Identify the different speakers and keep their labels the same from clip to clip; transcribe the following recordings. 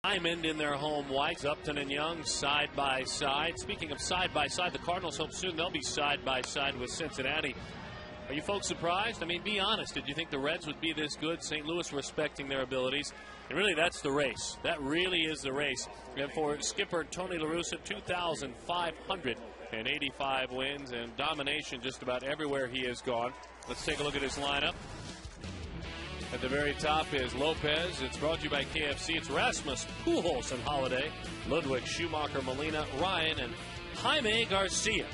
Speaker 1: Diamond in their home whites. Upton and Young side by side. Speaking of side by side, the Cardinals hope soon they'll be side by side with Cincinnati. Are you folks surprised? I mean, be honest. Did you think the Reds would be this good? St. Louis respecting their abilities. And really, that's the race. That really is the race. And for skipper Tony La Russa, 2,585 wins and domination just about everywhere he has gone. Let's take a look at his lineup. At the very top is Lopez. It's brought to you by KFC. It's Rasmus, Pujols, and Holiday, Ludwig, Schumacher, Molina, Ryan, and Jaime Garcia.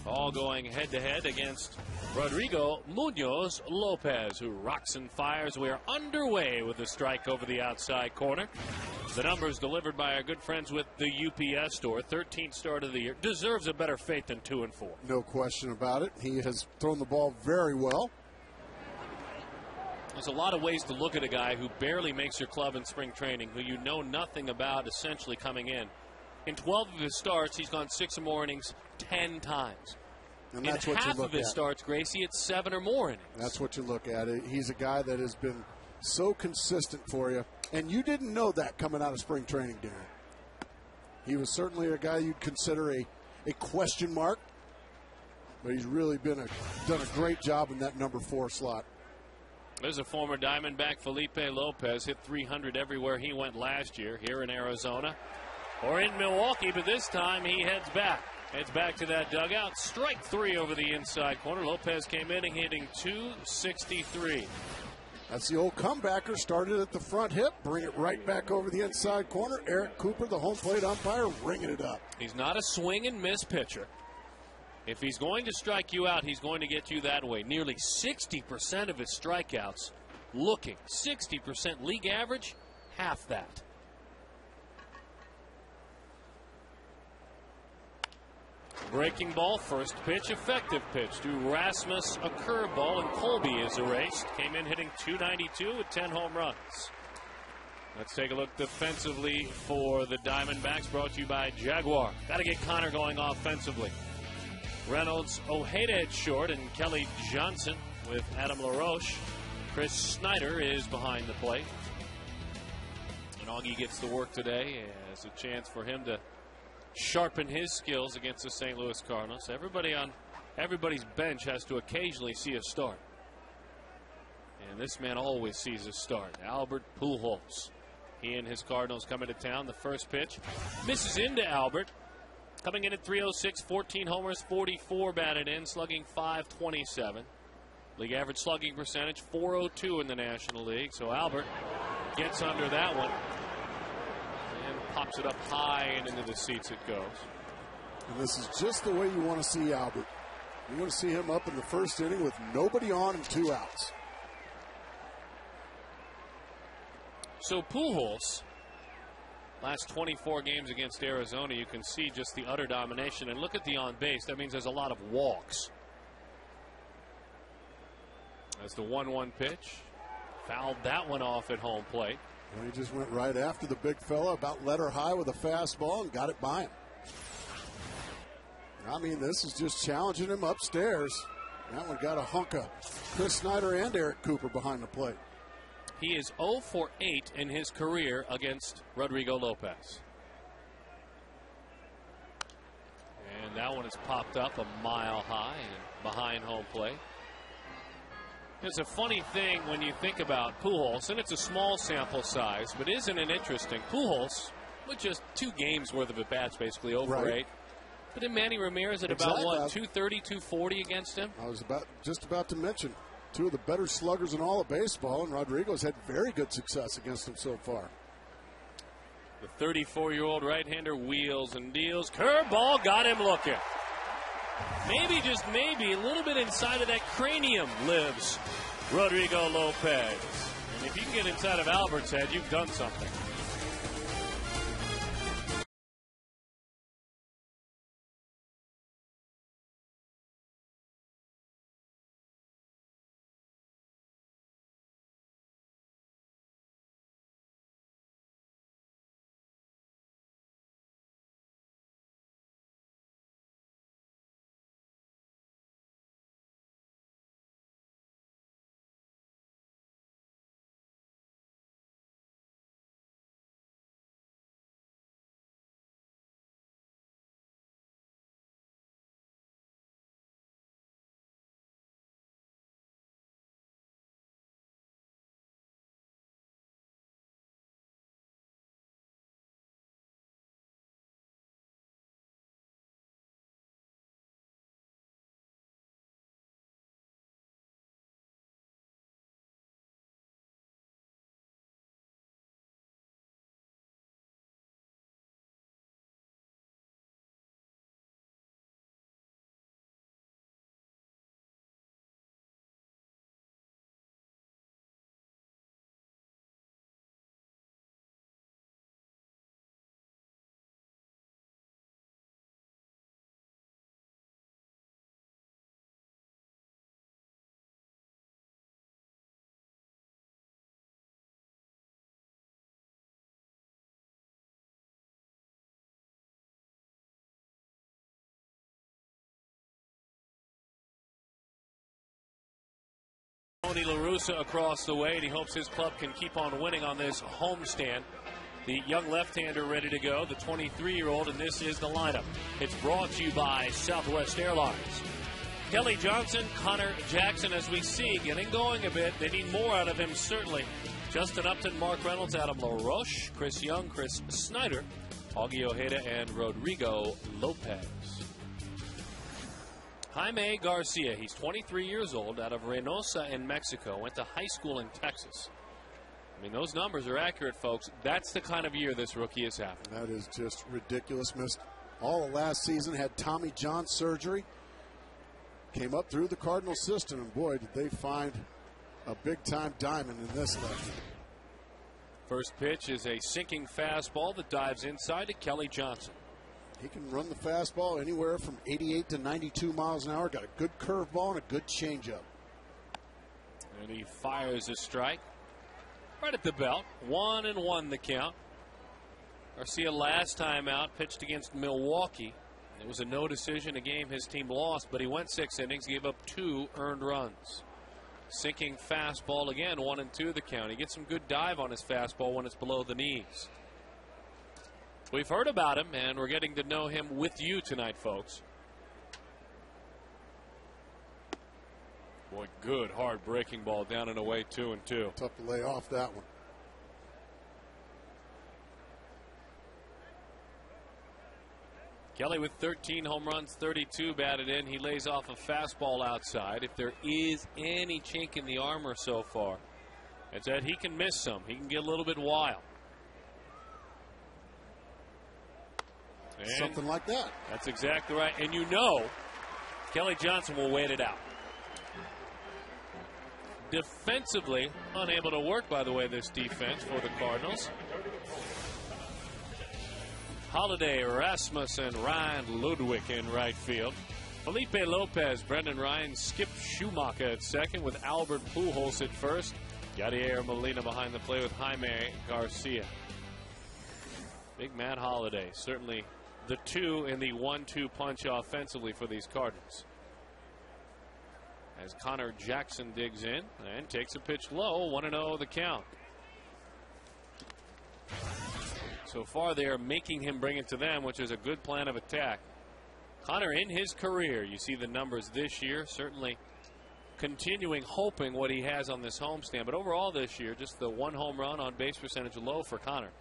Speaker 1: All going head-to-head against Rodrigo Munoz Lopez, who rocks and fires. We are underway with the strike over the outside corner. The numbers delivered by our good friends with the UPS store. 13th start of the year. Deserves a better fate than 2 and 4.
Speaker 2: No question about it. He has thrown the ball very well.
Speaker 1: There's a lot of ways to look at a guy who barely makes your club in spring training, who you know nothing about essentially coming in. In 12 of his starts, he's gone 6 or more innings 10 times.
Speaker 2: And that's
Speaker 1: in
Speaker 2: what
Speaker 1: half
Speaker 2: you look
Speaker 1: of his
Speaker 2: at.
Speaker 1: Starts, Gracie, it's 7 or more innings.
Speaker 2: That's what you look at. He's a guy that has been so consistent for you. And you didn't know that coming out of spring training, Darren. He was certainly a guy you'd consider a question mark. But he's really done a great job in that number 4 slot.
Speaker 1: There's a former Diamondback, Felipe Lopez, hit 300 everywhere he went last year, here in Arizona or in Milwaukee, but this time he heads back. Heads back to that dugout. Strike 3 over the inside corner. Lopez came in and hitting .263.
Speaker 2: That's the old comebacker. Started at the front hip, bring it right back over the inside corner. Eric Cooper, the home plate umpire, ringing it up.
Speaker 1: He's not a swing and miss pitcher. If he's going to strike you out, he's going to get you that way. Nearly 60% of his strikeouts looking. 60%. League average, half that. Breaking ball, first pitch, effective pitch to Rasmus, a curveball, and Colby is erased. Came in hitting .292 with 10 home runs. Let's take a look defensively for the Diamondbacks, brought to you by Jaguar. Got to get Connor going offensively. Reynolds, Ojeda at short, and Kelly Johnson with Adam LaRoche. Chris Snyder is behind the plate. And Augie gets the work today as a chance for him to sharpen his skills against the St. Louis Cardinals. Everybody on everybody's bench has to occasionally see a start. And this man always sees a start. Albert Pujols. He and his Cardinals coming to town. The first pitch misses into Albert. Coming in at .306, 14 homers, 44 batted in, slugging .527. League average slugging percentage, .402 in the National League. So Albert gets under that one and pops it up high and into the seats it goes.
Speaker 2: And this is just the way you want to see Albert. You want to see him up in the first inning with nobody on and 2 outs.
Speaker 1: So Pujols, last 24 games against Arizona, you can see just the utter domination. And look at the on base. That means there's a lot of walks. That's the 1-1 pitch. Fouled that one off at home plate.
Speaker 2: And he just went right after the big fella, about letter high with a fastball, and got it by him. I mean, this is just challenging him upstairs. That one got a hunk of Chris Snyder and Eric Cooper behind the plate.
Speaker 1: He is 0 for 8 in his career against Rodrigo Lopez. And that one is popped up a mile high and behind home plate. It's a funny thing when you think about Pujols, and it's a small sample size, but isn't it interesting? Pujols, with just 2 games worth of at-bats, basically, 0 for 8. But then Manny Ramirez at about, what, 230, 240 against him?
Speaker 2: I was just about to mention 2 of the better sluggers in all of baseball, and Rodrigo's had very good success against him so far.
Speaker 1: The 34-year-old right-hander wheels and deals. Curveball got him looking. Maybe, just maybe, a little bit inside of that cranium lives Rodrigo Lopez. And if you can get inside of Albert's head, you've done something. Tony La Russa across the way, and he hopes his club can keep on winning on this homestand. The young left-hander ready to go, the 23-year-old, and this is the lineup. It's brought to you by Southwest Airlines. Kelly Johnson, Connor Jackson, as we see, getting going a bit. They need more out of him, certainly. Justin Upton, Mark Reynolds, Adam LaRoche, Chris Young, Chris Snyder, Augie Ojeda, and Rodrigo Lopez. Jaime Garcia, he's 23 years old, out of Reynosa in Mexico, went to high school in Texas. I mean, those numbers are accurate, folks. That's the kind of year this rookie is having.
Speaker 2: That is just ridiculous. Missed all of last season, had Tommy John surgery. Came up through the Cardinal system, and boy, did they find a big-time diamond in this lefty.
Speaker 1: First pitch is a sinking fastball that dives inside to Kelly Johnson.
Speaker 2: He can run the fastball anywhere from 88 to 92 miles an hour. Got a good curveball and a good changeup.
Speaker 1: And he fires a strike right at the belt. 1-1 the count. Garcia last time out pitched against Milwaukee. It was a no decision, a game his team lost, but he went 6 innings, gave up 2 earned runs. Sinking fastball again, 1-2 the count. He gets some good dive on his fastball when it's below the knees. We've heard about him, and we're getting to know him with you tonight, folks. Boy, good hard breaking ball down and away, 2-2.
Speaker 2: Tough to lay off that one.
Speaker 1: Kelly with 13 home runs, 32 batted in. He lays off a fastball outside. If there is any chink in the armor so far, it's that he can miss some. He can get a little bit wild. And
Speaker 2: something like that.
Speaker 1: That's exactly right. And you know Kelly Johnson will wait it out. Defensively, unable to work, by the way, this defense for the Cardinals. Holiday, Rasmus, and Ryan Ludwig in right field. Felipe Lopez, Brendan Ryan, Skip Schumacher at second with Albert Pujols at first. Yadier Molina behind the plate with Jaime Garcia. Big Matt Holiday, certainly the 2 in the 1-2 punch offensively for these Cardinals. As Connor Jackson digs in and takes a pitch low, 1-0 the count. So far they are making him bring it to them, which is a good plan of attack. Connor in his career, you see the numbers this year, certainly continuing hoping what he has on this homestand. But overall this year, just the 1 home run on base percentage low for Connor.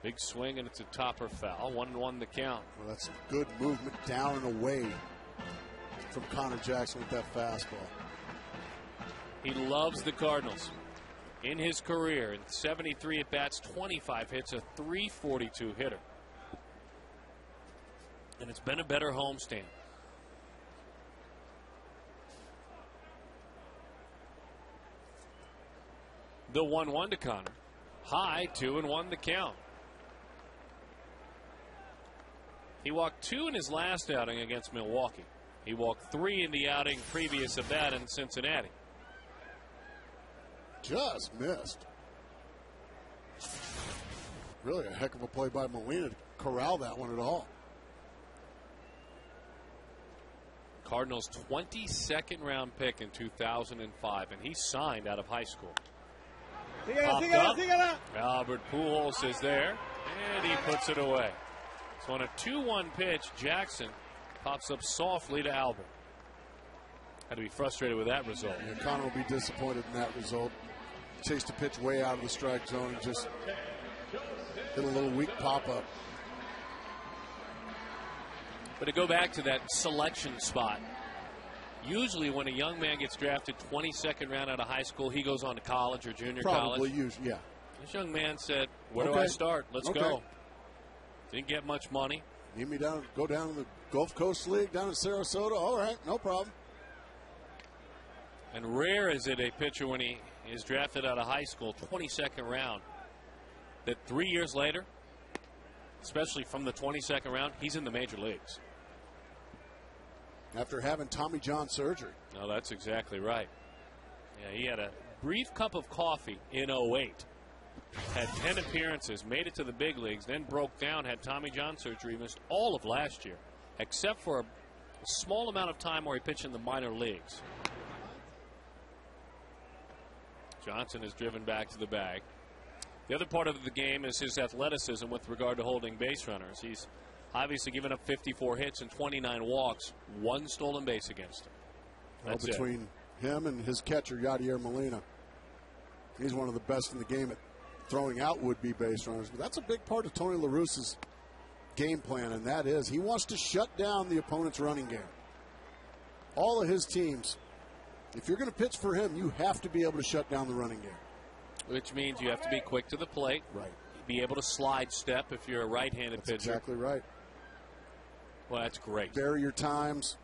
Speaker 1: Big swing, and it's a topper foul. 1-1 the count.
Speaker 2: Well, that's some good movement down and away from Connor Jackson with that fastball.
Speaker 1: He loves the Cardinals. In his career, in 73 at-bats, 25 hits, a .342 hitter. And it's been a better homestand. The 1-1 to Connor. High, 2-1 the count. He walked 2 in his last outing against Milwaukee. He walked 3 in the outing previous of that in Cincinnati.
Speaker 2: Just missed. Really a heck of a play by Molina to corral that one at all.
Speaker 1: Cardinals' 22nd round pick in 2005, and he signed out of high school. Albert Pujols is there, and he puts it away. So on a 2-1 pitch, Jackson pops up softly to Albert. Had to be frustrated with that result.
Speaker 2: Yeah, Connor will be disappointed in that result. Chased a pitch way out of the strike zone and just hit a little weak pop-up.
Speaker 1: But to go back to that selection spot, usually when a young man gets drafted 22nd round out of high school, he goes on to college or junior college.
Speaker 2: Probably, usually, yeah.
Speaker 1: This young man said, where do I start? Let's go. Didn't get much money.
Speaker 2: Need me down, go down to the Gulf Coast League down in Sarasota? All right, no problem.
Speaker 1: And rare is it a pitcher when he is drafted out of high school, 22nd round, that 3 years later, especially from the 22nd round, he's in the major leagues.
Speaker 2: After having Tommy John surgery.
Speaker 1: No, that's exactly right. Yeah, he had a brief cup of coffee in 08. Had 10 appearances, made it to the big leagues, then broke down, had Tommy John surgery, missed all of last year, except for a small amount of time where he pitched in the minor leagues. Johnson is driven back to the bag. The other part of the game is his athleticism with regard to holding base runners. He's obviously given up 54 hits and 29 walks, 1 stolen base against him. That's
Speaker 2: between him and his catcher, Yadier Molina. He's one of the best in the game at throwing out would-be base runners. But that's a big part of Tony La Russa's game plan, and that is he wants to shut down the opponent's running game. All of his teams, if you're going to pitch for him, you have to be able to shut down the running game.
Speaker 1: Which means you have to be quick to the plate.
Speaker 2: Right.
Speaker 1: Be able to slide step if you're a right-handed pitcher.
Speaker 2: Exactly right.
Speaker 1: Well, that's great.
Speaker 2: Vary your times.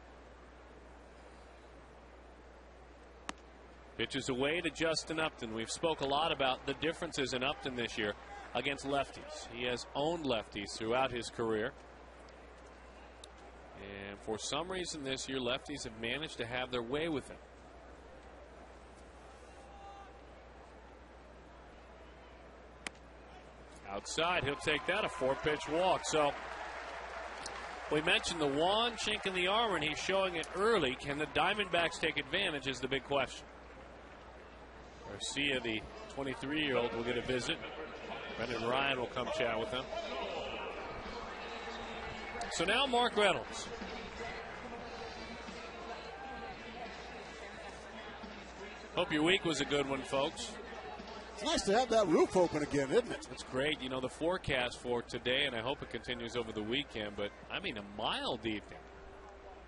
Speaker 1: Pitches away to Justin Upton. We've spoke a lot about the differences in Upton this year against lefties. He has owned lefties throughout his career. And for some reason this year, lefties have managed to have their way with him. Outside, he'll take that, a 4-pitch walk. So we mentioned the one chink in the armor, and he's showing it early. Can the Diamondbacks take advantage is the big question. Garcia, the 23-year-old, will get a visit. Brendan Ryan will come chat with him. So now Mark Reynolds. Hope your week was a good one, folks.
Speaker 2: It's nice to have that roof open again, isn't it?
Speaker 1: It's great. You know, the forecast for today, and I hope it continues over the weekend, but, I mean, a mild evening.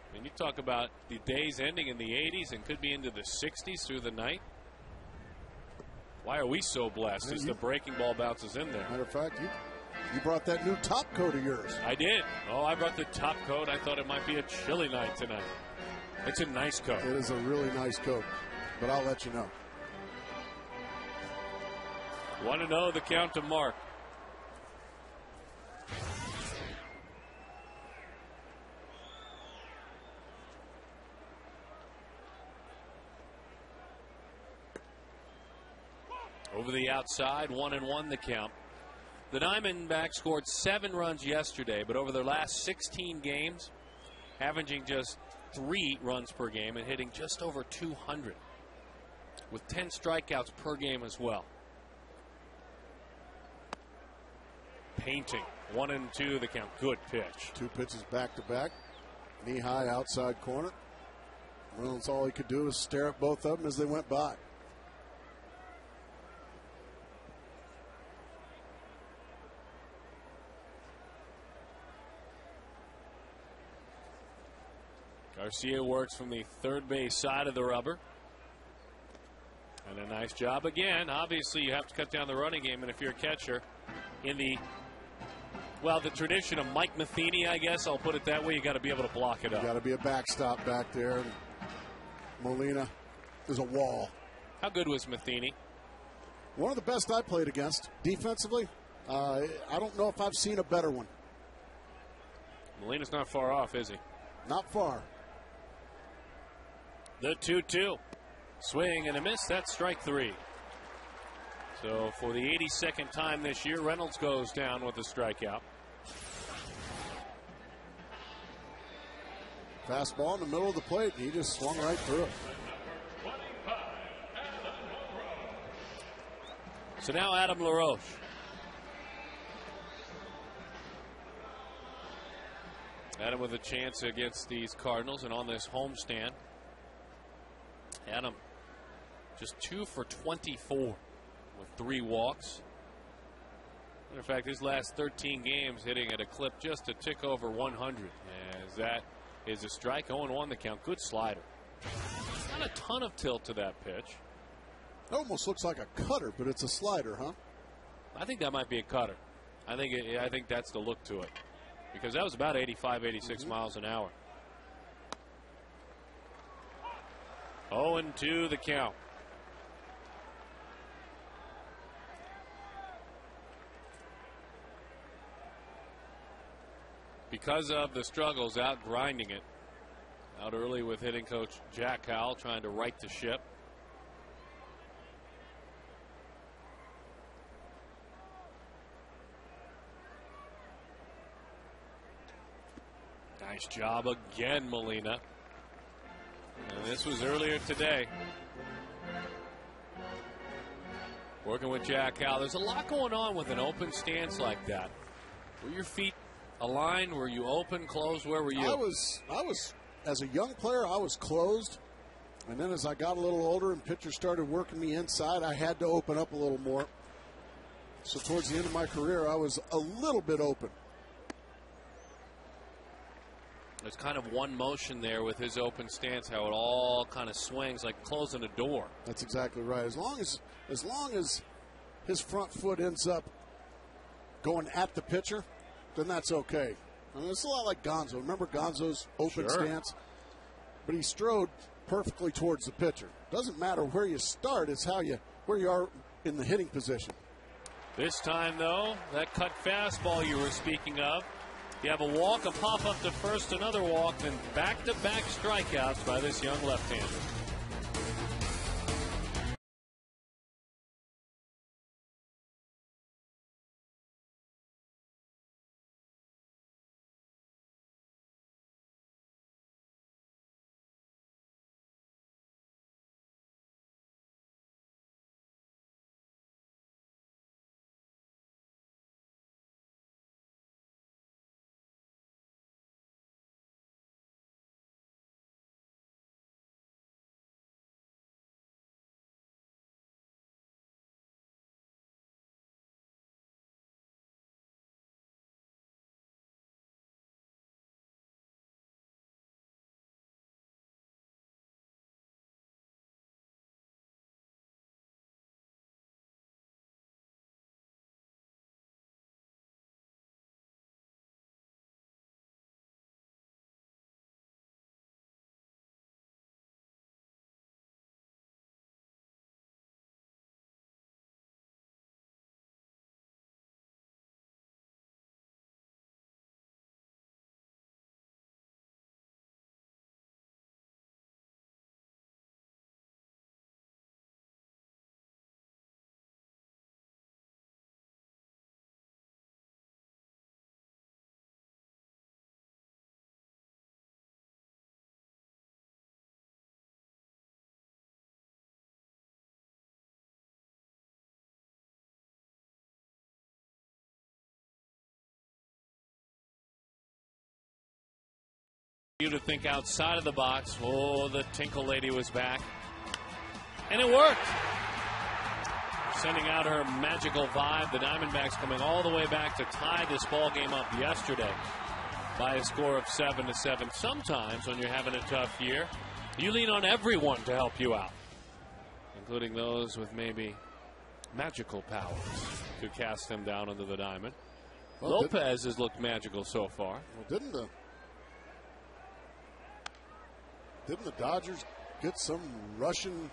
Speaker 1: I mean, you talk about the days ending in the 80s and could be into the 60s through the night. Why are we so blessed as the breaking ball bounces in there?
Speaker 2: Matter of fact, you brought that new top coat of yours.
Speaker 1: I did. Oh, I brought the top coat. I thought it might be a chilly night tonight. It's a nice coat.
Speaker 2: It is a really nice coat, but I'll let you know.
Speaker 1: Want to know the count to Mark. Over the outside, 1-1 the count. The Diamondbacks scored 7 runs yesterday, but over their last 16 games, averaging just 3 runs per game and hitting just over 200, with 10 strikeouts per game as well. Painting, 1-2 the count. Good pitch.
Speaker 2: 2 pitches back to back. Knee high outside corner. Reynolds, all he could do was stare at both of them as they went by.
Speaker 1: Garcia works from the third base side of the rubber. And a nice job again. Obviously, you have to cut down the running game, and if you're a catcher in the tradition of Mike Matheny, I guess I'll put it that way, you got to be able to block it up.
Speaker 2: You got to be a backstop back there. Molina is a wall.
Speaker 1: How good was Matheny?
Speaker 2: One of the best I played against defensively. I don't know if I've seen a better one.
Speaker 1: Molina's not far off, is he?
Speaker 2: Not far.
Speaker 1: The 2-2. Swing and a miss. That's strike 3. So for the 82nd time this year, Reynolds goes down with a strikeout.
Speaker 2: Fastball in the middle of the plate. He just swung right through it.
Speaker 1: So now Adam LaRoche. Adam with a chance against these Cardinals and on this homestand. Adam just 2 for 24 with 3 walks. Matter of fact, his last 13 games hitting at a clip just a tick over 100. As that is a strike. 0-1 the count. Good slider. Not a ton of tilt to that pitch.
Speaker 2: It almost looks like a cutter, but it's a slider, huh?
Speaker 1: I think that might be a cutter. I think that's the look to it. Because that was about 85, 86 miles an hour. 0-2 the count. Because of the struggles out grinding it. Out early with hitting coach Jack Howell trying to right the ship. Nice job again, Molina. And this was earlier today. Working with Jack Howell. There's a lot going on with an open stance like that. Were your feet aligned? Were you open, closed? Where were you?
Speaker 2: I was, as a young player, I was closed. And then as I got a little older and pitchers started working me inside, I had to open up a little more. So towards the end of my career, I was a little bit open.
Speaker 1: There's kind of one motion there with his open stance, how it all kind of swings like closing a door.
Speaker 2: That's exactly right. As long as his front foot ends up going at the pitcher, then that's okay. I mean, it's a lot like Gonzo. Remember Gonzo's open stance? But he strode perfectly towards the pitcher. Doesn't matter where you start, it's where you are in the hitting position.
Speaker 1: This time, though, that cut fastball you were speaking of, you have a walk, a pop up to first, another walk, then back-to-back strikeouts by this young left-hander. You to think outside of the box. Oh, the Tinkle lady was back. And it worked. Sending out her magical vibe. The Diamondbacks coming all the way back to tie this ball game up yesterday by a score of 7-7. Sometimes when you're having a tough year, you lean on everyone to help you out, including those with maybe magical powers to cast them down into the diamond. Well, Lopez has looked magical so far.
Speaker 2: Well, didn't the Dodgers get some Russian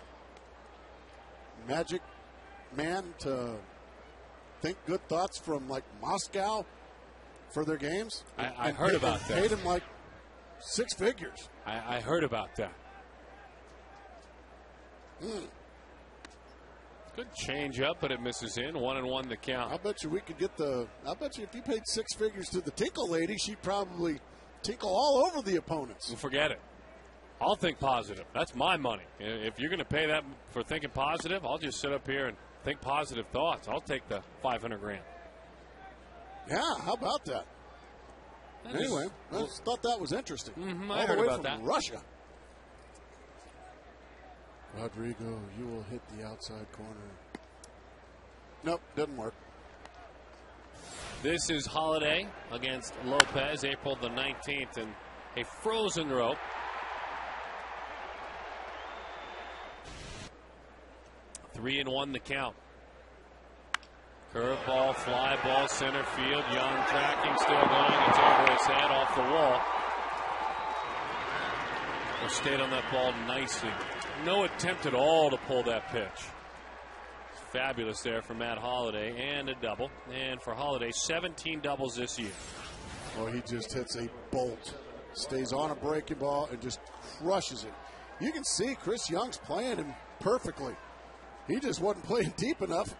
Speaker 2: magic man to think good thoughts from like Moscow for their games?
Speaker 1: I heard about that.
Speaker 2: Paid him like 6 figures.
Speaker 1: I heard about that. Good change up, but it misses in. 1-1 the count.
Speaker 2: I bet you we could get I bet you if you paid 6 figures to the Tinkle lady, she'd probably tinkle all over the opponents.
Speaker 1: Well, forget it. I'll think positive. That's my money. If you're going to pay that for thinking positive, I'll just sit up here and think positive thoughts. I'll take the $500,000.
Speaker 2: Yeah, how about that? Anyway, I just thought that was interesting.
Speaker 1: I heard about that.
Speaker 2: Russia. Rodrigo, you will hit the outside corner. Nope, didn't work.
Speaker 1: This is Holiday against Lopez, April the 19th, and a frozen rope. 3-1 the count. Curveball, fly ball, center field. Young tracking, still going. It's over his head, off the wall. He stayed on that ball nicely. No attempt at all to pull that pitch. Fabulous there for Matt Holliday, and a double. And for Holliday, 17 doubles this year.
Speaker 2: Oh, he just hits a bolt. Stays on a breaking ball and just crushes it. You can see Chris Young's playing him perfectly. He just wasn't playing deep enough,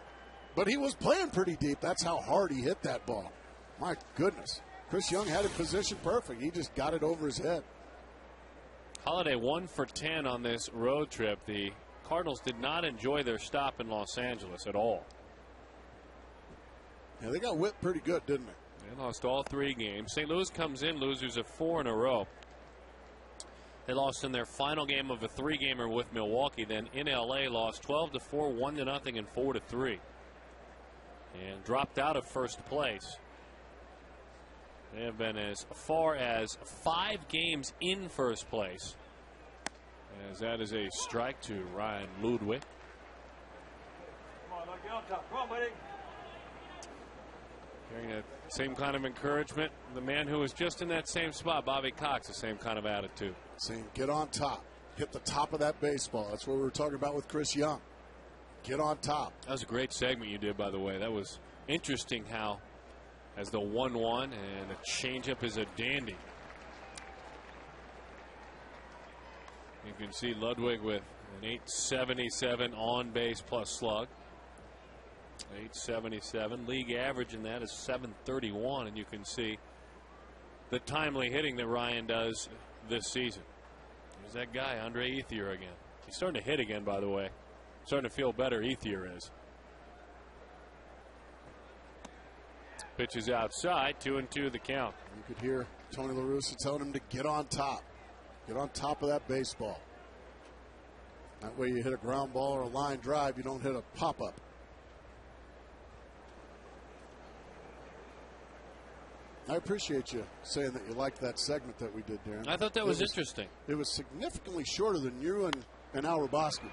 Speaker 2: but he was playing pretty deep. That's how hard he hit that ball. My goodness. Chris Young had it positioned perfect. He just got it over his head.
Speaker 1: Holiday 1 for 10 on this road trip. The Cardinals did not enjoy their stop in Los Angeles at all.
Speaker 2: Yeah, they got whipped pretty good, didn't they?
Speaker 1: They lost all 3 games. St. Louis comes in losers of 4 in a row. They lost in their final game of a 3-gamer with Milwaukee. Then in L.A. lost 12-4, 1-0, and 4-3. And dropped out of first place. They have been as far as 5 games in first place. As that is a strike to Ryan Ludwig.
Speaker 3: Come on, get on top. Come on, buddy.
Speaker 1: Carrying that same kind of encouragement. The man who was just in that same spot, Bobby Cox, the same kind of attitude.
Speaker 2: Saying, get on top. Hit the top of that baseball. That's what we were talking about with Chris Young. Get on top.
Speaker 1: That was a great segment you did, by the way. That was interesting how, as the 1-1, and the changeup is a dandy. You can see Ludwig with an 877 on base plus slug. 877. League average in that is 731, and you can see the timely hitting that Ryan does this season. There's that guy, Andre Ethier, again. He's starting to hit again, by the way. Starting to feel better, Ethier is. Pitch is outside, 2-2 the count.
Speaker 2: You could hear Tony La Russa telling him to get on top. Get on top of that baseball. That way you hit a ground ball or a line drive, you don't hit a pop-up. I appreciate you saying that you liked that segment that we did, Darren.
Speaker 1: I thought that was interesting.
Speaker 2: It was significantly shorter than you and Al Roboski.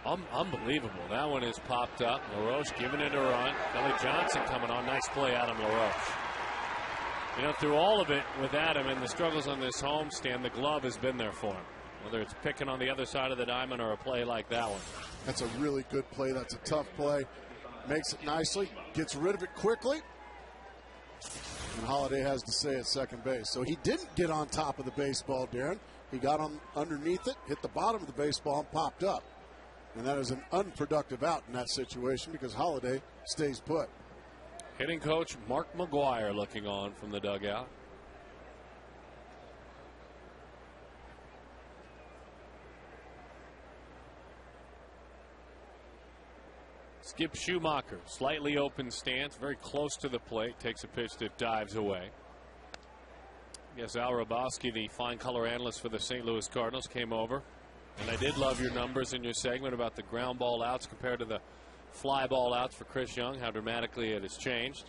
Speaker 1: Unbelievable. That one is popped up. LaRoche giving it a run. Kelly Johnson coming on. Nice play, Adam LaRoche. You know, through all of it with Adam and the struggles on this homestand, the glove has been there for him. Whether it's picking on the other side of the diamond or a play like that one.
Speaker 2: That's a really good play. That's a tough play. Makes it nicely. Gets rid of it quickly. And Holiday has to say at second base. So he didn't get on top of the baseball, Darren. He got on underneath it, hit the bottom of the baseball, and popped up. And that is an unproductive out in that situation because Holiday stays put.
Speaker 1: Hitting coach Mark McGuire looking on from the dugout. Skip Schumacher, slightly open stance, very close to the plate, takes a pitch that dives away. I guess Al Roboski, the fine color analyst for the St. Louis Cardinals, came over. And I did love your numbers in your segment about the ground ball outs compared to the fly ball outs for Chris Young, how dramatically it has changed.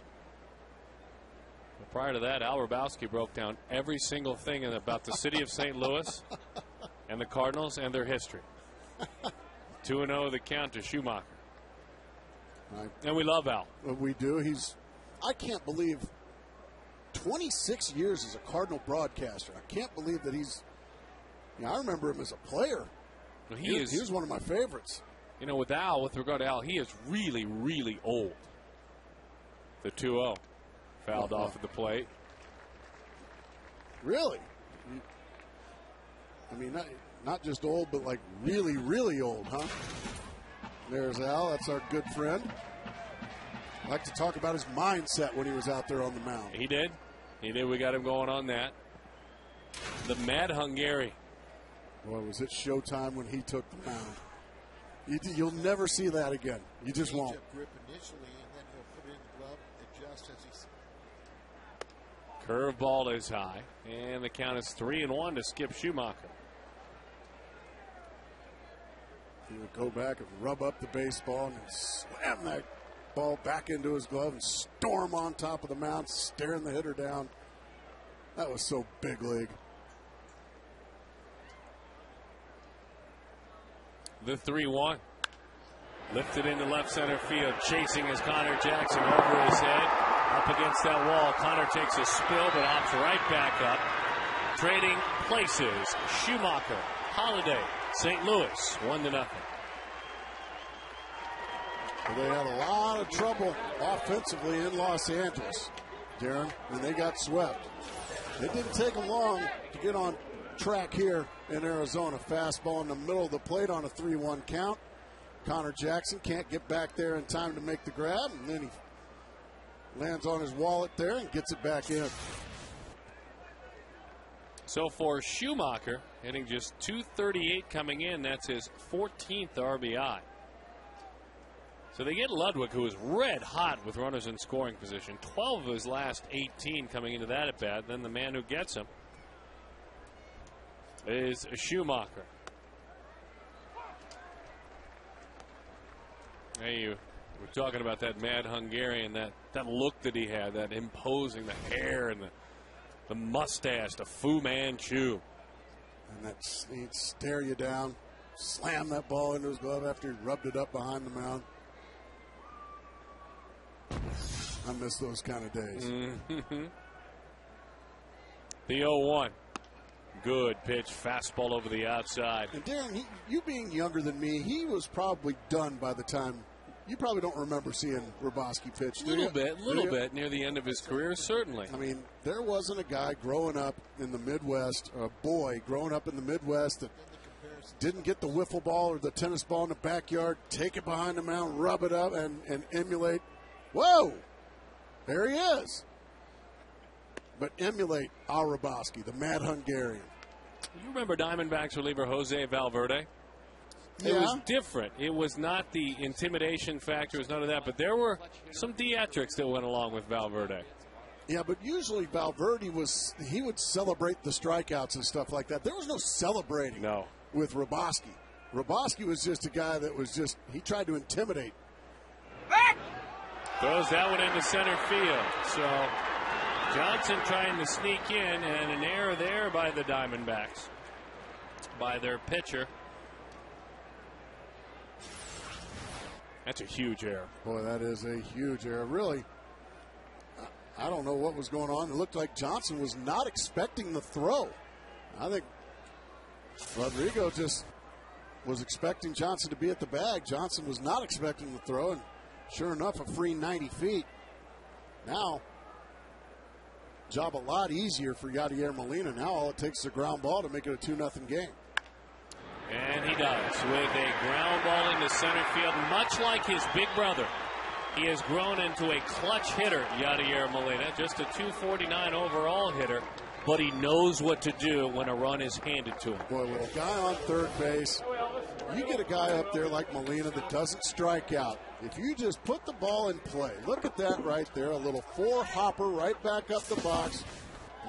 Speaker 1: But prior to that, Al Roboski broke down every single thing about the city of St. Louis and the Cardinals and their history. 2-0 the count to Schumacher. And we love Al.
Speaker 2: We do. I can't believe 26 years as a Cardinal broadcaster. I can't believe that I remember him as a player.
Speaker 1: Well, he
Speaker 2: was one of my favorites.
Speaker 1: You know, with Al, with regard to Al, he is really, really old. The 2-0. Fouled off at the plate.
Speaker 2: Really? I mean, not just old, but like really, really old, huh? There's Al. That's our good friend. I like to talk about his mindset when he was out there on the mound.
Speaker 1: He did. He did. We got him going on that. The Mad Hungary.
Speaker 2: Boy, was it showtime when he took the mound. You'll never see that again. You just won't.
Speaker 4: Grip initially, and then he'll put it in the glove, adjust as he.
Speaker 1: Curveball is high, and the count is 3-1 to Skip Schumacher.
Speaker 2: He would go back and rub up the baseball and slam that ball back into his glove and storm on top of the mound, staring the hitter down. That was so big league.
Speaker 1: The 3-1. Lifted into left center field. Chasing is Connor Jackson over his head. Up against that wall. Connor takes a spill but opts right back up. Trading places. Schumacher, Holiday, St. Louis, 1-0.
Speaker 2: Well, they had a lot of trouble offensively in Los Angeles, Darren, and they got swept. It didn't take them long to get on track here in Arizona. Fastball in the middle of the plate on a 3-1 count. Connor Jackson can't get back there in time to make the grab, and then he lands on his wallet there and gets it back in.
Speaker 1: So for Schumacher, hitting just .238 coming in. That's his 14th RBI. So they get Ludwig, who is red hot with runners in scoring position. 12 of his last 18 coming into that at bat. Then the man who gets him is Schumacher. Hey, you were talking about that mad Hungarian, that look that he had, that imposing, the hair and the mustache, the Fu Manchu.
Speaker 2: And he'd stare you down, slam that ball into his glove after he rubbed it up behind the mound. I miss those kind of days.
Speaker 1: Mm-hmm. The 0-1. Good pitch, fastball over the outside.
Speaker 2: And Darren, you being younger than me, he was probably done by the time. You probably don't remember seeing Roboski pitch, do you?
Speaker 1: Little bit near the end of his career, certainly.
Speaker 2: I mean, there wasn't a guy growing up in the Midwest, or a boy growing up in the Midwest that didn't get the wiffle ball or the tennis ball in the backyard, take it behind the mound, rub it up, and emulate. Whoa! There he is. But emulate Al Roboski, the mad Hungarian.
Speaker 1: You remember Diamondbacks reliever Jose Valverde?
Speaker 2: Yeah.
Speaker 1: It was different. It was not the intimidation factor. It was none of that. But there were some theatrics that went along with Valverde.
Speaker 2: Yeah, but usually Valverde he would celebrate the strikeouts and stuff like that. There was no celebrating with Roboski. Roboski was just a guy that was he tried to intimidate.
Speaker 1: Throws that one into center field. So Johnson trying to sneak in, and an error there by the Diamondbacks, by their pitcher. That's a huge error.
Speaker 2: Boy, that is a huge error. Really, I don't know what was going on. It looked like Johnson was not expecting the throw. I think Rodrigo just was expecting Johnson to be at the bag. Johnson was not expecting the throw, and sure enough, a free 90 feet. Now, job a lot easier for Yadier Molina. Now all it takes is a ground ball to make it a 2-0 game.
Speaker 1: And he does, with a ground ball into center field. Much like his big brother, he has grown into a clutch hitter, Yadier Molina. Just a .249 overall hitter, but he knows what to do when a run is handed to him.
Speaker 2: Boy, with a guy on third base, you get a guy up there like Molina that doesn't strike out. If you just put the ball in play, look at that right there, a little four-hopper right back up the box,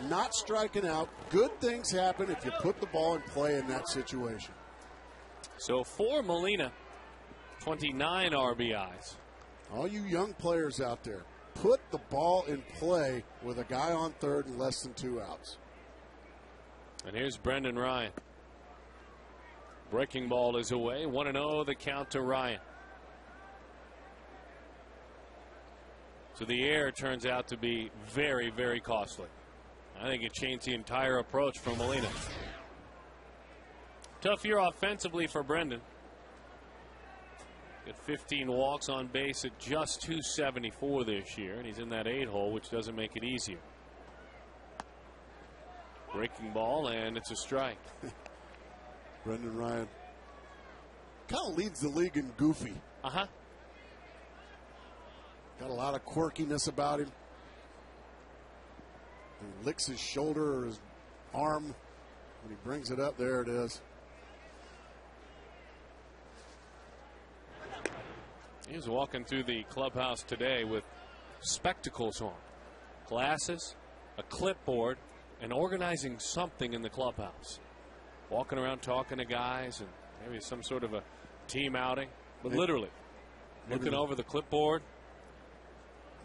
Speaker 2: not striking out. Good things happen if you put the ball in play in that situation.
Speaker 1: So for Molina, 29 RBIs.
Speaker 2: All you young players out there, put the ball in play with a guy on third and less than 2 outs.
Speaker 1: And here's Brendan Ryan. Breaking ball is away. 1-0 the count to Ryan. So the error turns out to be very, very costly. I think it changed the entire approach for Molina. Tough year offensively for Brendan. Got 15 walks on base at just .274 this year, and he's in that 8-hole, which doesn't make it easier. Breaking ball, and it's a strike.
Speaker 2: Brendan Ryan kind of leads the league in goofy.
Speaker 1: Uh-huh.
Speaker 2: Got a lot of quirkiness about him. He licks his shoulder or his arm when he brings it up. There it is.
Speaker 1: He was walking through the clubhouse today with spectacles on, glasses, a clipboard, and organizing something in the clubhouse. Walking around talking to guys and maybe some sort of a team outing, but literally looking over the clipboard.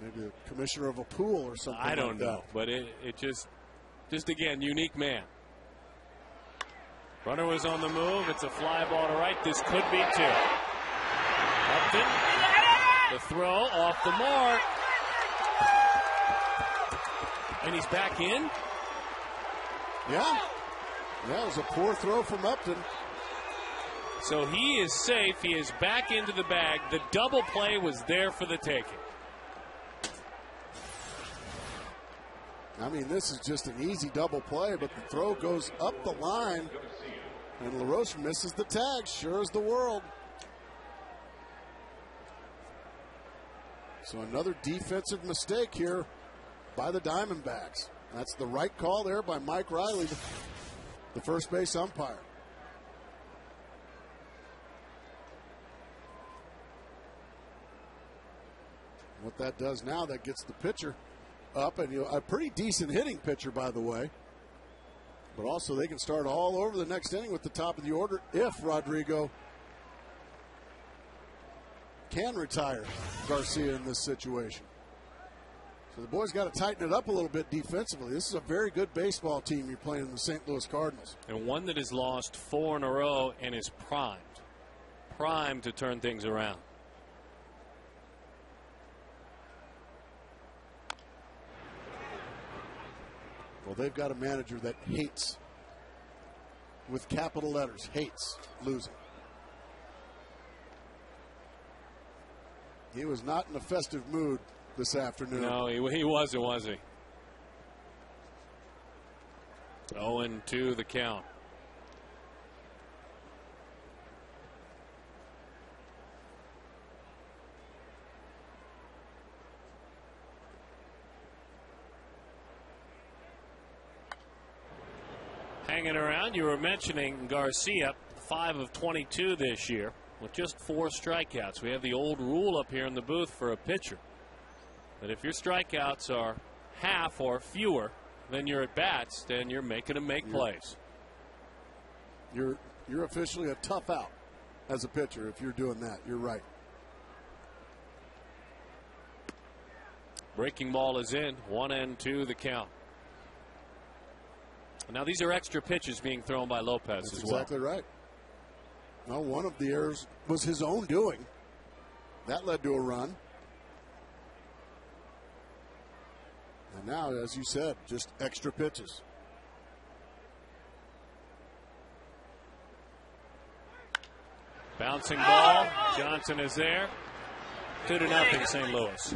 Speaker 2: Maybe the commissioner of a pool or something.
Speaker 1: I don't
Speaker 2: like
Speaker 1: know, but it just again, unique man. Runner was on the move. It's a fly ball to right. This could be two. Upton, the throw off the mark. And he's back in?
Speaker 2: Yeah. Yeah, it was a poor throw from Upton.
Speaker 1: So he is safe. He is back into the bag. The double play was there for the taking.
Speaker 2: I mean, this is just an easy double play, but the throw goes up the line, and LaRoche misses the tag. Sure as the world. So another defensive mistake here by the Diamondbacks. That's the right call there by Mike Riley. the first base umpire. What that does now, that gets the pitcher up, and a pretty decent hitting pitcher, by the way. But also they can start all over the next inning with the top of the order if Rodrigo can retire Garcia in this situation. So the boys got to tighten it up a little bit defensively. This is a very good baseball team you're playing in the St. Louis Cardinals.
Speaker 1: And one that has lost 4 in a row and is primed to turn things around.
Speaker 2: Well, they've got a manager that hates, with capital letters, hates losing. He was not in a festive mood this afternoon.
Speaker 1: No, he wasn't, was he? 0-2 the count. Hanging around, you were mentioning Garcia, 5 of 22 this year with just 4 strikeouts. We have the old rule up here in the booth for a pitcher that if your strikeouts are half or fewer than your at bats, then you're making them make plays.
Speaker 2: You're officially a tough out as a pitcher if you're doing that. You're right.
Speaker 1: Breaking ball is in, 1-2 the count. Now these are extra pitches being thrown by Lopez as well.
Speaker 2: Exactly right. Well, one of the errors was his own doing. That led to a run. And now, as you said, just extra pitches.
Speaker 1: Bouncing ball. Johnson is there. 2-0 St. Louis.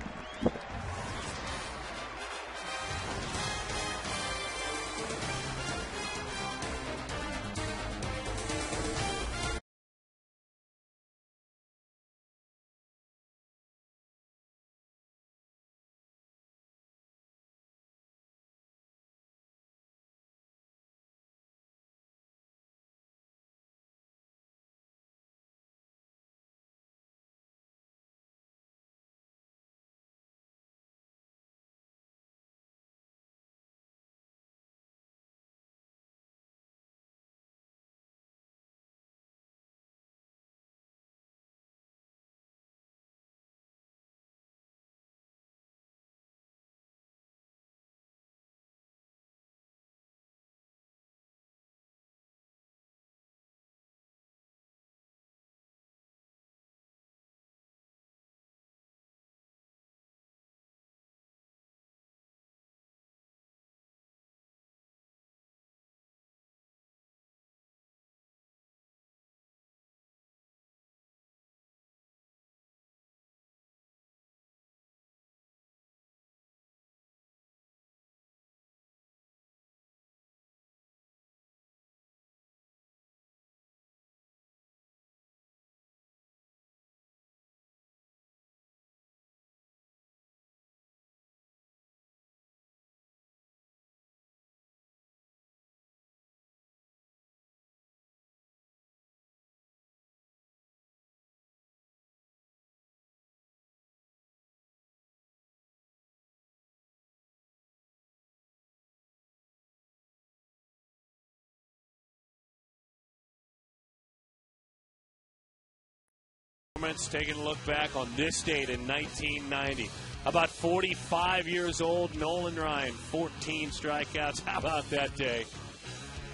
Speaker 1: Taking a look back on this date in 1990. About 45 years old, Nolan Ryan, 14 strikeouts. How about that day?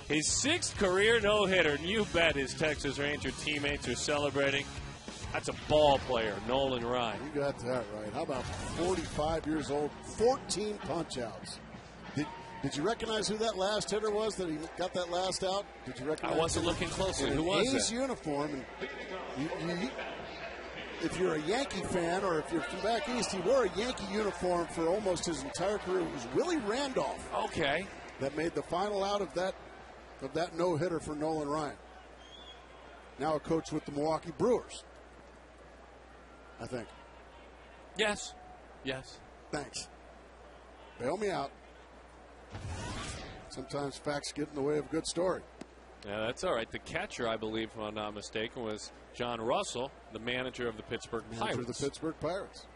Speaker 1: His 6th career no-hitter, and you bet his Texas Ranger teammates are celebrating. That's a ball player, Nolan Ryan.
Speaker 2: You got that right. How about 45 years old, 14 punch-outs? Did you recognize who that last hitter was that he got that last out? Did you recognize?
Speaker 1: I wasn't looking closely. Who was
Speaker 2: A's
Speaker 1: that?
Speaker 2: uniform. And if you're a Yankee fan or if you're from back east, he wore a Yankee uniform for almost his entire career. It was Willie Randolph.
Speaker 1: Okay.
Speaker 2: That made the final out of that no-hitter for Nolan Ryan. Now a coach with the Milwaukee Brewers, I think.
Speaker 1: Yes. Yes.
Speaker 2: Thanks. Bail me out. Sometimes facts get in the way of a good story.
Speaker 1: Yeah, that's all right. The catcher, I believe, if I'm not mistaken, was John Russell, the manager of the Pittsburgh Pirates.
Speaker 2: Manager of the Pittsburgh Pirates.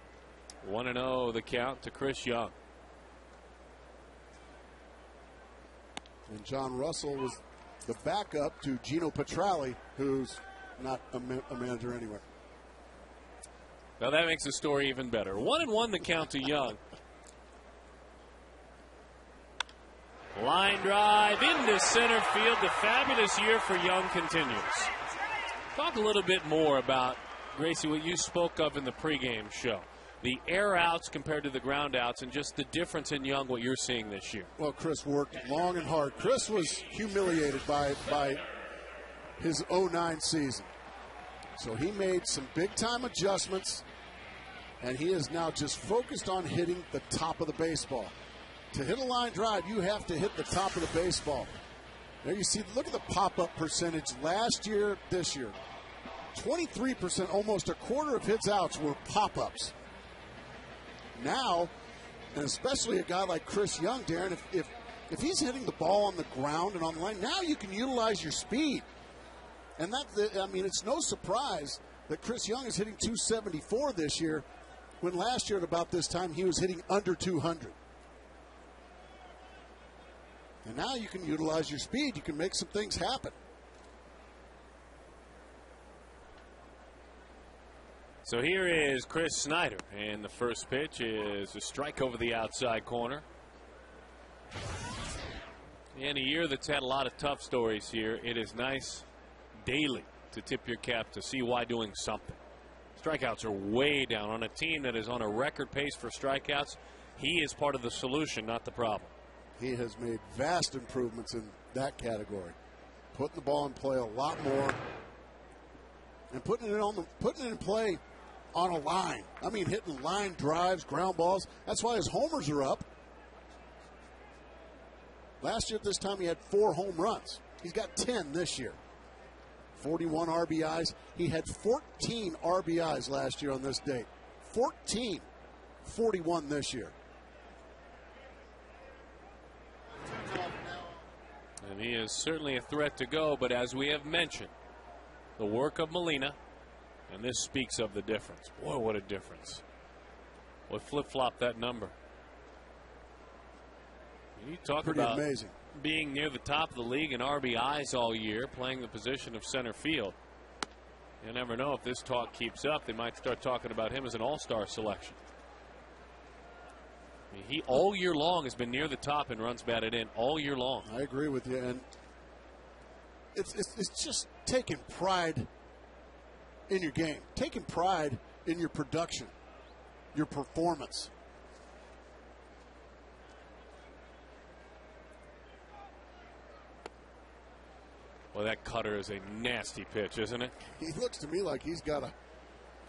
Speaker 1: 1-0 the count to Chris Young.
Speaker 2: And John Russell was the backup to Gino Petralli, who's not a manager anywhere.
Speaker 1: Now that makes the story even better. 1-1 the count to Young. Line drive into center field. The fabulous year for Young continues. Talk a little bit more about, Gracie, what you spoke of in the pregame show. The air outs compared to the ground outs and just the difference in Young, what you're seeing this year.
Speaker 2: Well, Chris worked long and hard. Chris was humiliated by his 09 season. So he made some big-time adjustments, and he is now just focused on hitting the top of the baseball. To hit a line drive, you have to hit the top of the baseball. There you see, look at the pop-up percentage last year, this year. 23%, almost a quarter of hits outs were pop-ups. Now, and especially a guy like Chris Young, Darren, if he's hitting the ball on the ground and on the line, now you can utilize your speed. And it's no surprise that Chris Young is hitting 274 this year, when last year at about this time he was hitting under 200. And now you can utilize your speed. You can make some things happen.
Speaker 1: So here is Chris Snyder, and the first pitch is a strike over the outside corner. In a year that's had a lot of tough stories here, it is nice daily to tip your cap to see why doing something. Strikeouts are way down on a team that is on a record pace for strikeouts. He is part of the solution, not the problem.
Speaker 2: He has made vast improvements in that category, putting the ball in play a lot more, and putting it in play on a line. I mean, hitting line drives, ground balls. That's why his homers are up. Last year at this time he had 4 home runs. He's got 10 this year. 41 RBIs. He had 14 RBIs last year on this date. 14. 41 this year.
Speaker 1: And he is certainly a threat to go, but as we have mentioned, the work of Molina, and this speaks of the difference. Boy, what a difference. What flip-flop that number. You talk
Speaker 2: Pretty
Speaker 1: about
Speaker 2: amazing.
Speaker 1: Being near the top of the league in RBIs all year, playing the position of center field. You never know, if this talk keeps up, they might start talking about him as an all-star selection. I mean, he all year long has been near the top in runs batted in all year long.
Speaker 2: I agree with you, and it's just taking pride in your game, taking pride in your production, your performance.
Speaker 1: Well, that cutter is a nasty pitch, isn't it?
Speaker 2: He looks to me like he's got a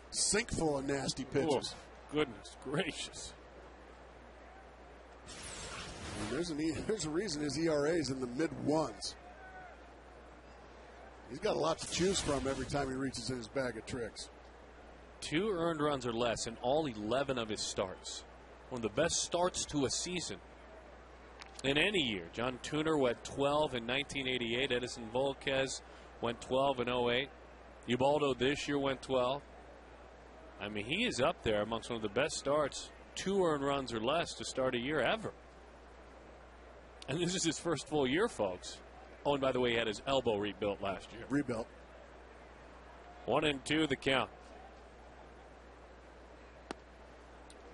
Speaker 2: sink full of nasty pitches.
Speaker 1: Oh, goodness gracious.
Speaker 2: There's a reason his ERA is in the mid-ones. He's got a lot to choose from every time he reaches in his bag of tricks.
Speaker 1: 2 earned runs or less in all 11 of his starts. One of the best starts to a season in any year. John Tuner went 12 in 1988. Edison Volquez went 12 in 08. Ubaldo this year went 12. I mean, he is up there amongst one of the best starts, 2 earned runs or less to start a year ever. And this is his first full year, folks. Oh, and by the way, he had his elbow rebuilt last year.
Speaker 2: Rebuilt.
Speaker 1: 1-2 the count.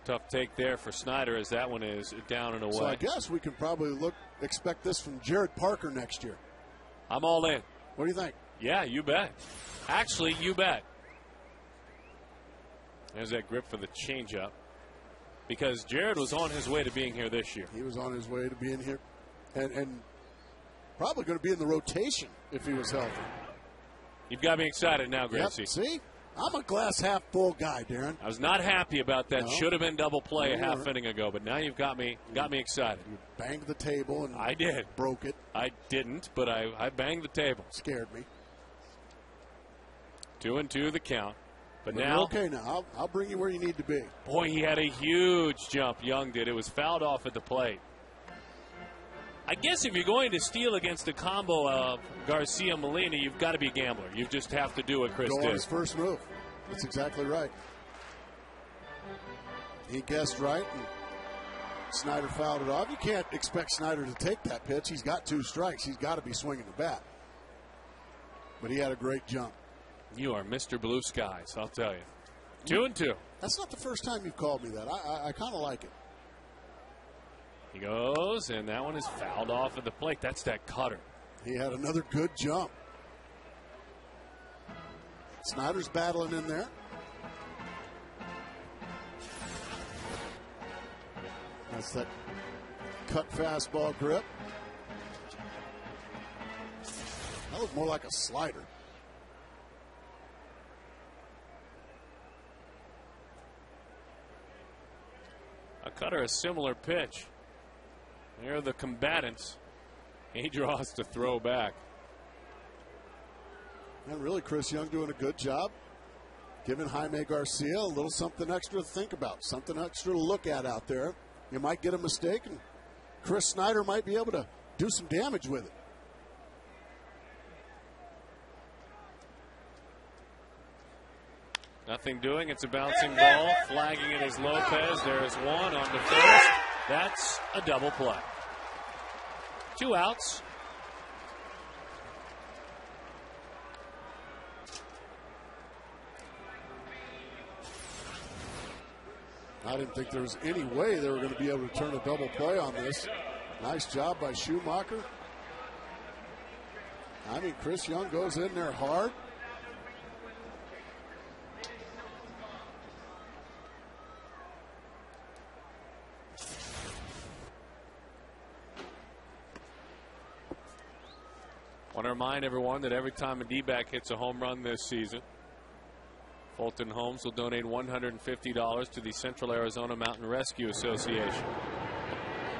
Speaker 1: Tough take there for Snyder, as that one is down and away.
Speaker 2: So I guess we can probably expect this from Jared Parker next year.
Speaker 1: I'm all in.
Speaker 2: What do you think?
Speaker 1: Yeah, you bet. Actually, you bet. There's that grip for the changeup. Because Jared was on his way to being here this year.
Speaker 2: He was on his way to being here. And probably going to be in the rotation if he was healthy.
Speaker 1: You've got me excited now, Gracie.
Speaker 2: Yep, see? I'm a glass half full guy, Darren.
Speaker 1: I was not happy about that.
Speaker 2: No.
Speaker 1: Should have been double play a half inning ago, but now you've got me excited.
Speaker 2: You banged the table and
Speaker 1: I did.
Speaker 2: Broke it.
Speaker 1: I didn't, but I banged the table.
Speaker 2: Scared me.
Speaker 1: 2-2 the count. But
Speaker 2: You're
Speaker 1: now,
Speaker 2: okay now. I'll bring you where you need to be.
Speaker 1: Boy, he had a huge jump. Young did. It was fouled off at the plate. I guess if you're going to steal against a combo of Garcia-Molina, you've got to be a gambler. You just have to do what Chris
Speaker 2: Go
Speaker 1: did.
Speaker 2: on his first move. That's exactly right. He guessed right, and Snyder fouled it off. You can't expect Snyder to take that pitch. He's got 2 strikes. He's got to be swinging the bat. But he had a great jump.
Speaker 1: You are Mr. Blue Skies, I'll tell you. 2-2.
Speaker 2: That's not the first time you've called me that. I kind of like it.
Speaker 1: He goes, and that one is fouled off at the plate. That's that cutter.
Speaker 2: He had another good jump. Snyder's battling in there. That's that cut fastball grip. That looked more like a slider.
Speaker 1: A cutter, a similar pitch. They're the combatants. He draws to throw back.
Speaker 2: And really, Chris Young doing a good job giving Jaime Garcia a little something extra to think about, something extra to look at out there. You might get a mistake, and Chris Snyder might be able to do some damage with it.
Speaker 1: Nothing doing. It's a bouncing ball. Flagging it is Lopez. There's one on the first. That's a double play. 2 outs.
Speaker 2: I didn't think there was any way they were going to be able to turn a double play on this. Nice job by Schumacher. I mean, Chris Young goes in there hard.
Speaker 1: Want to remind everyone that every time a D-back hits a home run this season, Fulton Homes will donate $150 to the Central Arizona Mountain Rescue Association.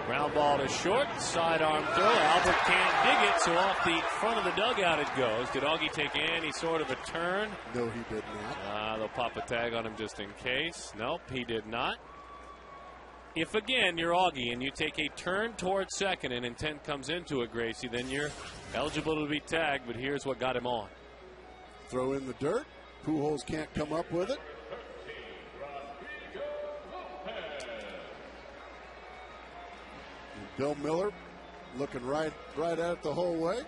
Speaker 1: Ground ball to short, sidearm throw. Albert can't dig it, so off the front of the dugout it goes. Did Augie take any sort of a turn?
Speaker 2: No, he did not.
Speaker 1: They'll pop a tag on him just in case. Nope, he did not. If, again, you're Augie and you take a turn towards second and intent comes into it, Gracie, then you're eligible to be tagged, but here's what got him on.
Speaker 2: Throw in the dirt. Pujols can't come up with it. And Bill Miller looking right at it the whole way.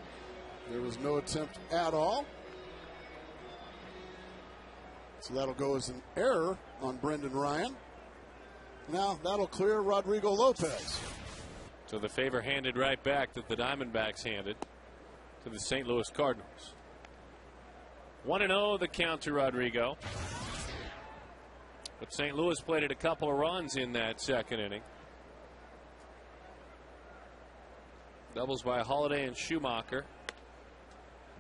Speaker 2: There was no attempt at all. So that'll go as an error on Brendan Ryan. Now that'll clear Rodrigo Lopez.
Speaker 1: So the favor handed right back that the Diamondbacks handed to the St. Louis Cardinals. 1-0 the count to Rodrigo. But St. Louis played it a couple of runs in that second inning. Doubles by Holiday and Schumacher.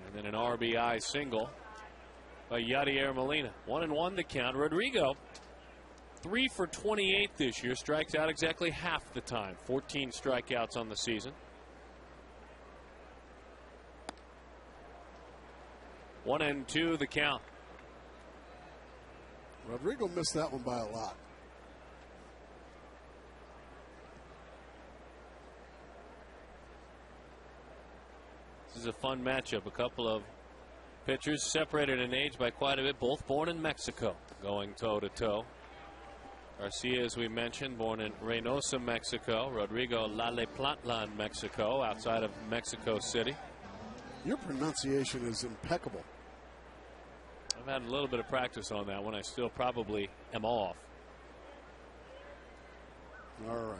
Speaker 1: And then an RBI single by Yadier Molina. 1-1 the count. Rodrigo, 3 for 28 this year. Strikes out exactly half the time. 14 strikeouts on the season. 1-2 the count.
Speaker 2: Rodrigo missed that one by a lot.
Speaker 1: This is a fun matchup. A couple of pitchers separated in age by quite a bit, both born in Mexico, going toe-to-toe. Garcia, as we mentioned, born in Reynosa, Mexico. Rodrigo, Tlalnepantla, Mexico, outside of Mexico City.
Speaker 2: Your pronunciation is impeccable.
Speaker 1: I've had a little bit of practice on that one. I still probably am off.
Speaker 2: All right.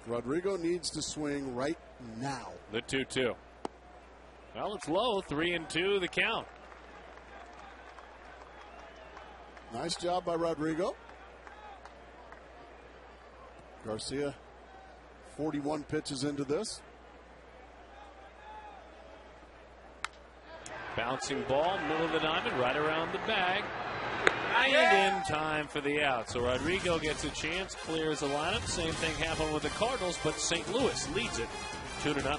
Speaker 2: Rodrigo needs to swing right now.
Speaker 1: The 2-2. Well, it's low. 3-2 the count.
Speaker 2: Nice job by Rodrigo. Garcia, 41 pitches into this.
Speaker 1: Bouncing ball, middle of the diamond, right around the bag. And in time for the out. So Rodrigo gets a chance, clears the lineup. Same thing happened with the Cardinals, but St. Louis leads it 2-0.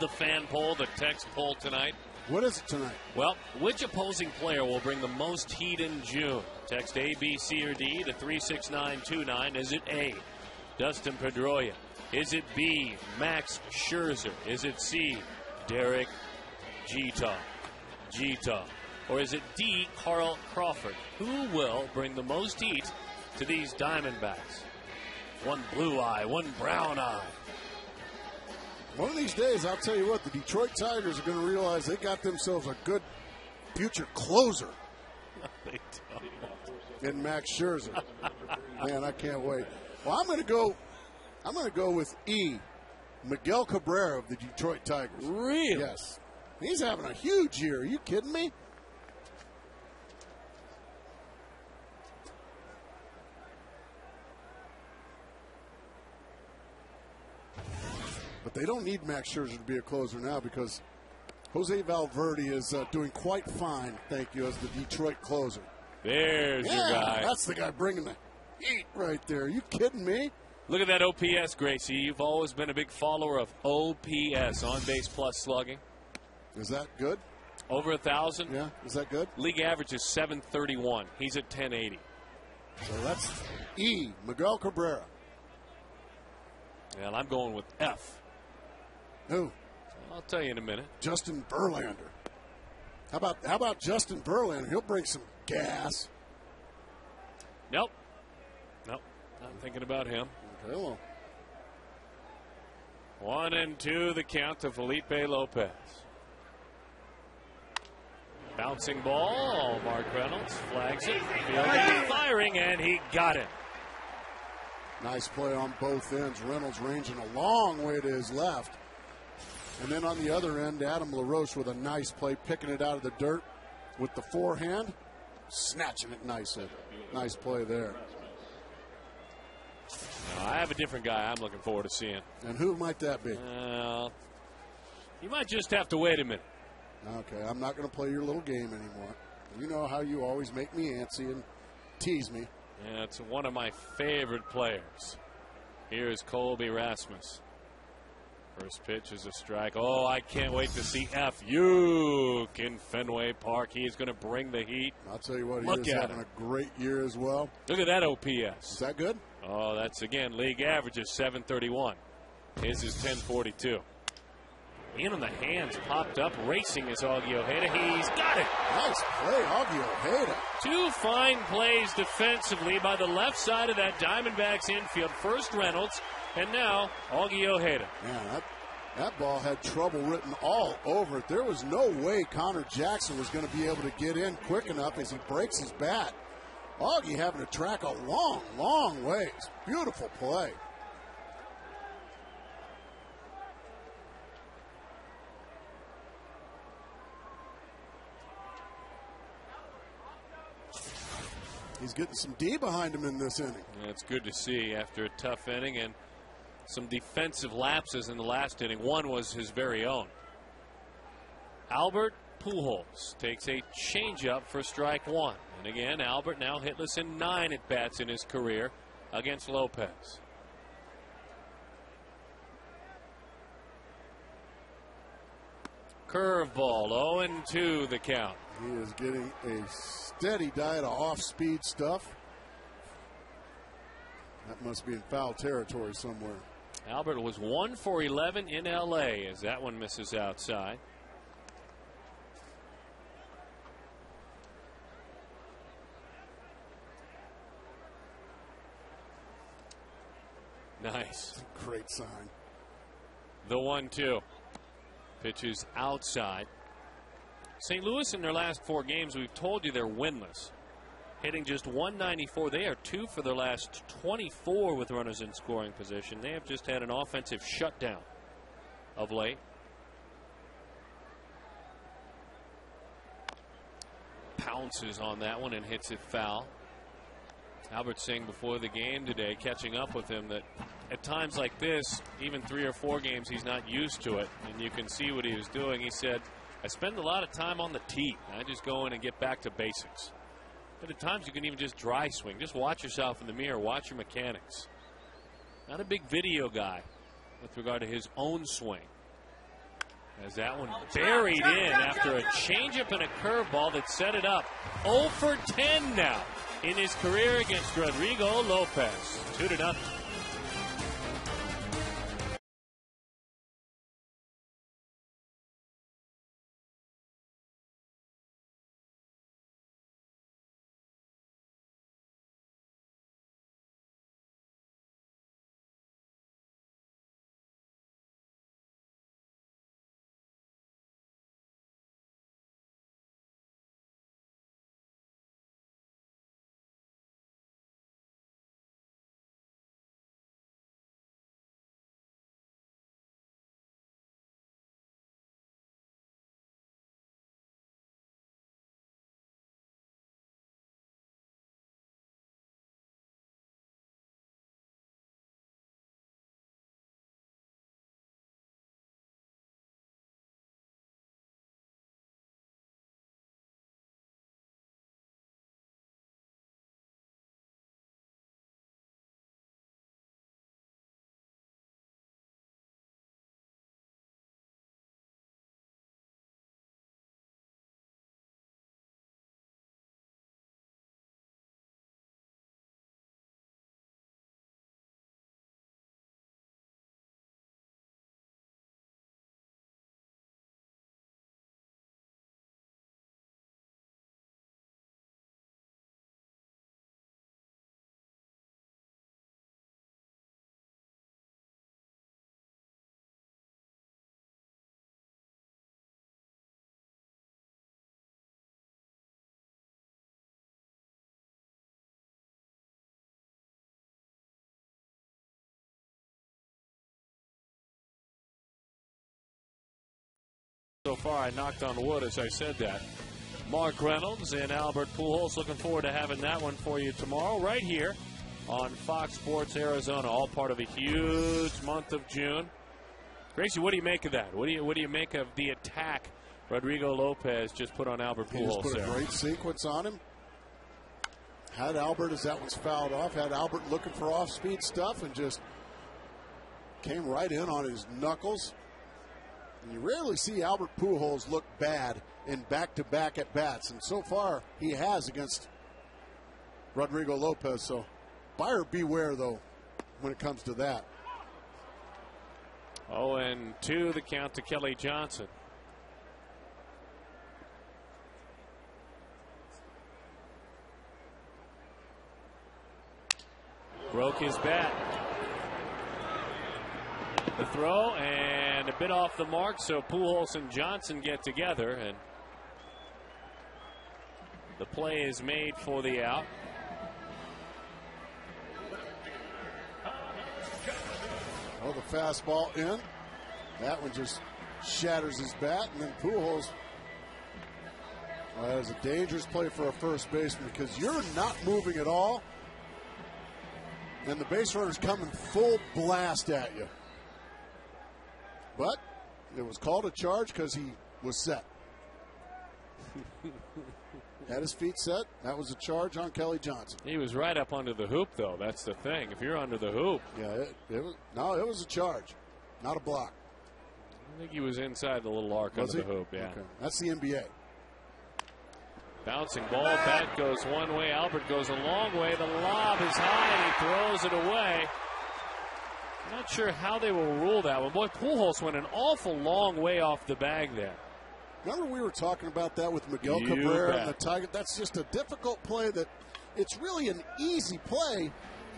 Speaker 1: the fan poll, the text poll tonight.
Speaker 2: What is it tonight?
Speaker 1: Well, which opposing player will bring the most heat in June? Text A, B, C, or D to 36929. Is it A, Dustin Pedroia? Is it B, Max Scherzer? Is it C, Derek Jeter? Or is it D, Carl Crawford? Who will bring the most heat to these Diamondbacks? One blue eye, one brown eye.
Speaker 2: One of these days, I'll tell you what, the Detroit Tigers are going to realize they got themselves a good future closer
Speaker 1: They don't.
Speaker 2: in Max Scherzer. Man, I can't wait. Well, I'm going to go with E, Miguel Cabrera of the Detroit Tigers.
Speaker 1: Really?
Speaker 2: Yes. He's having a huge year. Are you kidding me? But they don't need Max Scherzer to be a closer now because Jose Valverde is doing quite fine, thank you, as the Detroit closer.
Speaker 1: There's your guy.
Speaker 2: That's the guy bringing the heat right there. Are you kidding me?
Speaker 1: Look at that OPS, Gracie. You've always been a big follower of OPS, on base plus slugging.
Speaker 2: Is that good?
Speaker 1: Over 1,000.
Speaker 2: Yeah, is that good?
Speaker 1: League average is 731. He's at 1080.
Speaker 2: So that's E, Miguel Cabrera.
Speaker 1: And I'm going with F.
Speaker 2: Who?
Speaker 1: I'll tell you in a minute.
Speaker 2: Justin Verlander. How about Justin Verlander? He'll bring some gas.
Speaker 1: Nope. Not thinking about him.
Speaker 2: Okay, well.
Speaker 1: 1-2 the count to Felipe Lopez. Bouncing ball. Mark Reynolds flags it. Fielding, firing, and he got it.
Speaker 2: Nice play on both ends. Reynolds ranging a long way to his left. And then on the other end, Adam LaRoche with a nice play, picking it out of the dirt with the forehand, snatching it nicely. Nice play there.
Speaker 1: I have a different guy I'm looking forward to seeing.
Speaker 2: And who might that be?
Speaker 1: You might just have to wait a minute.
Speaker 2: Okay, I'm not going to play your little game anymore. You know how you always make me antsy and tease me.
Speaker 1: Yeah, it's one of my favorite players. Here's Colby Rasmus. First pitch is a strike. Oh, I can't wait to see F.U. in Fenway Park. He's going to bring the heat.
Speaker 2: I'll tell you what,
Speaker 1: Look
Speaker 2: he is
Speaker 1: at
Speaker 2: having
Speaker 1: him.
Speaker 2: a great year as well.
Speaker 1: Look at that OPS.
Speaker 2: Is that good?
Speaker 1: Oh, that's, again, league average is 731. His is 1042. In on the hands, popped up, racing is Augie Ojeda. He's got it.
Speaker 2: Nice play, Augie Ojeda.
Speaker 1: Two fine plays defensively by the left side of that Diamondbacks infield. First Reynolds, and now Augie Ojeda.
Speaker 2: Man, that ball had trouble written all over it. There was no way Connor Jackson was going to be able to get in quick enough as he breaks his bat. Augie having to track a long, long ways. Beautiful play. He's getting some D behind him in this inning.
Speaker 1: That's good to see after a tough inning and some defensive lapses in the last inning. One was his very own. Albert Pujols takes a changeup for strike one. And again, Albert now hitless in 9 at-bats in his career against Lopez. Curveball, 0-2 the count.
Speaker 2: He is getting a steady diet of off-speed stuff. That must be in foul territory somewhere.
Speaker 1: Albert was 1 for 11 in L.A. as that one misses outside. Nice.
Speaker 2: Great sign.
Speaker 1: The 1-2. Pitches outside. St. Louis in their last 4 games, we've told you they're winless. Hitting just 194. They are 2 for their last 24 with runners in scoring position. They have just had an offensive shutdown of late. Pounces on that one and hits it foul. Albert saying before the game today, catching up with him, that at times like this, even 3 or 4 games, he's not used to it. And you can see what he was doing. He said, I spend a lot of time on the tee. I just go in and get back to basics. But at times you can even just dry swing. Just watch yourself in the mirror. Watch your mechanics. Not a big video guy with regard to his own swing. As that one buried in after a changeup and a curveball that set it up. 0 for 10 now in his career against Rodrigo Lopez. 2-0. So far, I knocked on wood as I said that. Mark Reynolds and Albert Pujols, looking forward to having that one for you tomorrow right here on Fox Sports Arizona, all part of a huge month of June. Gracie, what do you make of that? What do you make of the attack Rodrigo Lopez just put on Albert Pujols?
Speaker 2: He just put a great sequence on him. Had Albert as that one's fouled off. Had Albert looking for off-speed stuff and just came right in on his knuckles. And you rarely see Albert Pujols look bad in back-to-back at-bats. And so far, he has against Rodrigo Lopez. So buyer beware, though, when it comes to that.
Speaker 1: 0-2 the count to Kelly Johnson. Broke his bat. The throw and a bit off the mark, so Pujols and Johnson get together, and the play is made for the out.
Speaker 2: Oh, the fastball in. That one just shatters his bat, and then Pujols. That is a dangerous play for a first baseman because you're not moving at all, and the base runner's coming full blast at you. But it was called a charge because he was set. Had his feet set. That was a charge on Kelly Johnson.
Speaker 1: He was right up under the hoop, though. That's the thing. If you're under the hoop.
Speaker 2: Yeah, it was a charge, not a block.
Speaker 1: I think he was inside the little arc under the hoop, yeah.
Speaker 2: Okay. That's the NBA.
Speaker 1: Bouncing ball, bat goes one way, Albert goes a long way. The lob is high, and he throws it away. Not sure how they will rule that one. Boy, Pujols went an awful long way off the bag there.
Speaker 2: Remember we were talking about that with Miguel Cabrera and the Tiger? That's just a difficult play that it's really an easy play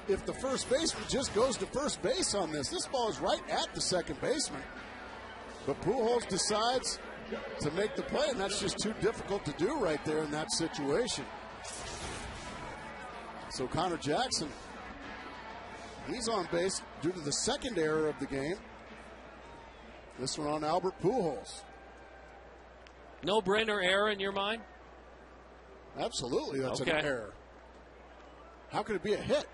Speaker 2: if the first baseman just goes to first base on this. This ball is right at the second baseman. But Pujols decides to make the play, and that's just too difficult to do right there in that situation. So Connor Jackson, he's on base due to the second error of the game. This one on Albert Pujols.
Speaker 1: No-brainer error in your mind?
Speaker 2: Absolutely, that's an error. How could it be a hit?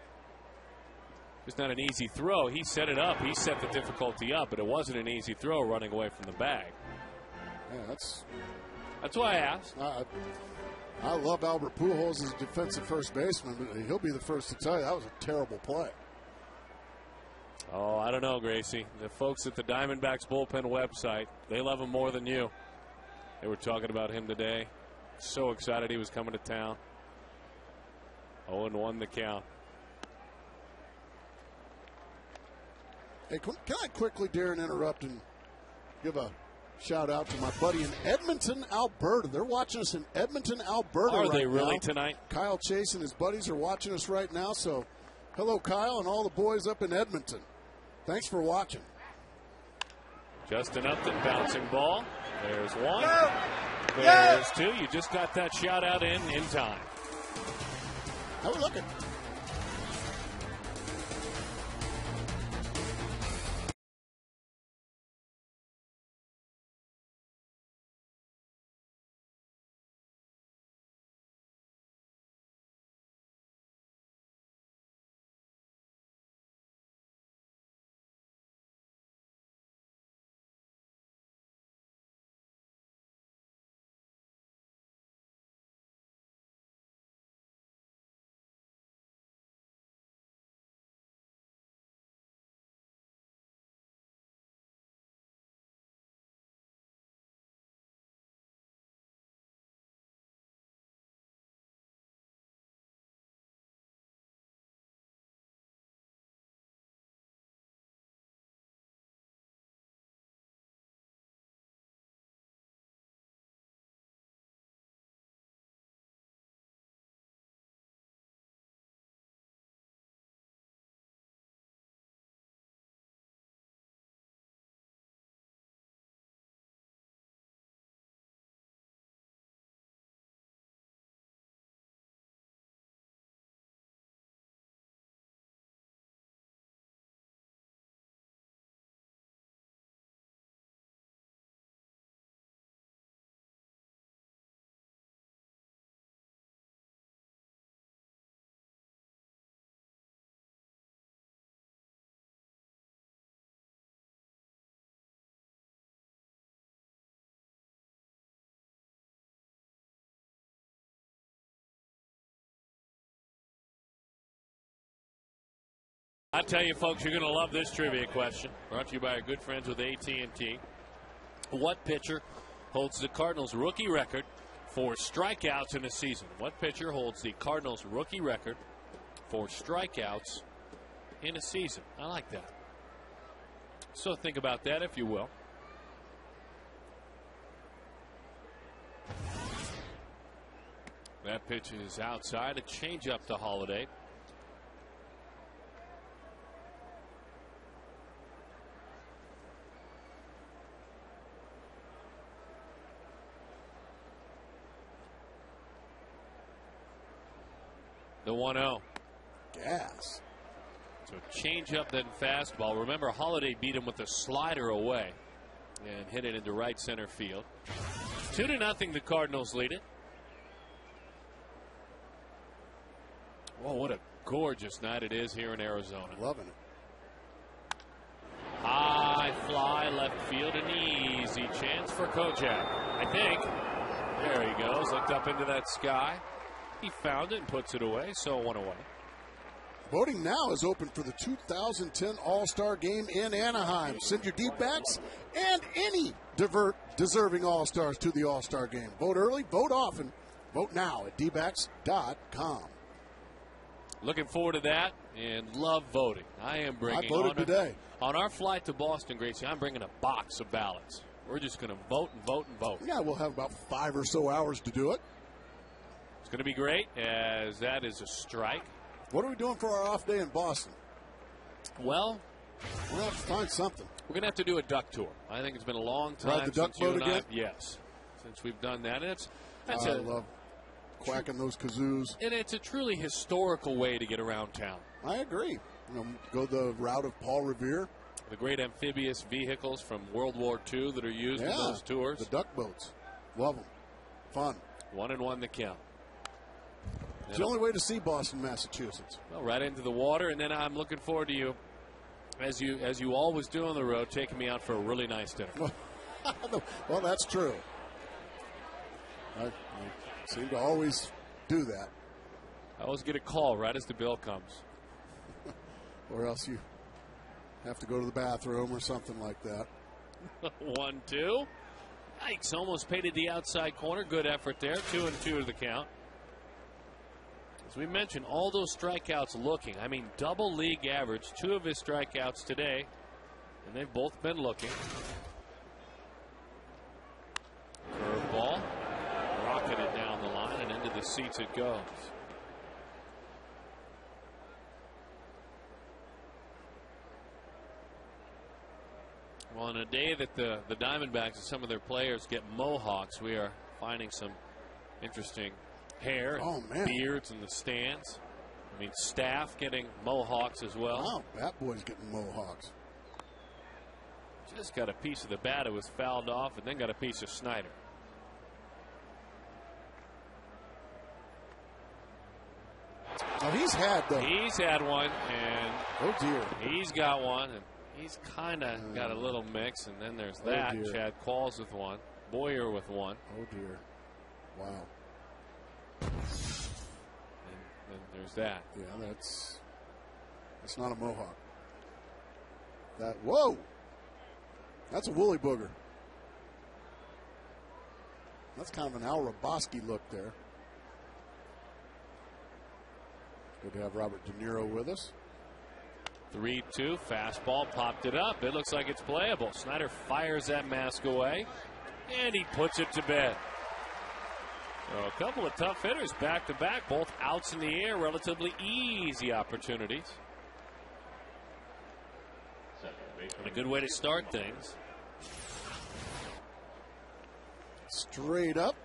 Speaker 1: It's not an easy throw. He set it up. He set the difficulty up, but it wasn't an easy throw running away from the bag.
Speaker 2: Yeah,
Speaker 1: that's why I asked.
Speaker 2: I love Albert Pujols as a defensive first baseman, but he'll be the first to tell you that was a terrible play.
Speaker 1: Oh, I don't know, Gracie. The folks at the Diamondbacks bullpen website, they love him more than you. They were talking about him today. So excited he was coming to town. 0-1 the count.
Speaker 2: Hey, can I quickly, Darren, interrupt and give a shout out to my buddy in Edmonton, Alberta. They're watching us in Edmonton, Alberta.
Speaker 1: Are
Speaker 2: right
Speaker 1: they really
Speaker 2: now.
Speaker 1: tonight?
Speaker 2: Kyle Chase and his buddies are watching us right now. So, hello, Kyle, and all the boys up in Edmonton. Thanks for watching.
Speaker 1: Justin Upton, bouncing ball. There's one. There's two. You just got that shout out in time.
Speaker 2: How we looking?
Speaker 1: I tell you, folks, you're going to love this trivia question. Brought to you by our good friends with AT&T. What pitcher holds the Cardinals' rookie record for strikeouts in a season? What pitcher holds the Cardinals' rookie record for strikeouts in a season? I like that. So think about that, if you will. That pitch is outside. A changeup to Holiday. The 1-0.
Speaker 2: Gas.
Speaker 1: So changeup, then fastball. Remember, Holiday beat him with a slider away and hit it into right center field. 2-0, the Cardinals lead it. Whoa, what a gorgeous night it is here in Arizona.
Speaker 2: Loving it.
Speaker 1: High fly, left field, an easy chance for Kojak, I think. There he goes, looked up into that sky. He found it and puts it away, so 1 away.
Speaker 2: Voting now is open for the 2010 All-Star Game in Anaheim. Send your D-backs and any deserving All-Stars to the All-Star Game. Vote early, vote often. Vote now at dbacks.com.
Speaker 1: Looking forward to that and love voting. I am bringing.
Speaker 2: I voted today.
Speaker 1: On our flight to Boston, Gracie, I'm bringing a box of ballots. We're just going to vote and vote and vote.
Speaker 2: Yeah, we'll have about 5 or so hours to do it.
Speaker 1: It's going to be great, as that is a strike.
Speaker 2: What are we doing for our off day in Boston?
Speaker 1: Well,
Speaker 2: we'll have to find something.
Speaker 1: We're going to have to do a duck tour. I think it's been a long time
Speaker 2: Ride the duck
Speaker 1: since you
Speaker 2: boat
Speaker 1: and
Speaker 2: again?
Speaker 1: Yes, since we've done that. And
Speaker 2: I love quacking those kazoos.
Speaker 1: And it's a truly historical way to get around town.
Speaker 2: I agree. Go the route of Paul Revere.
Speaker 1: The great amphibious vehicles from World War II that are used in those tours.
Speaker 2: The duck boats. Love them. Fun.
Speaker 1: 1-1 the count.
Speaker 2: It's the only way to see Boston, Massachusetts.
Speaker 1: Well, right into the water, and then I'm looking forward to you, as you always do on the road, taking me out for a really nice dinner.
Speaker 2: Well, that's true. I seem to always do that.
Speaker 1: I always get a call right as the bill comes.
Speaker 2: Or else you Have to go to the bathroom or something like that.
Speaker 1: 1-2. Yikes, almost painted the outside corner. Good effort there. 2-2 to the count. As we mentioned, all those strikeouts looking. I mean, double league average. 2 of his strikeouts today, and they've both been looking. Curveball. Rocketed down the line, and into the seats it goes. Well, on a day that the Diamondbacks and some of their players get mohawks, we are finding some interesting hair and beards in the stands. I mean, staff getting mohawks as well.
Speaker 2: Wow, Bat Boy's getting mohawks.
Speaker 1: Just got a piece of the bat that was fouled off, and then got a piece of Snyder.
Speaker 2: Oh, he's had
Speaker 1: one, and
Speaker 2: oh dear,
Speaker 1: he's got one, and he's kind of got a little mix, and then there's that. Chad Qualls with one, Boyer with one.
Speaker 2: Oh dear, wow.
Speaker 1: And there's that.
Speaker 2: Yeah, that's not a mohawk. Whoa, that's a woolly booger. That's kind of an Al Raboski look there. Good to have Robert De Niro with us.
Speaker 1: 3-2, fastball, popped it up. It looks like it's playable. Snyder fires that mask away, and he puts it to bed. So a couple of tough hitters back to back, both outs in the air, relatively easy opportunities. And a good way to start things.
Speaker 2: Straight up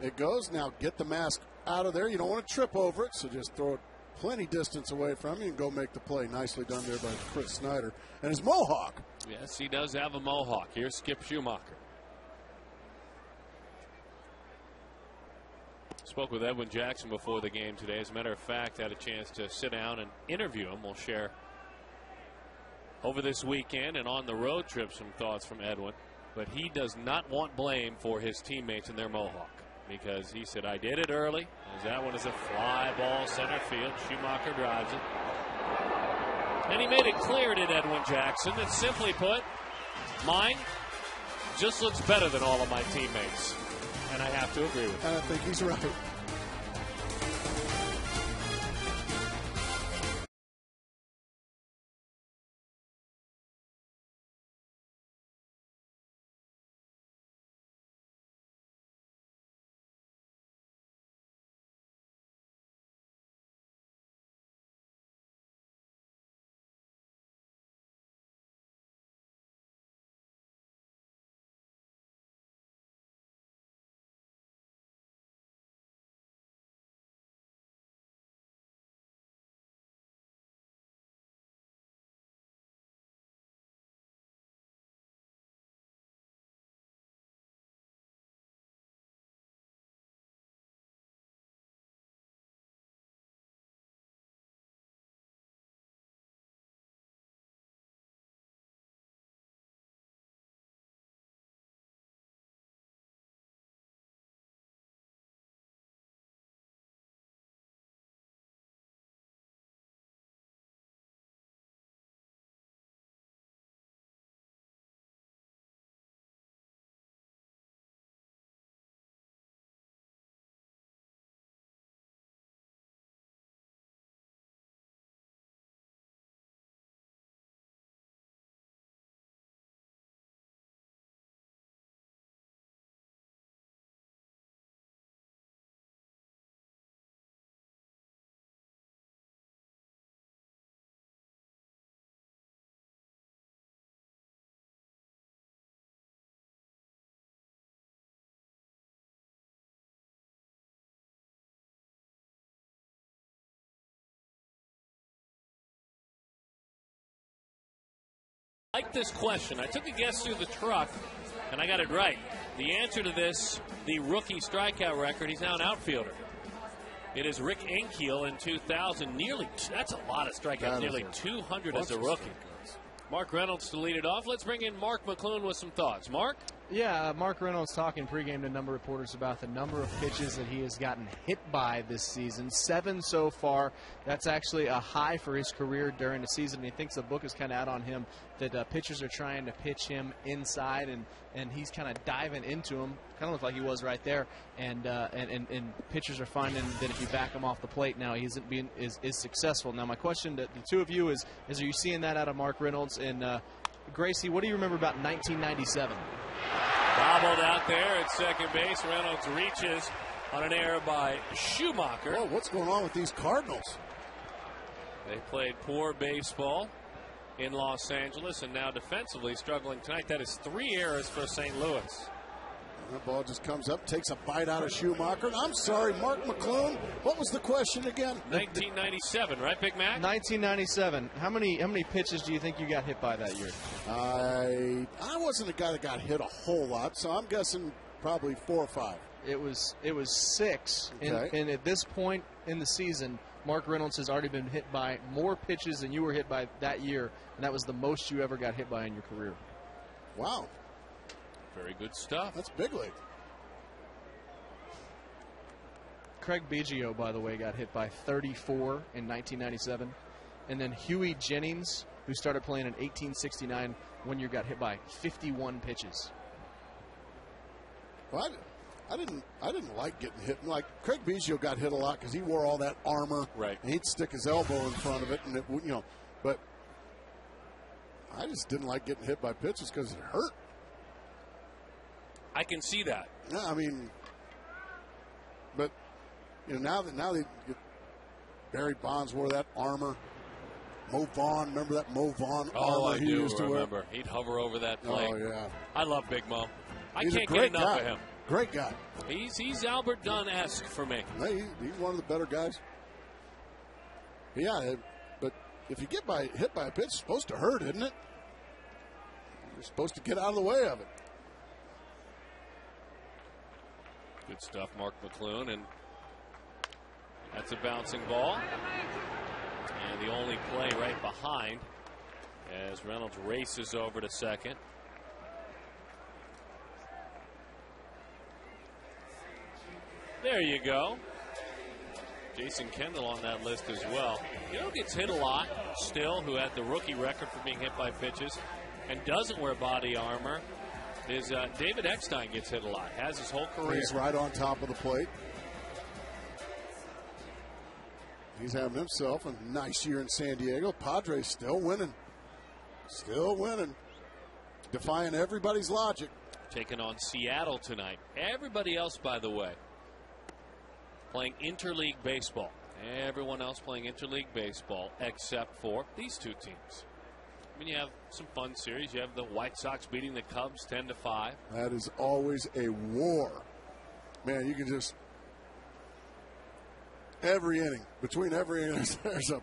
Speaker 2: it goes. Now get the mask out of there. You don't want to trip over it, so just throw it plenty distance away from you and go make the play. Nicely done there by Chris Snyder and his mohawk.
Speaker 1: Yes, he does have a mohawk. Here's Skip Schumacher. Spoke with Edwin Jackson before the game today. As a matter of fact, had a chance to sit down and interview him. We'll share over this weekend and on the road trip some thoughts from Edwin. But he does not want blame for his teammates and their mohawk, because he said, I did it early. As that one is a fly ball center field. Schumacher drives it. And he made it clear, did Edwin Jackson, that simply put, mine just looks better than all of my teammates. And I have to agree with him.
Speaker 2: And I think he's right.
Speaker 1: I like this question. I took a guess through the truck, and I got it right. The answer to this, the rookie strikeout record, he's now an outfielder. It is Rick Ankiel in 2000. That's a lot of strikeouts, nearly 200 as a rookie. Mark Reynolds to lead it off. Let's bring in Mark McClune with some thoughts. Mark?
Speaker 5: Yeah, Mark Reynolds talking pregame to number of reporters about the number of pitches that he has gotten hit by this season. 7 so far. That's actually a high for his career during the season. He thinks the book is kind of out on him, that pitchers are trying to pitch him inside, and he's kind of diving into them. Kind of looked like he was right there. And pitchers are finding that if you back him off the plate now, he isn't being is successful. Now, my question to the two of you is are you seeing that out of Mark Reynolds? And Gracie, what do you remember about 1997?
Speaker 1: Bobbled out there at second base. Reynolds reaches on an error by Schumacher.
Speaker 2: Oh, what's going on with these Cardinals?
Speaker 1: They played poor baseball in Los Angeles and now defensively struggling tonight. That is 3 errors for St. Louis.
Speaker 2: That ball just comes up, takes a bite out of Schumacher. I'm sorry, Mark McClune. What was the question again?
Speaker 1: 1997, right, Big Mac?
Speaker 5: 1997. How many pitches do you think you got hit by that year?
Speaker 2: I wasn't a guy that got hit a whole lot, so I'm guessing probably 4 or 5.
Speaker 5: It was 6.
Speaker 2: Okay.
Speaker 5: And at this point in the season, Mark Reynolds has already been hit by more pitches than you were hit by that year, and that was the most you ever got hit by in your career.
Speaker 2: Wow.
Speaker 1: Very good stuff.
Speaker 2: That's big league.
Speaker 5: Craig Biggio, by the way, got hit by 34 in 1997. And then Huey Jennings, who started playing in 1869, 1 year got hit by 51 pitches.
Speaker 2: Well, I didn't like getting hit. Like Craig Biggio got hit a lot because he wore all that armor.
Speaker 1: Right.
Speaker 2: And he'd stick his elbow in front of it, and it would, But I just didn't like getting hit by pitches because it hurt.
Speaker 1: I can see that.
Speaker 2: Yeah, I mean, but now they Barry Bonds wore that armor. Mo Vaughn, remember that Mo Vaughn armor he used to wear?
Speaker 1: Remember. He'd hover over that plate.
Speaker 2: Oh yeah,
Speaker 1: I love Big Mo.
Speaker 2: He's
Speaker 1: I can't get enough of him.
Speaker 2: Great guy.
Speaker 1: He's Albert Dunn-esque for me.
Speaker 2: He's one of the better guys. Yeah, but if you get hit by a pitch, it's supposed to hurt, isn't it? You're supposed to get out of the way of it.
Speaker 1: Good stuff, Mark McClune, and that's a bouncing ball. And the only play right behind as Reynolds races over to second. There you go. Jason Kendall on that list as well. You know who gets hit a lot still, who had the rookie record for being hit by pitches and doesn't wear body armor, is David Eckstein gets hit a lot. Has his whole career.
Speaker 2: He's right on top of the plate. He's having himself a nice year in San Diego. Padres still winning. Still winning. Defying everybody's logic.
Speaker 1: Taking on Seattle tonight. Everybody else, by the way, playing interleague baseball. Everyone else playing interleague baseball except for these two teams. I mean, you have some fun series. You have the White Sox beating the Cubs 10-5.
Speaker 2: That is always a war. Man, you can just between every inning, there's a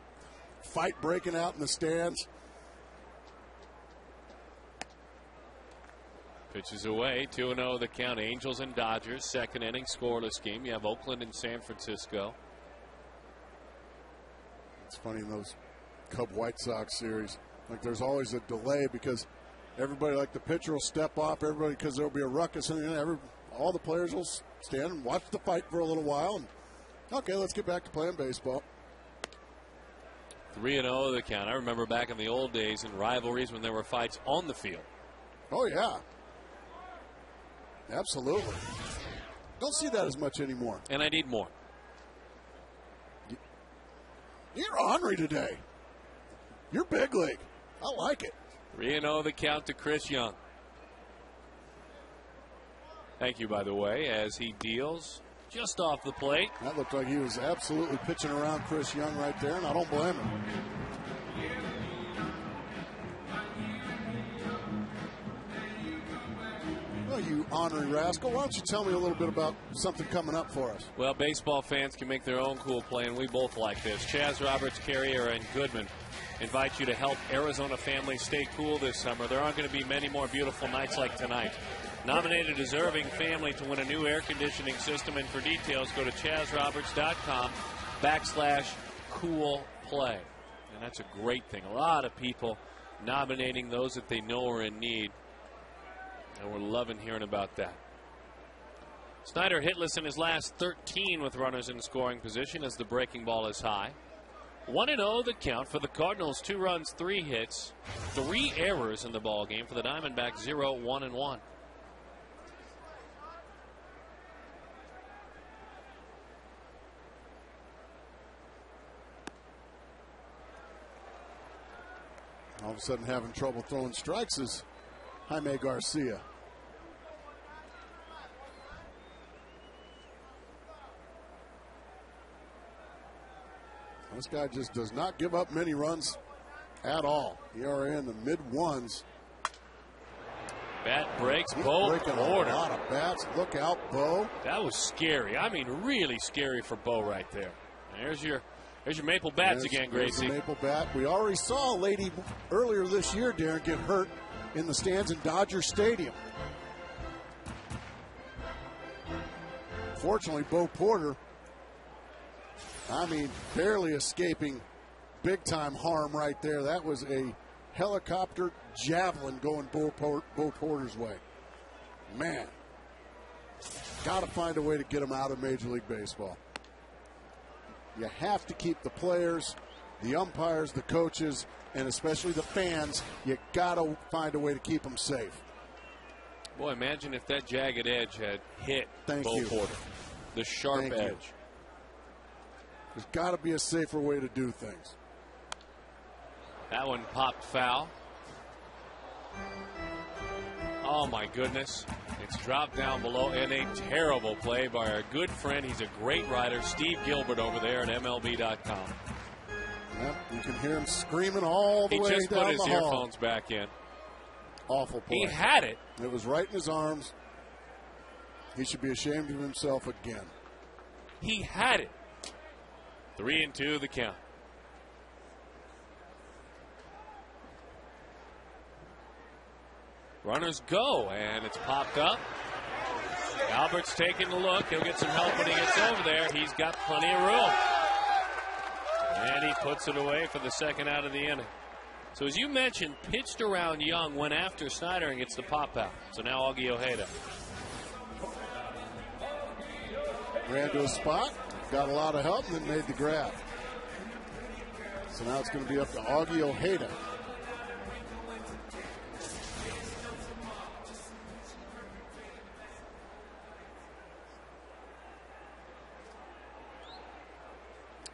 Speaker 2: fight breaking out in the stands.
Speaker 1: Pitches away, 2-0 the count. Angels and Dodgers, second inning, scoreless game. You have Oakland and San Francisco.
Speaker 2: It's funny in those Cub-White Sox series. Like, there's always a delay because everybody, like the pitcher will step off, everybody, because there'll be a ruckus, and all the players will stand and watch the fight for a little while. And, okay, let's get back to playing baseball.
Speaker 1: 3-0 the count. I remember back in the old days in rivalries when there were fights on the field.
Speaker 2: Oh, yeah. Absolutely. Don't see that as much anymore.
Speaker 1: And I need more.
Speaker 2: You're ornery today. You're big league. I like it.
Speaker 1: 3-0 the count to Chris Young. Thank you, by the way, as he deals just off the plate.
Speaker 2: That looked like he was absolutely pitching around Chris Young right there, and I don't blame him. Well, you ornery rascal, why don't you tell me a little bit about something coming up for us?
Speaker 1: Well, baseball fans can make their own cool play, and we both like this. Chaz Roberts, Carrier, and Goodman invite you to help Arizona families stay cool this summer. There aren't going to be many more beautiful nights like tonight. Nominate a deserving family to win a new air conditioning system, and for details, go to ChazRoberts.com/cool-play. And that's a great thing. A lot of people nominating those that they know are in need. And we're loving hearing about that. Snyder hitless in his last 13 with runners in scoring position as the breaking ball is high. 1-0 the count for the Cardinals. 2 runs, 3 hits, 3 errors in the ball game for the Diamondbacks. 0-1-1.
Speaker 2: All of a sudden having trouble throwing strikes is Jaime Garcia. This guy just does not give up many runs at all. ERA in the mid-ones.
Speaker 1: Bat breaks. Bo
Speaker 2: breaking
Speaker 1: Porter.
Speaker 2: A lot of bats. Look out, Bo.
Speaker 1: That was scary. I mean, really scary for Bo right there. There's your maple bats again, Gracie.
Speaker 2: The maple bat. We already saw a lady earlier this year, Darren, get hurt in the stands in Dodger Stadium. Fortunately, Bo Porter, I mean, barely escaping big-time harm right there. That was a helicopter javelin going Bo Porter's way. Man, got to find a way to get him out of Major League Baseball. You have to keep the players, the umpires, the coaches, and especially the fans, you got to find a way to keep them safe.
Speaker 1: Boy, imagine if that jagged edge had hit Bo Porter. The sharp edge.
Speaker 2: There's got to be a safer way to do things.
Speaker 1: That one popped foul. Oh, my goodness. It's dropped down below in a terrible play by our good friend. He's a great writer, Steve Gilbert, over there at MLB.com.
Speaker 2: Yep, you can hear him screaming all the way down the hall.
Speaker 1: He just put his earphones back in.
Speaker 2: Awful play.
Speaker 1: He had it.
Speaker 2: It was right in his arms. He should be ashamed of himself again.
Speaker 1: He had it. 3-2 the count. Runners go, and it's popped up. Albert's taking a look. He'll get some help when he gets over there. He's got plenty of room. And he puts it away for the second out of the inning. So as you mentioned, pitched around Young, went after Snyder and gets the pop out. So now Augie Ojeda.
Speaker 2: Ran to a spot, got a lot of help, and then made the grab. So now it's going to be up to Augie Ojeda.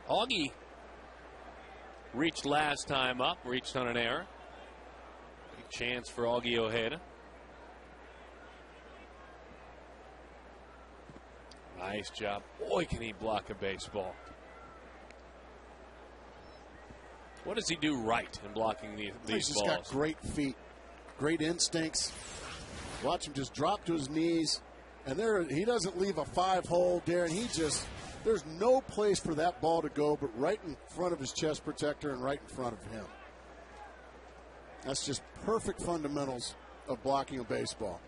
Speaker 1: Augie reached last time up, reached on an error. Big chance for Augie Ojeda. Nice job. Boy, can he block a baseball. What does he do right in blocking these balls?
Speaker 2: He's just got great feet, great instincts. Watch him just drop to his knees. And there, he doesn't leave a 5-hole, Darren. There's no place for that ball to go but right in front of his chest protector and right in front of him. That's just perfect fundamentals of blocking a baseball.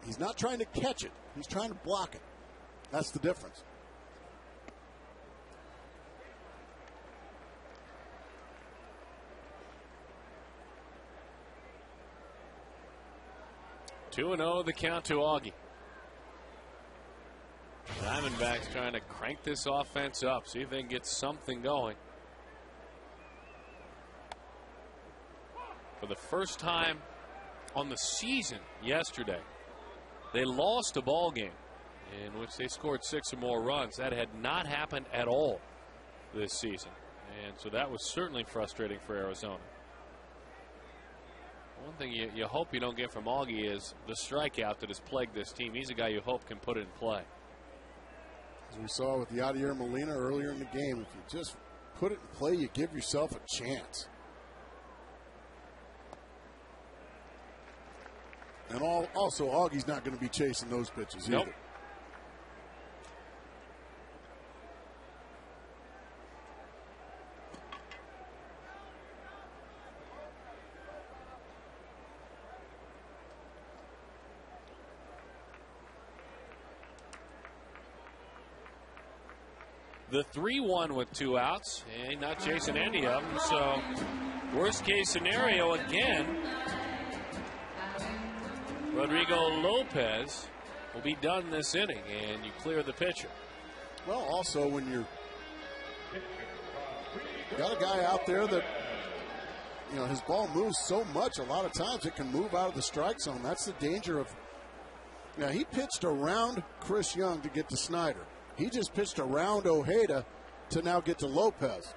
Speaker 2: He's not trying to catch it. He's trying to block it. That's the difference.
Speaker 1: Two 2-0 the count to Augie. Diamondbacks trying to crank this offense up, see if they can get something going. For the first time on the season yesterday, they lost a ball game in which they scored 6 or more runs. That had not happened at all this season. And so that was certainly frustrating for Arizona. One thing you hope you don't get from Augie is the strikeout that has plagued this team. He's a guy you hope can put it in play.
Speaker 2: As we saw with Yadier Molina earlier in the game, if you just put it in play, you give yourself a chance. And also, Augie's not going to be chasing those pitches either.
Speaker 1: Nope. The 3-1 with 2 outs, and not chasing any of them, so Worst case scenario again, Rodrigo Lopez will be done this inning, and you clear the pitcher.
Speaker 2: Well, also when you're got a guy out there that, you know, his ball moves so much, a lot of times it can move out of the strike zone. That's the danger of. Now, he pitched around Chris Young to get to Snyder. He just pitched around Ojeda to now get to Lopez.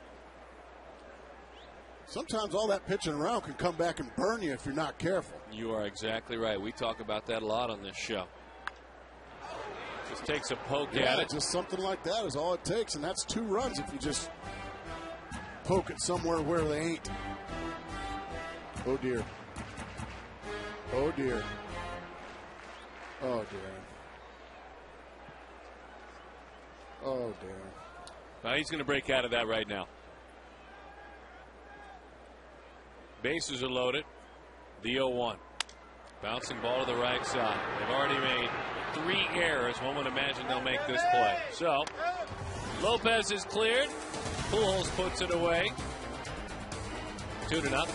Speaker 2: Sometimes all that pitching around can come back and burn you if you're not careful.
Speaker 1: You are exactly right. We talk about that a lot on this show. Just takes a poke at it.
Speaker 2: Just something like that is all it takes, and that's 2 runs if you just poke it somewhere where they ain't. Oh, dear. Oh, dear. Oh, dear. Oh, dear.
Speaker 1: Well, he's going to break out of that right now. Bases are loaded. The 0-1. Bouncing ball to the right side. They've already made 3 errors. One would imagine they'll make this play. So, Lopez is cleared. Pujols puts it away. 2-0.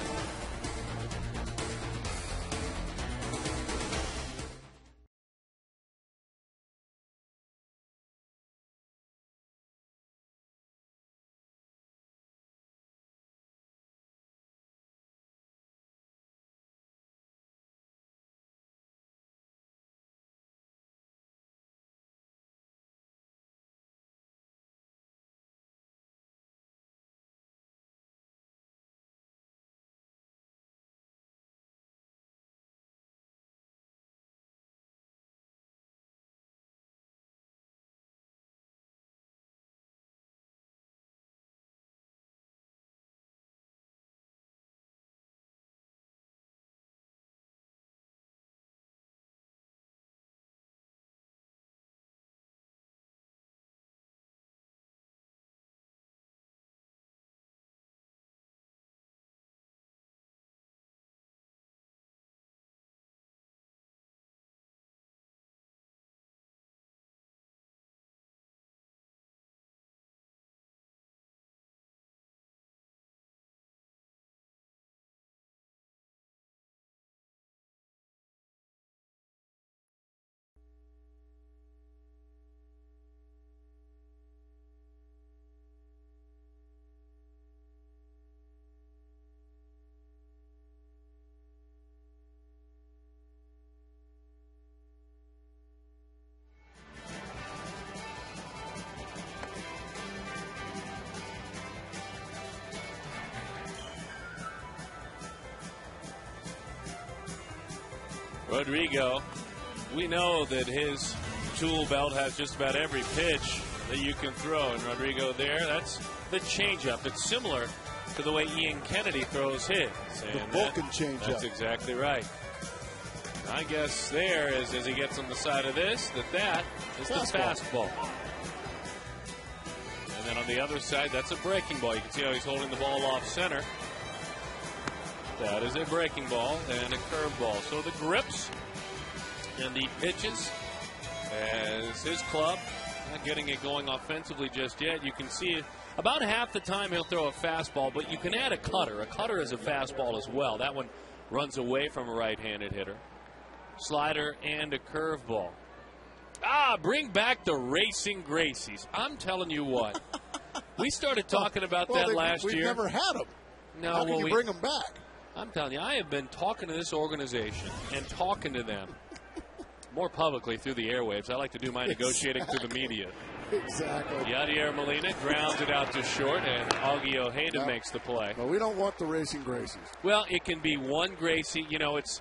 Speaker 1: Rodrigo, we know that his tool belt has just about every pitch that you can throw. And Rodrigo there, that's the changeup. It's similar to the way Ian Kennedy throws his.
Speaker 2: The Vulcan changeup.
Speaker 1: That's exactly right. I guess there is, as he gets on the side of this, that is the fastball. And then on the other side, that's a breaking ball. You can see how he's holding the ball off center. That is a breaking ball and a curveball. So the grips and the pitches as his club, not getting it going offensively just yet. You can see about half the time he'll throw a fastball, but you can add a cutter. A cutter is a fastball as well. That one runs away from a right-handed hitter. Slider and a curveball. Bring back the Racing Gracies. I'm telling you what. We started talking about that last year.
Speaker 2: We've never had them.
Speaker 1: No,
Speaker 2: How can you bring them back?
Speaker 1: I'm telling you, I have been talking to this organization and talking to them more publicly through the airwaves. I like to do my negotiating through the media.
Speaker 2: Exactly.
Speaker 1: Yadier Molina grounds it out to short, and Augie Ojeda makes the play.
Speaker 2: Well, we don't want the Racing Gracies.
Speaker 1: Well, it can be one Gracie. You know, it's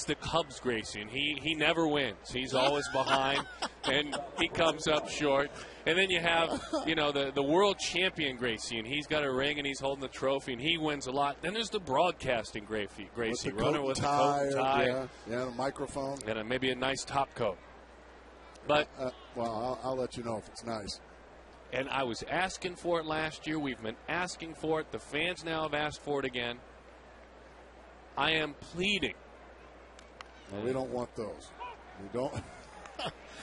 Speaker 1: the Cubs Gracie, and he never wins. He's always behind, and he comes up short. And then you have, you know, the world champion Gracie, and he's got a ring, and he's holding the trophy, and he wins a lot. Then there's the broadcasting Gracie, runner with a coat and tie.
Speaker 2: Yeah, a microphone.
Speaker 1: And maybe a nice top coat. But
Speaker 2: well, I'll let you know if it's nice.
Speaker 1: And I was asking for it last year. We've been asking for it. The fans now have asked for it again. I am pleading.
Speaker 2: No, we don't want those. We don't.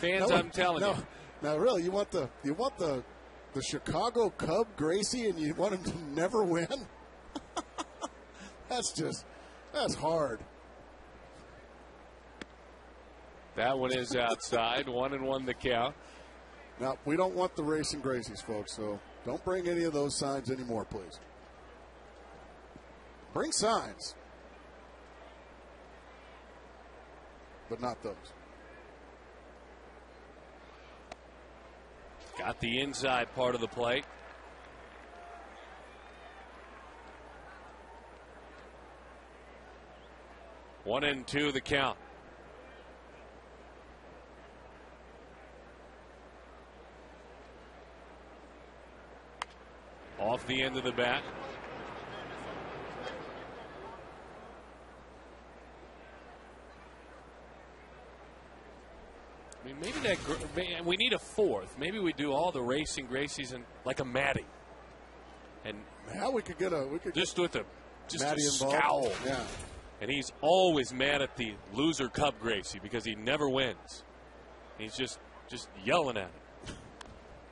Speaker 1: Fans, I'm telling you.
Speaker 2: Now, really, you want the Chicago Cub Gracie, and you want him to never win? That's hard.
Speaker 1: That one is outside. 1-1 the count.
Speaker 2: Now, we don't want the racing Gracies, folks, so don't bring any of those signs anymore, please. Bring signs, but not those.
Speaker 1: Got the inside part of the plate. One and two the count. Off the end of the bat. I mean, maybe we need a fourth. Maybe we do all the racing Gracies and like a Matty. And
Speaker 2: yeah, we could get
Speaker 1: just with a
Speaker 2: Matty
Speaker 1: scowl.
Speaker 2: Involved. Yeah.
Speaker 1: And he's always mad at the loser Cub Gracie because he never wins. He's just yelling at him.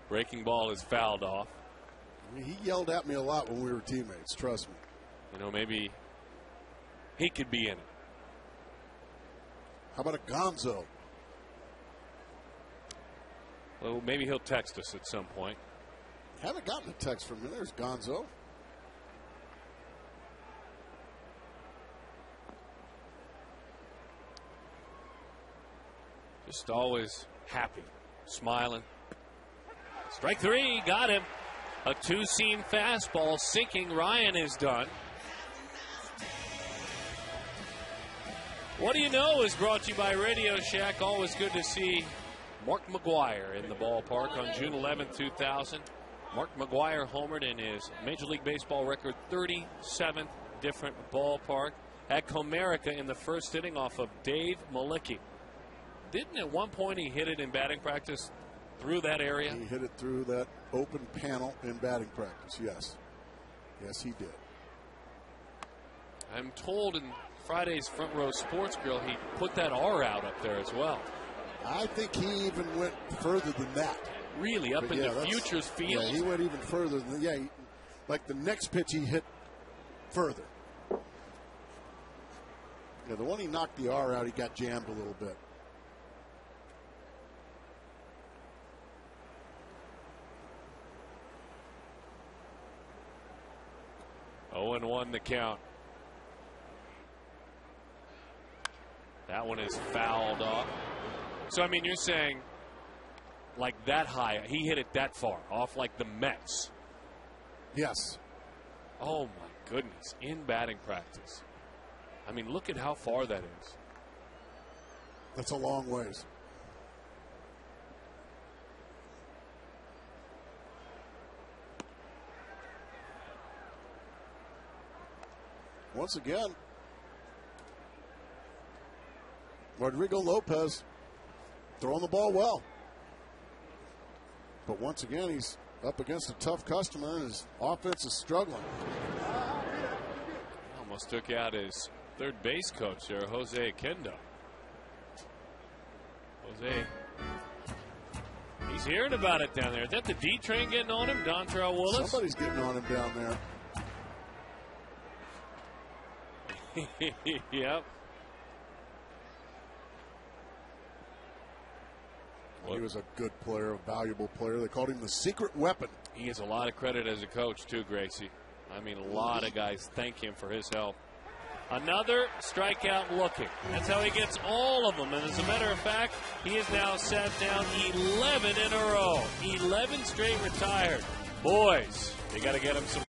Speaker 1: Breaking ball is fouled off.
Speaker 2: I mean, he yelled at me a lot when we were teammates, trust me.
Speaker 1: You know, maybe he could be in it.
Speaker 2: How about a Gonzo?
Speaker 1: Well, maybe he'll text us at some point.
Speaker 2: Haven't gotten a text from him. There's Gonzo.
Speaker 1: Just always happy, smiling. Strike three, got him. A two-seam fastball sinking. Ryan is done. What Do You Know is brought to you by Radio Shack. Always good to see Mark McGwire in the ballpark on June 11th, 2000. Mark McGwire homered in his Major League Baseball record 37th different ballpark at Comerica in the first inning off of Dave Malicki. Didn't at one point he hit it in batting practice through that area?
Speaker 2: He hit it through that open panel in batting practice, yes. Yes, he did.
Speaker 1: I'm told in Friday's Front Row Sports Grill he put that R out up there as well.
Speaker 2: I think he even went further than that.
Speaker 1: Really, up in the Futures field?
Speaker 2: Yeah, he went even further than like the next pitch he hit further. Yeah, the one he knocked the R out, he got jammed a little bit.
Speaker 1: Oh, and 1 the count. That one is fouled off. So, I mean, you're saying like that high, he hit it that far, off like the Mets.
Speaker 2: Yes.
Speaker 1: Oh, my goodness, in batting practice. I mean, look at how far that is.
Speaker 2: That's a long ways. Once again, Rodrigo Lopez throwing the ball well. But once again, he's up against a tough customer, and his offense is struggling.
Speaker 1: Almost took out his third base coach there, Jose Kendo. Jose, he's hearing about it down there. Is that the D train getting on him, Dontrell Willis?
Speaker 2: Somebody's getting on him down there.
Speaker 1: Yep.
Speaker 2: He was a good player, a valuable player. They called him the secret weapon.
Speaker 1: He gets a lot of credit as a coach, too, Gracie. I mean, a lot of guys thank him for his help. Another strikeout looking. That's how he gets all of them. And as a matter of fact, he has now sat down 11 in a row. 11 straight retired. Boys, you got to get him some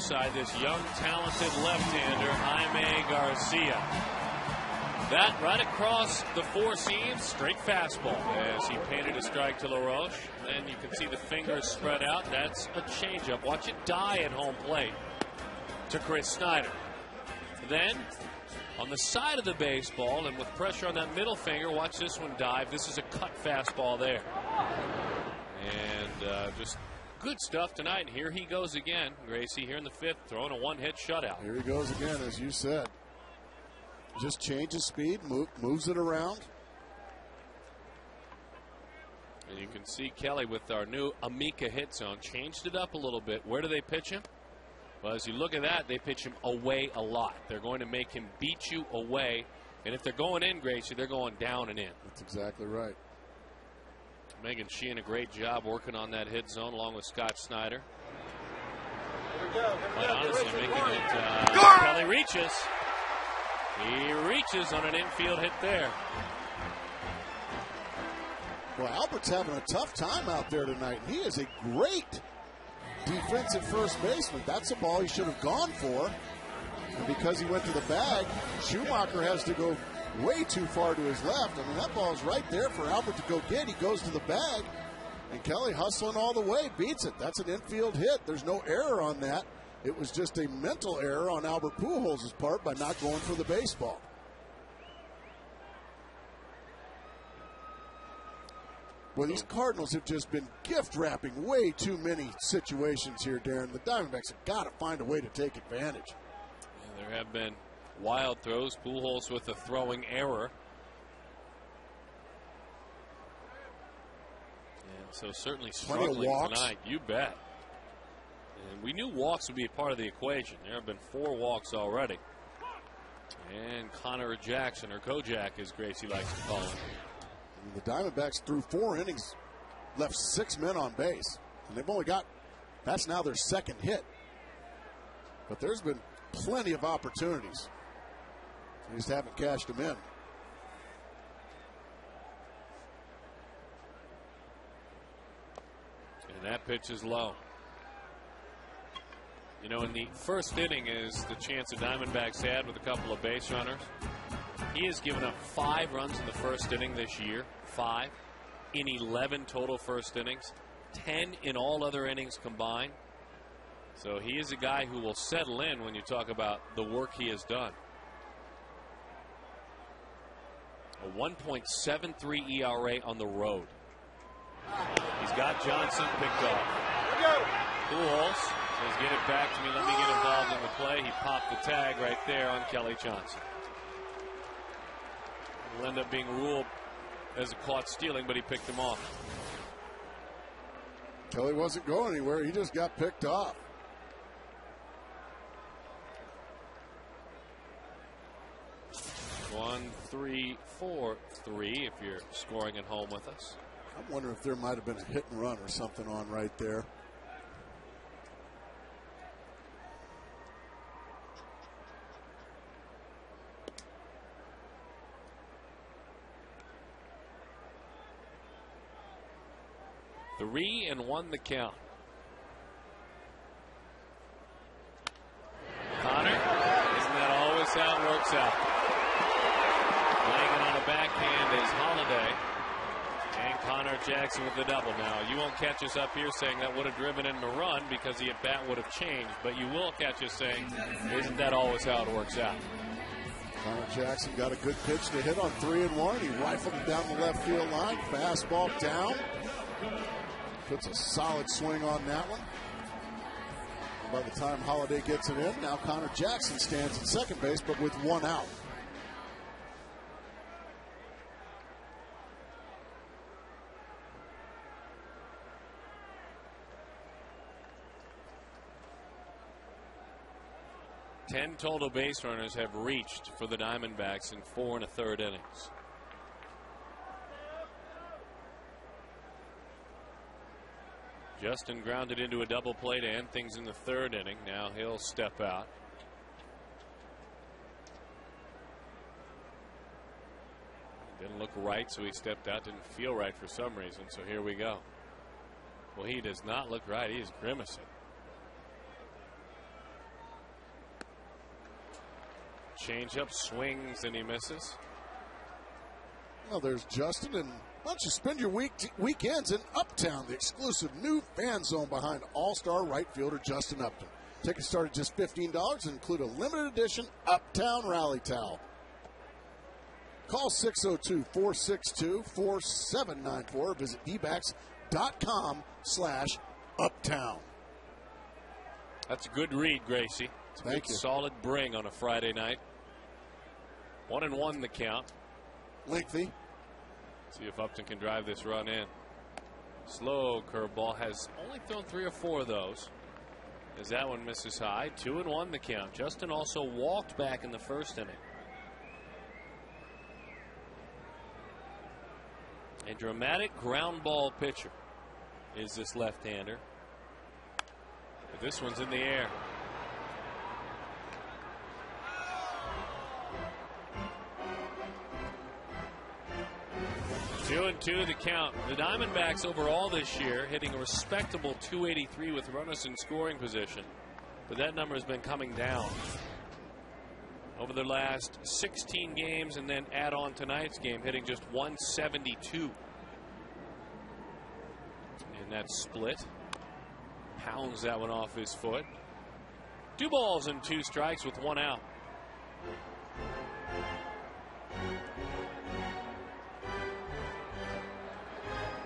Speaker 1: alongside this young, talented left-hander, Jaime Garcia. That right across the four seams, straight fastball as he painted a strike to LaRoche. Then you can see the fingers spread out. That's a changeup. Watch it die at home plate to Chris Snyder. Then on the side of the baseball and with pressure on that middle finger, watch this one dive. This is a cut fastball there. And just good stuff tonight. And here he goes again, Gracie, here in the fifth, throwing a one-hit shutout.
Speaker 2: Here he goes again, as you said. Just changes speed, moves it around.
Speaker 1: And you can see Kelly with our new Amica hit zone changed it up a little bit. Where do they pitch him? Well, as you look at that, they pitch him away a lot. They're going to make him beat you away. And if they're going in, Gracie, they're going down and in.
Speaker 2: That's exactly right.
Speaker 1: Megan Sheehan, a great job working on that hit zone along with Scott Snyder. Quite honestly, making it. Kelly reaches. He reaches on an infield hit there.
Speaker 2: Well, Albert's having a tough time out there tonight. He is a great defensive first baseman. That's a ball he should have gone for. And because he went to the bag, Schumacher has to go way too far to his left. I mean, that ball's right there for Albert to go get. He goes to the bag, and Kelly hustling all the way, beats it. That's an infield hit. There's no error on that. It was just a mental error on Albert Pujols' part by not going for the baseball. Well, these Cardinals have just been gift-wrapping way too many situations here, Darren. The Diamondbacks have got to find a way to take advantage.
Speaker 1: Yeah, there have been wild throws. Pujols with a throwing error. And so certainly struggling tonight. You bet. And we knew walks would be a part of the equation. There have been 4 walks already. And Connor Jackson, or Kojak, as Gracie likes to call him.
Speaker 2: And the Diamondbacks through 4 innings left 6 men on base. And they've only got, that's now their second hit. But there's been plenty of opportunities. They just haven't cashed them in.
Speaker 1: And that pitch is low. You know, in the first inning is the chance the Diamondbacks had with a couple of base runners. He has given up 5 runs in the first inning this year. 5 in 11 total first innings. 10 in all other innings combined. So he is a guy who will settle in when you talk about the work he has done. A 1.73 ERA on the road. He's got Johnson picked off. Pujols says, get it back to me, let me get involved in the play. He popped the tag right there on Kelly Johnson. It'll end up being ruled as a caught stealing, but he picked him off.
Speaker 2: Kelly wasn't going anywhere. He just got picked off.
Speaker 1: One, 3, 4, 3 if you're scoring at home with us.
Speaker 2: I'm wondering if there might have been a hit and run or something on right there.
Speaker 1: Three and 1 the count. Connor, isn't that always how it works out? Laying it on a backhand is Holiday. And Connor Jackson with the double. Now, you won't catch us up here saying that would have driven in a run because the at-bat would have changed. But you will catch us saying, isn't that always how it works out?
Speaker 2: Connor Jackson got a good pitch to hit on 3 and 1. He rifled it down the left field line. Fastball down. Puts a solid swing on that one. And by the time Holiday gets it in, now Connor Jackson stands at second base, but with 1 out.
Speaker 1: Ten total base runners have reached for the Diamondbacks in 4 1/3 innings. Justin grounded into a double play to end things in the 3rd inning. Now he'll step out. Didn't look right, so he stepped out. Didn't feel right for some reason, so here we go. Well, he does not look right. He is grimacing. changeup, swings, and he misses.
Speaker 2: Well, there's Justin, and why don't you spend your weekends in Uptown, the exclusive new fan zone behind all-star right fielder Justin Upton. Tickets start at just $15 and include a limited edition Uptown Rally Towel. Call 602-462-4794 or visit dbacks.com/uptown.
Speaker 1: That's a good read, Gracie. It's a
Speaker 2: Thank
Speaker 1: good,
Speaker 2: you.
Speaker 1: solid bring on a Friday night. 1-1 the count.
Speaker 2: Lengthy.
Speaker 1: See if Upton can drive this run in. Slow curveball, has only thrown 3 or 4 of those. As that one misses high. 2-1 the count. Justin also walked back in the first inning. A dramatic ground ball pitcher is this left-hander. But this one's in the air. Two and two the count. The Diamondbacks overall this year hitting a respectable .283 with runners in scoring position, but that number has been coming down over the last 16 games, and then add on tonight's game, hitting just .172. And that split pounds that one off his foot. 2 balls and 2 strikes with 1 out.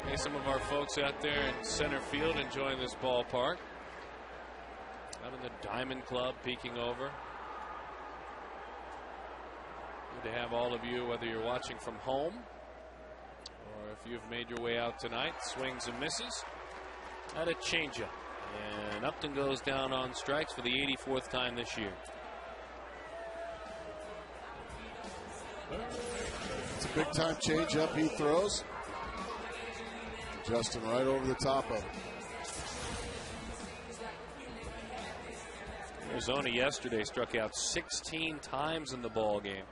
Speaker 1: Hey, some of our folks out there in center field enjoying this ballpark. Out in the Diamond Club peeking over. Good to have all of you, whether you're watching from home or if you've made your way out tonight. Swings and misses at a changeup. And Upton goes down on strikes for the 84th time this year.
Speaker 2: It's a big time changeup he throws. Justin right over the top of it.
Speaker 1: Arizona yesterday struck out 16 times in the ball game.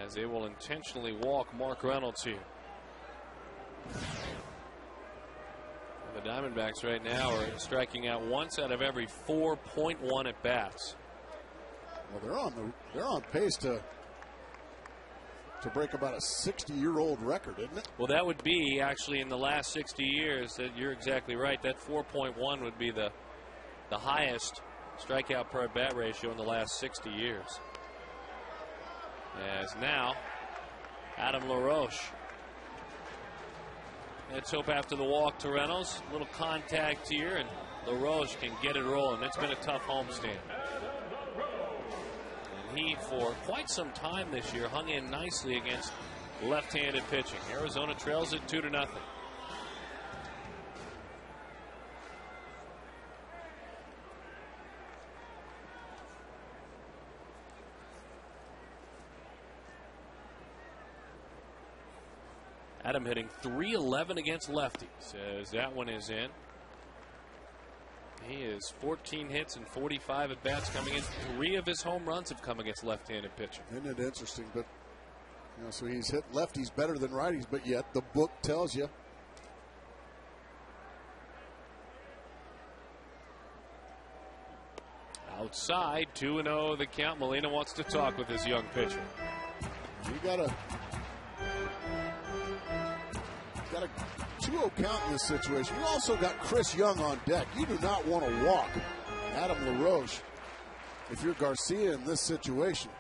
Speaker 1: As they will intentionally walk Mark Reynolds here. The Diamondbacks right now are striking out once out of every 4.1 at bats.
Speaker 2: Well, they're on pace to break about a 60-year-old record, isn't it?
Speaker 1: Well, that would be actually in the last 60 years. That you're exactly right. That 4.1 would be the highest strikeout per at bat ratio in the last 60 years. As now, Adam LaRoche. Let's hope after the walk to Reynolds, a little contact here, and LaRoche can get it rolling. It's been a tough homestand. And he, for quite some time this year, hung in nicely against left-handed pitching. Arizona trails it 2-0. Adam hitting .311 against lefties as that one is in. He is 14 hits and 45 at bats coming in. 3 of his home runs have come against left-handed pitching.
Speaker 2: Isn't it interesting? But so he's hit lefties better than righties, but yet the book tells you.
Speaker 1: Outside, 2-0 the count. Molina wants to talk with his young pitcher.
Speaker 2: You got a 2-0 count in this situation. You also got Chris Young on deck. You do not want to walk Adam LaRoche if you're Garcia in this situation.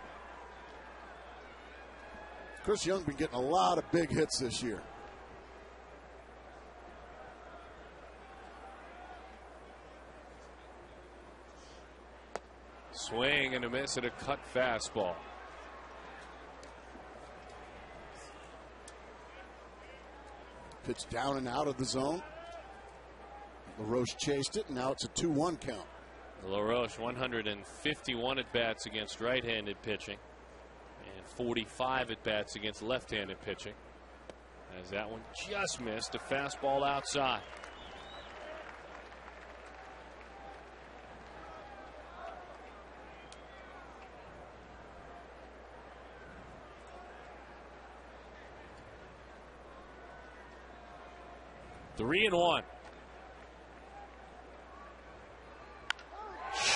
Speaker 2: Chris Young been getting a lot of big hits this year.
Speaker 1: Swing and a miss at a cut fastball.
Speaker 2: Pitch down and out of the zone. LaRoche chased it, and now it's a 2-1 count.
Speaker 1: LaRoche 151 at bats against right-handed pitching and 45 at bats against left-handed pitching. As that one just missed a fastball outside.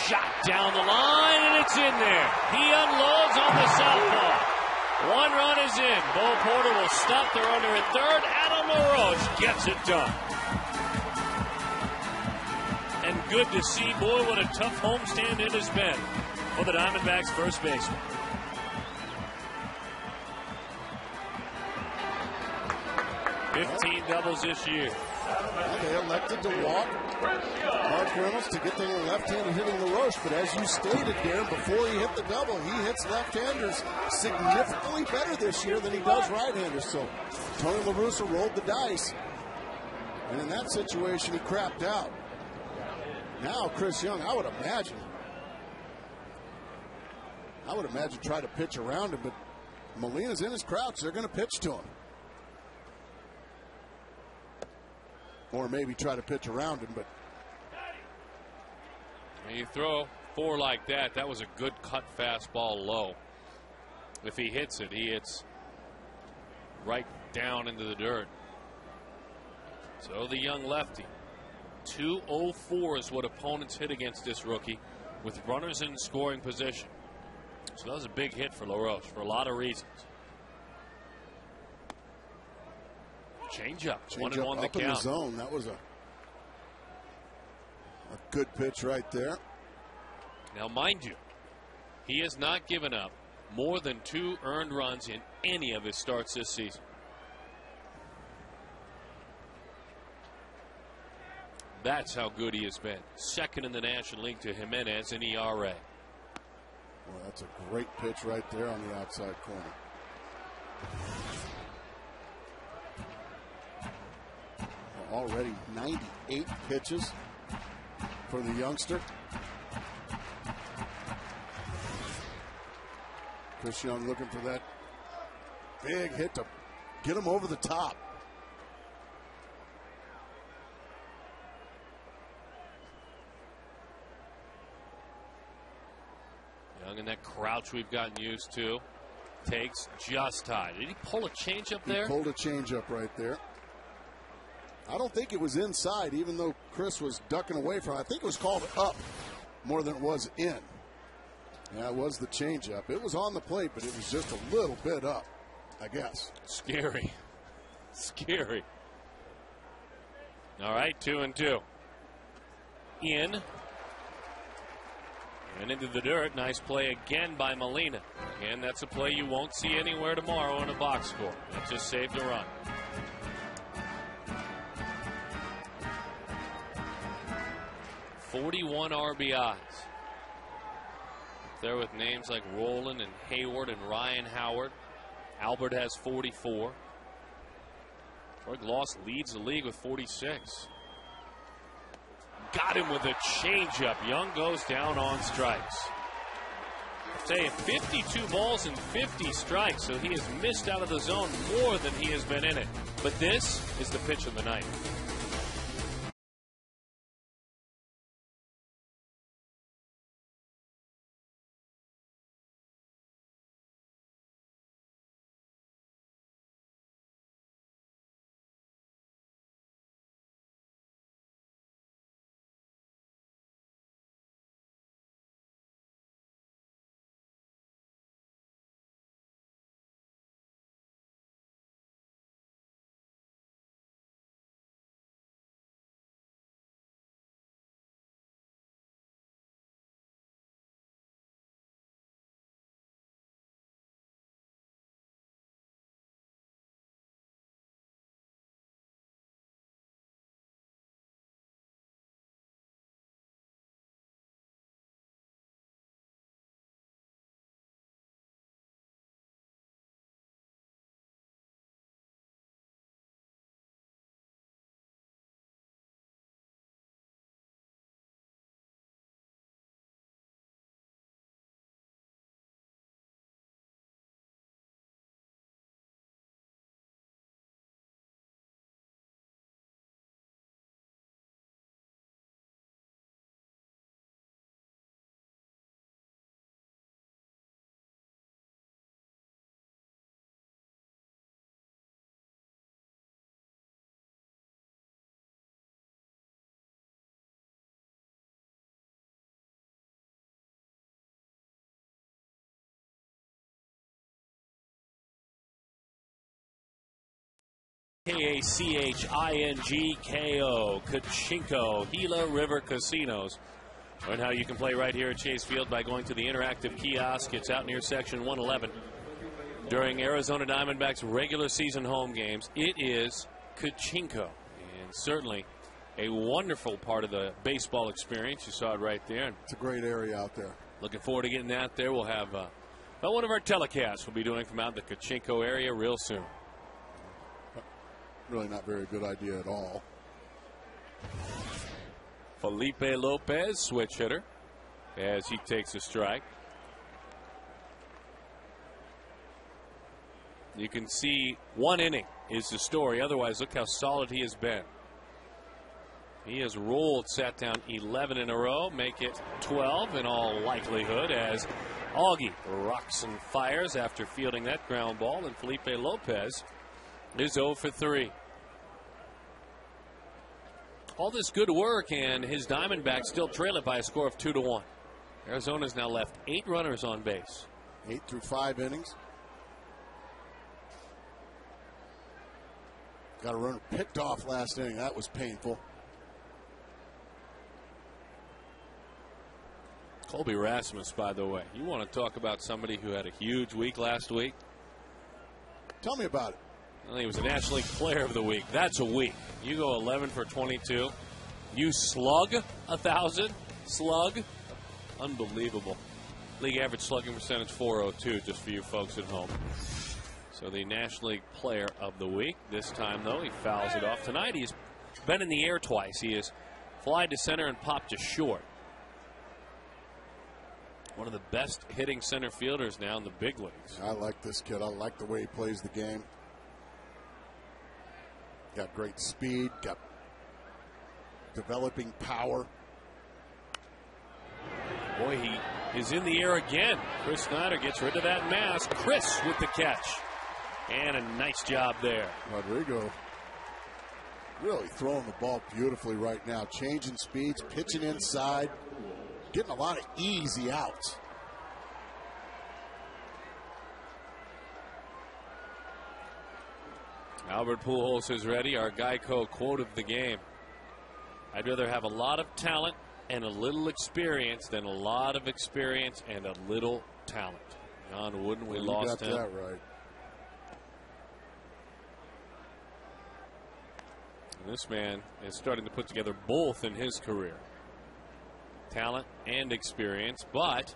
Speaker 1: shot down the line, and it's in there. He unloads on the southpaw. 1 run is in. Bo Porter will stop the runner at third. Adam LaRoche gets it done. And good to see, boy, what a tough homestand it has been for the Diamondbacks first baseman. 15 doubles this year.
Speaker 2: Well, they elected to walk Mark Reynolds to get the left-handed hitting LaRoche, but as you stated, Darren, before he hit the double, he hits left-handers significantly better this year than he does right-handers. So Tony La Russa rolled the dice, and in that situation, he crapped out. Now Chris Young, I would imagine try to pitch around him, but Molina's in his crouch. They're going to pitch to him. Or maybe try to pitch around him, but
Speaker 1: when you throw 4 like that, that was a good cut fastball low. If he hits it, he hits right down into the dirt. So the young lefty, 204 is what opponents hit against this rookie with runners in scoring position. So that was a big hit for LaRoche for a lot of reasons. Change up. 1-1 the
Speaker 2: up in the
Speaker 1: count.
Speaker 2: zone. That was a good pitch right there.
Speaker 1: Now, mind you, he has not given up more than 2 earned runs in any of his starts this season. That's how good he has been. Second in the National League to Jimenez in ERA.
Speaker 2: Well, that's a great pitch right there on the outside corner. Already 98 pitches for the youngster. Chris Young looking for that big hit to get him over the top.
Speaker 1: Young in that crouch we've gotten used to. Takes just high. Did he pull a changeup there?
Speaker 2: He pulled a changeup right there. I don't think it was inside, even though Chris was ducking away from it. I think it was called up more than it was in. Yeah, it was the changeup. It was on the plate, but it was just a little bit up, I guess.
Speaker 1: Scary. Scary. All right, 2-2. In. And into the dirt. Nice play again by Molina. Again, that's a play you won't see anywhere tomorrow in a box score. That just saved a run. 41 RBIs. There with names like Roland and Hayward and Ryan Howard. Albert has 44. Troy Gloss leads the league with 46. Got him with a changeup. Young goes down on strikes. I'll tell you, 52 balls and 50 strikes, so he has missed out of the zone more than he has been in it. But this is the pitch of the night. Kachinko, Kachinko, Gila River Casinos. Learn how you can play right here at Chase Field by going to the interactive kiosk. It's out near section 111. During Arizona Diamondbacks regular season home games, it is Kachinko. And certainly a wonderful part of the baseball experience. You saw it right there.
Speaker 2: It's a great area out there.
Speaker 1: Looking forward to getting out there. We'll have one of our telecasts we'll be doing from out in the Kachinko area real soon.
Speaker 2: Really not very good idea at all.
Speaker 1: Felipe Lopez, switch hitter, as he takes a strike. You can see 1 inning is the story. Otherwise, look how solid he has been. He has rolled, sat down 11 in a row, make it 12 in all likelihood, as Augie rocks and fires after fielding that ground ball, and Felipe Lopez is 0 for 3. All this good work, and his Diamondbacks still trail it by a score of 2-1. Arizona's now left 8 runners on base.
Speaker 2: 8 through 5 innings. Got a runner picked off last inning. That was painful.
Speaker 1: Colby Rasmus, by the way. You want to talk about somebody who had a huge week last week?
Speaker 2: Tell me about it.
Speaker 1: Well, he was a National League Player of the Week. That's a week. You go 11 for 22. You slug 1,000. Slug. Unbelievable. League average slugging percentage 402, just for you folks at home. So the National League Player of the Week. This time, though, he fouls it off. Tonight, he's been in the air twice. He has flied to center and popped to short. One of the best hitting center fielders now in the big leagues.
Speaker 2: I like this kid. I like the way he plays the game. Got great speed, got developing power.
Speaker 1: Boy, he is in the air again. Chris Snyder gets rid of that mask. Chris with the catch. And a nice job there.
Speaker 2: Rodrigo really throwing the ball beautifully right now. Changing speeds, pitching inside, getting a lot of easy outs.
Speaker 1: Albert Pujols is ready. Our Geico quote of the game. I'd rather have a lot of talent and a little experience than a lot of experience and a little talent. John Wooden, we lost him.
Speaker 2: You got that right.
Speaker 1: And this man is starting to put together both in his career. Talent and experience, but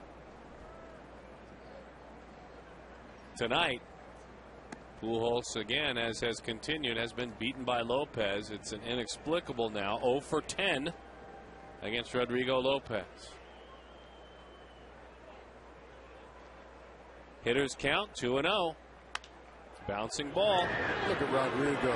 Speaker 1: tonight, Pujols, again, as has continued, has been beaten by Lopez. It's an inexplicable now 0 for 10 against Rodrigo Lopez. Hitters count 2-0. Bouncing ball.
Speaker 2: Look at Rodrigo.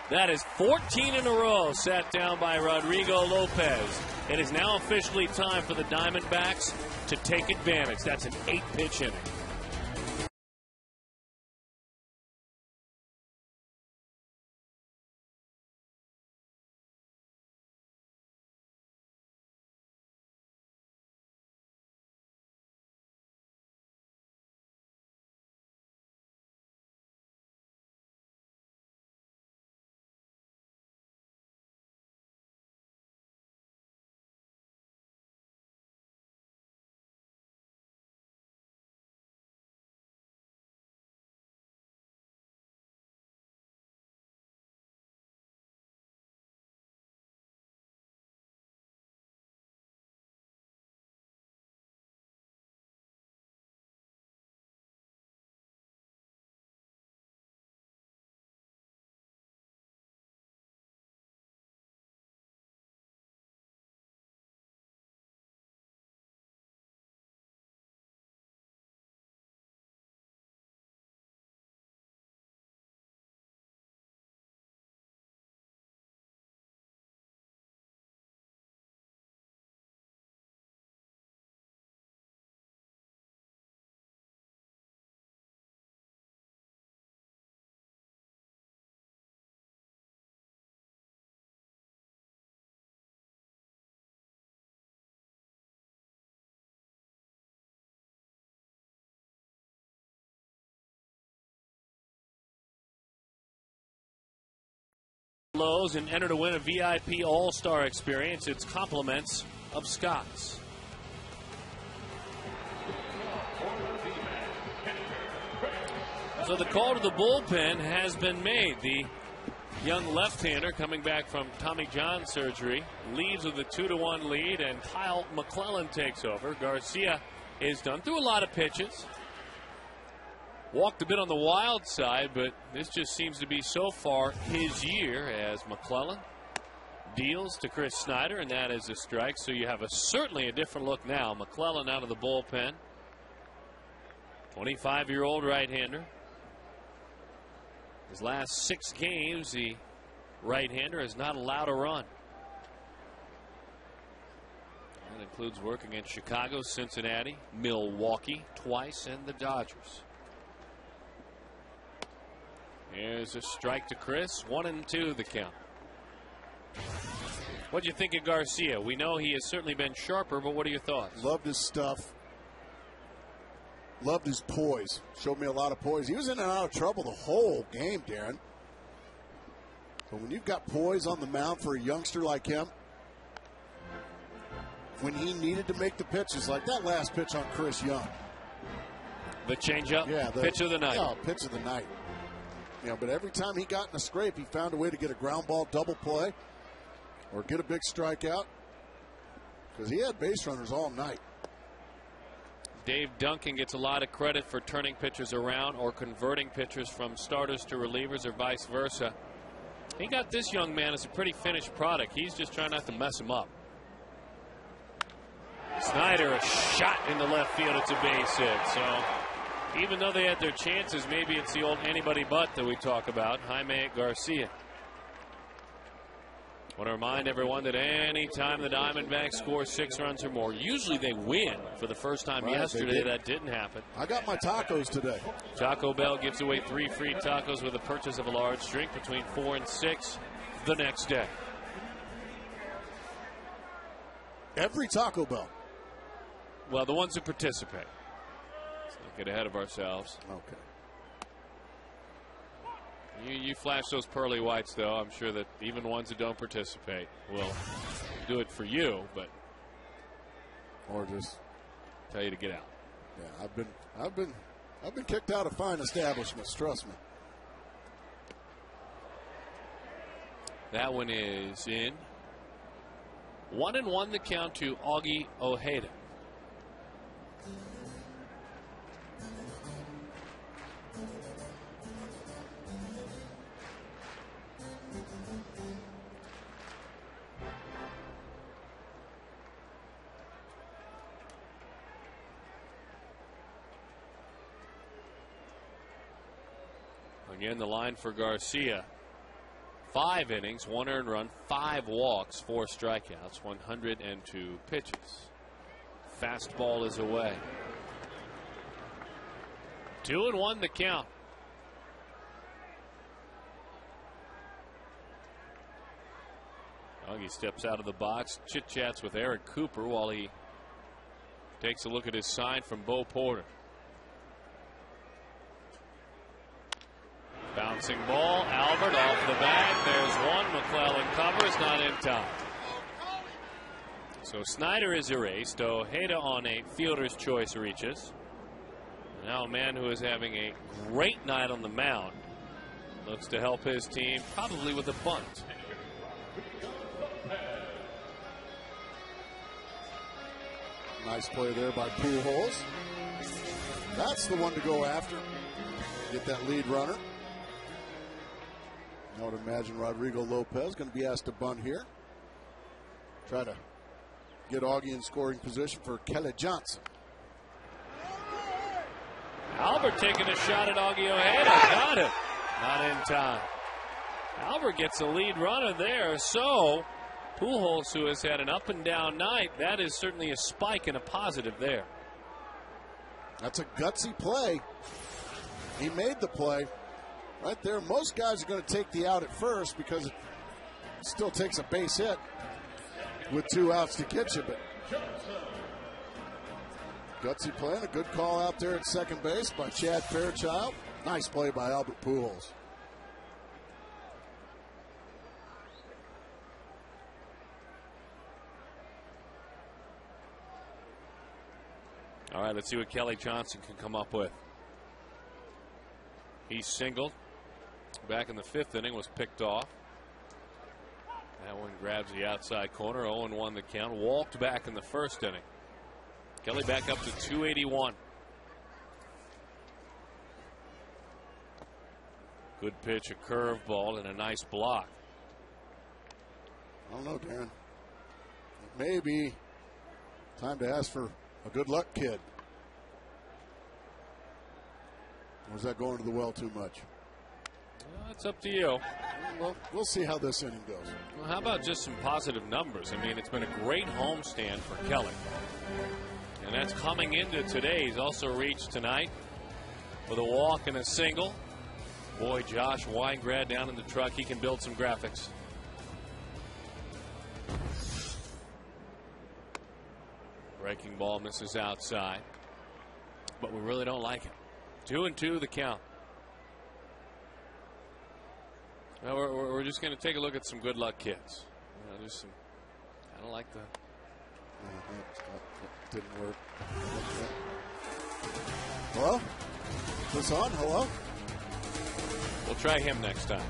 Speaker 1: That is 14 in a row sat down by Rodrigo Lopez. It is now officially time for the Diamondbacks to take advantage. That's an 8-pitch inning. Lowe's and enter to win a VIP All-Star experience. It's compliments of Scott's. So the call to the bullpen has been made. The young left-hander coming back from Tommy John surgery leaves with a 2-1 lead, and Kyle McClellan takes over. Garcia is done. Threw a lot of pitches. Walked a bit on the wild side, but this just seems to be so far his year as McClellan deals to Chris Snyder, and that is a strike. So you have certainly a different look now. McClellan out of the bullpen. 25-year-old right-hander. His last 6 games, the right-hander has not allowed a run. That includes work against Chicago, Cincinnati, Milwaukee twice, and the Dodgers. Here's a strike to Chris. 1-2 the count. What do you think of Garcia? We know he has certainly been sharper, but what are your thoughts?
Speaker 2: Loved his stuff. Loved his poise. Showed me a lot of poise. He was in and out of trouble the whole game, Darren. But when you've got poise on the mound for a youngster like him, when he needed to make the pitches, like that last pitch on Chris Young.
Speaker 1: The changeup?
Speaker 2: Yeah.
Speaker 1: Pitch of the night.
Speaker 2: Yeah, pitch of the night. But every time he got in a scrape, he found a way to get a ground ball double play or get a big strikeout because he had base runners all night.
Speaker 1: Dave Duncan gets a lot of credit for turning pitchers around or converting pitchers from starters to relievers or vice versa. He got this young man as a pretty finished product. He's just trying not to mess him up. Snyder, a shot in the left field. It's a base hit. So even though they had their chances, maybe it's the old anybody but that we talk about, Jaime Garcia. I want to remind everyone that any time the Diamondbacks score 6 runs or more, usually they win. For the first time yesterday, that didn't happen.
Speaker 2: I got my tacos today.
Speaker 1: Taco Bell gives away 3 free tacos with the purchase of a large drink between 4 and 6 the next day.
Speaker 2: Every Taco Bell.
Speaker 1: Well, the ones who participate. Let's not get ahead of ourselves.
Speaker 2: Okay.
Speaker 1: You flash those pearly whites, though. I'm sure that even ones that don't participate will do it for you, but
Speaker 2: or just
Speaker 1: tell you to get out.
Speaker 2: Yeah, I've been kicked out of fine establishments. Trust me.
Speaker 1: That one is in. 1-1 the count to Augie Ojeda. Again, the line for Garcia. 5 innings, 1 earned run, 5 walks, 4 strikeouts, 102 pitches. Fastball is away. 2-1 the count. Augie steps out of the box, chit-chats with Eric Cooper while he takes a look at his sign from Bo Porter. Bouncing ball, Albert off the bag. There's one. McClellan covers, not in time. So Snyder is erased. Ojeda on a fielder's choice reaches. Now a man who is having a great night on the mound looks to help his team, probably with a bunt.
Speaker 2: Nice play there by Pujols. That's the one to go after. Get that lead runner. I would imagine Rodrigo Lopez going to be asked to bunt here. Try to get Augie in scoring position for Kelly Johnson.
Speaker 1: Albert taking a shot at Augie Ojeda. Got it. Not in time. Albert gets a lead runner there. So Pujols, who has had an up and down night, that is certainly a spike and a positive there.
Speaker 2: That's a gutsy play. He made the play. Right there, most guys are going to take the out at first because it still takes a base hit with 2 outs to get you. But gutsy play and a good call out there at second base by Chad Fairchild. Nice play by Albert Pujols.
Speaker 1: All right, let's see what Kelly Johnson can come up with. He singled back in the 5th inning, was picked off. That one grabs the outside corner. 0-1 the count. Walked back in the 1st inning. Kelly back up to 281. Good pitch, a curveball, and a nice block.
Speaker 2: I don't know, Darren. It may be time to ask for a good luck kid. Or is that going to the well too much?
Speaker 1: Well, it's up to you.
Speaker 2: Well, we'll see how this inning goes.
Speaker 1: Well, how about just some positive numbers? I mean, it's been a great homestand for Kelly. And that's coming into today. He's also reached tonight with a walk and a single. Boy, Josh Weingrad down in the truck. He can build some graphics. Breaking ball misses outside. But we really don't like it. 2-2 the count. Now we're just going to take a look at some good luck kids. There's some. I don't like that.
Speaker 2: That didn't work. Hello? Is this on? Hello?
Speaker 1: We'll try him next time.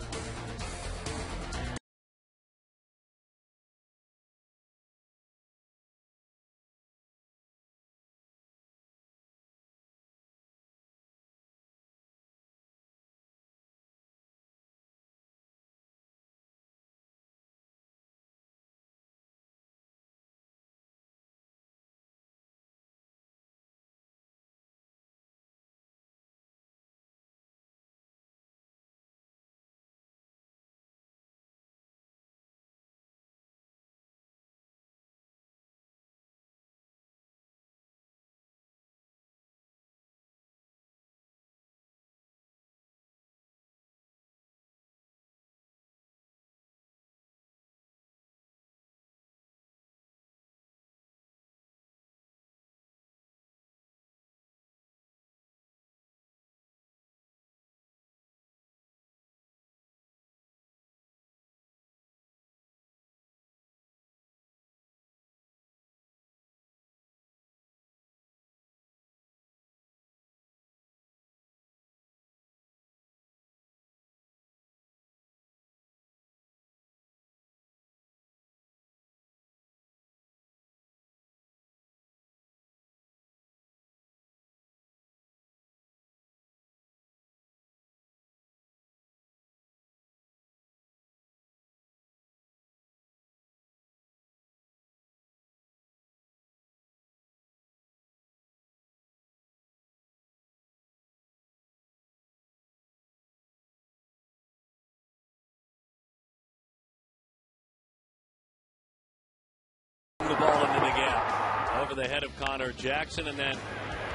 Speaker 1: The ball into the gap over the head of Connor Jackson, and then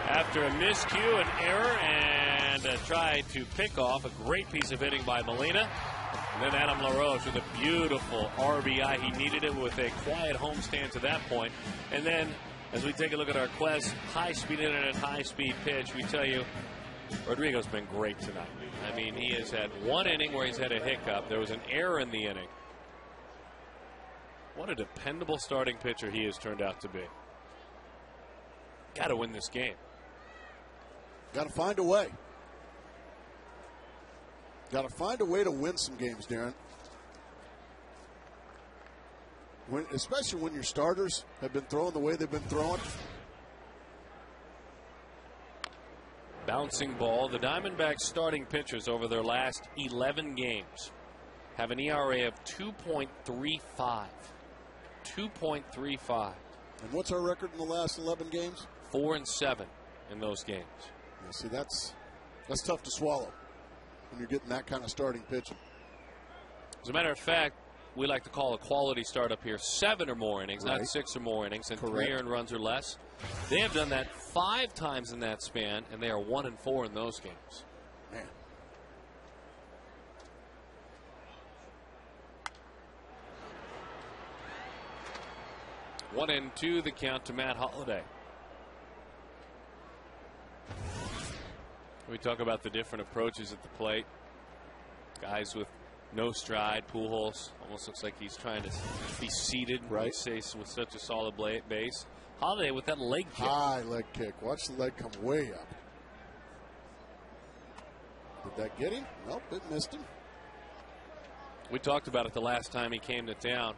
Speaker 1: after a miscue, an error, and a try to pick off, a great piece of hitting by Molina. And then Adam LaRoche with a beautiful RBI. He needed it with a quiet homestand to that point. And then as we take a look at our Quest high-speed internet, high-speed pitch, we tell you Rodrigo's been great tonight. I mean, he has had one inning where he's had a hiccup. There was an error in the inning. What a dependable starting pitcher he has turned out to be. Got to win this game.
Speaker 2: Got to find a way. Got to find a way to win some games, Darren. Especially when your starters have been throwing the way they've been throwing.
Speaker 1: Bouncing ball. The Diamondbacks starting pitchers over their last 11 games have an ERA of 2.35. 2.35.
Speaker 2: And what's our record in the last 11 games?
Speaker 1: 4-7 in those games.
Speaker 2: Yeah, see, that's tough to swallow when you're getting that kind of starting pitching.
Speaker 1: As a matter of fact, we like to call a quality start up here 7 or more innings,
Speaker 2: right.
Speaker 1: Not 6 or more innings, and
Speaker 2: Correct.
Speaker 1: 3 earned runs or less. They have done that 5 times in that span, and they are 1-4 in those games.
Speaker 2: Man.
Speaker 1: One and two, the count to Matt Holliday. We talk about the different approaches at the plate. Guys with no stride. Pujols almost looks like he's trying to be seated.
Speaker 2: Right.
Speaker 1: With such a solid base. Holiday with that leg kick.
Speaker 2: High leg kick. Watch the leg come way up. Did that get him? Nope, it missed him.
Speaker 1: We talked about it the last time he came to town.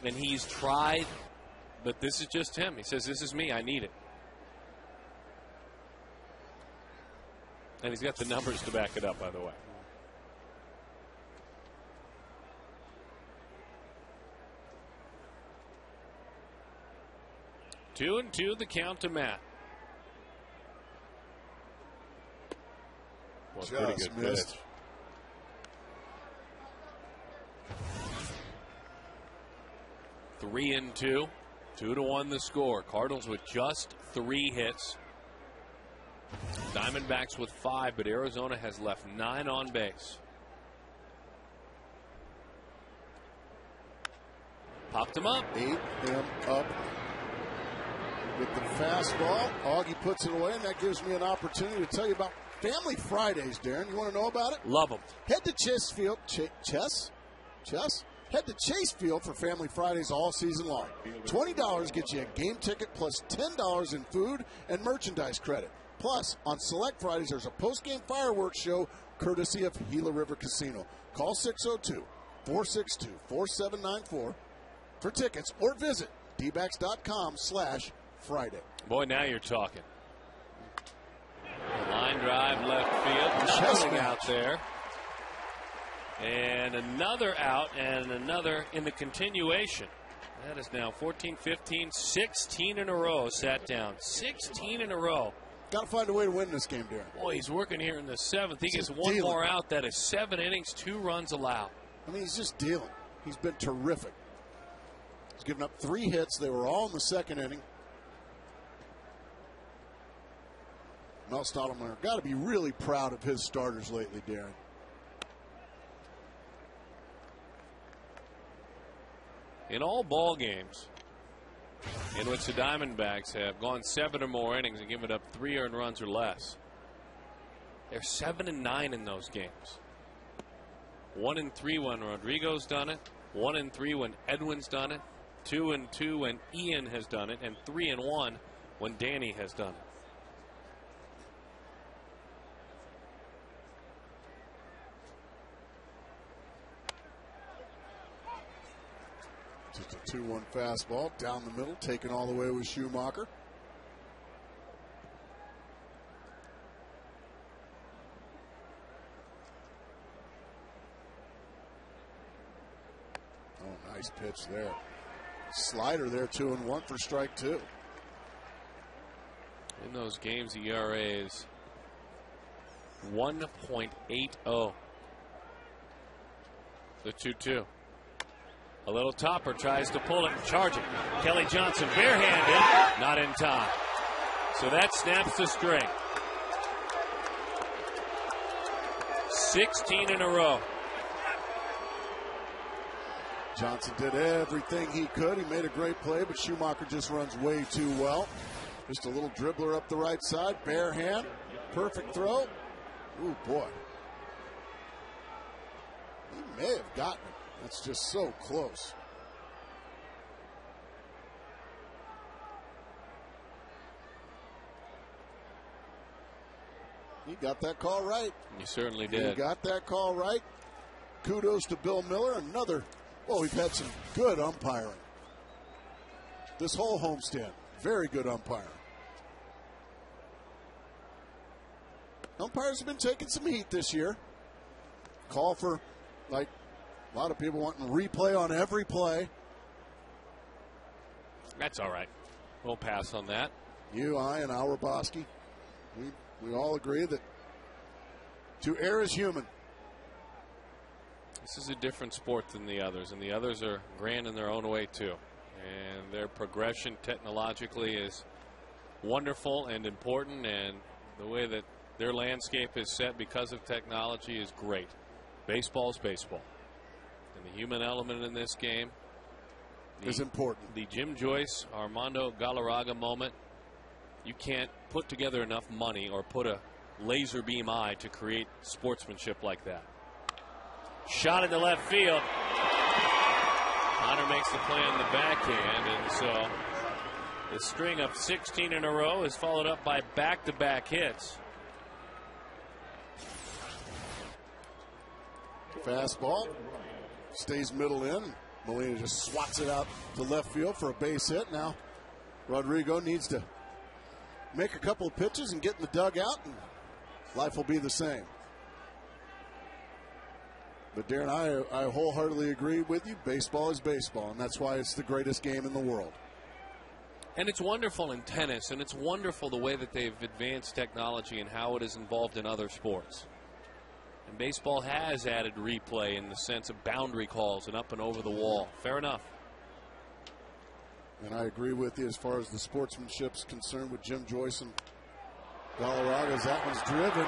Speaker 1: And he's tried, but this is just him. He says, this is me. I need it. And he's got the numbers to back it up, by the way. Two and two, the count to Matt. Well, pretty good
Speaker 2: missed.
Speaker 1: pitch. Three and two. 2-1 the score. Cardinals with just 3 hits. Diamondbacks with 5, but Arizona has left 9 on base. Popped him up.
Speaker 2: Ate him up with the fastball. Augie puts it away, and that gives me an opportunity to tell you about Family Fridays, Darren. You want to know about it?
Speaker 1: Love them.
Speaker 2: Head to Chess Field. Chess? Head to Chase Field for Family Fridays all season long. $20 gets you a game ticket plus $10 in food and merchandise credit. Plus, on select Fridays, there's a post-game fireworks show courtesy of Gila River Casino. Call 602-462-4794 for tickets or visit dbacks.com/Friday.
Speaker 1: Boy, now you're talking. Line drive left field. Nothing out there. And another out and another in the continuation. That is now 14, 15, 16 in a row sat down. 16 in a row.
Speaker 2: Got to find a way to win this game, Darren.
Speaker 1: Boy, he's working here in the 7th. He gets one more out. That is 7 innings, 2 runs allowed.
Speaker 2: I mean, he's just dealing. He's been terrific. He's given up 3 hits. They were all in the 2nd inning. Mel Stottlemyre got to be really proud of his starters lately, Darren.
Speaker 1: In all ball games in which the Diamondbacks have gone 7 or more innings and given up 3 earned runs or less, they're 7-9 in those games. 1-3 when Rodrigo's done it, 1-3 when Edwin's done it, 2-2 when Ian has done it, and 3-1 when Danny has done it.
Speaker 2: Just a 2-1 fastball down the middle, taken all the way with Schumacher. Oh, nice pitch there. Slider there, 2-1 for strike 2.
Speaker 1: In those games, the ERA is 1.80. The 2-2. A little topper tries to pull it and charge it. Kelly Johnson barehanded, not in time. So that snaps the string. 16 in a row.
Speaker 2: Johnson did everything he could. He made a great play, but Schumacher just runs way too well. Just a little dribbler up the right side, bare hand, perfect throw. Ooh, boy. He may have gotten it. That's just so close. He got that call right.
Speaker 1: He certainly did.
Speaker 2: He got that call right. Kudos to Bill Miller. Another, well, we've had some good umpiring. This whole homestand, very good umpiring. Umpires have been taking some heat this year. Call for, like, a lot of people wanting replay on every play.
Speaker 1: That's all right. We'll pass on that.
Speaker 2: You, I, and Auerbosky, we all agree that to err is human.
Speaker 1: This is a different sport than the others, and the others are grand in their own way, too. And their progression technologically is wonderful and important, and the way that their landscape is set because of technology is great. Baseball's baseball. And the human element in this game
Speaker 2: is important.
Speaker 1: The Jim Joyce, Armando Galarraga moment, you can't put together enough money or put a laser beam eye to create sportsmanship like that. Shot into left field. Connor makes the play on the backhand, and so The string of 16 in a row is followed up by back-to-back hits.
Speaker 2: Fastball stays middle in. Molina just swats it out to left field for a base hit. Now Rodrigo needs to make a couple of pitches and get in the dugout, and life will be the same. But Darren, I wholeheartedly agree with you. Baseball is baseball, and that's why it's the greatest game in the world.
Speaker 1: And it's wonderful in tennis, and it's wonderful the way that they've advanced technology and how it is involved in other sports. And baseball has added replay in the sense of boundary calls and up and over the wall. Fair enough.
Speaker 2: And I agree with you as far as the sportsmanship's concerned with Jim Joyce and Galarraga. That one's driven.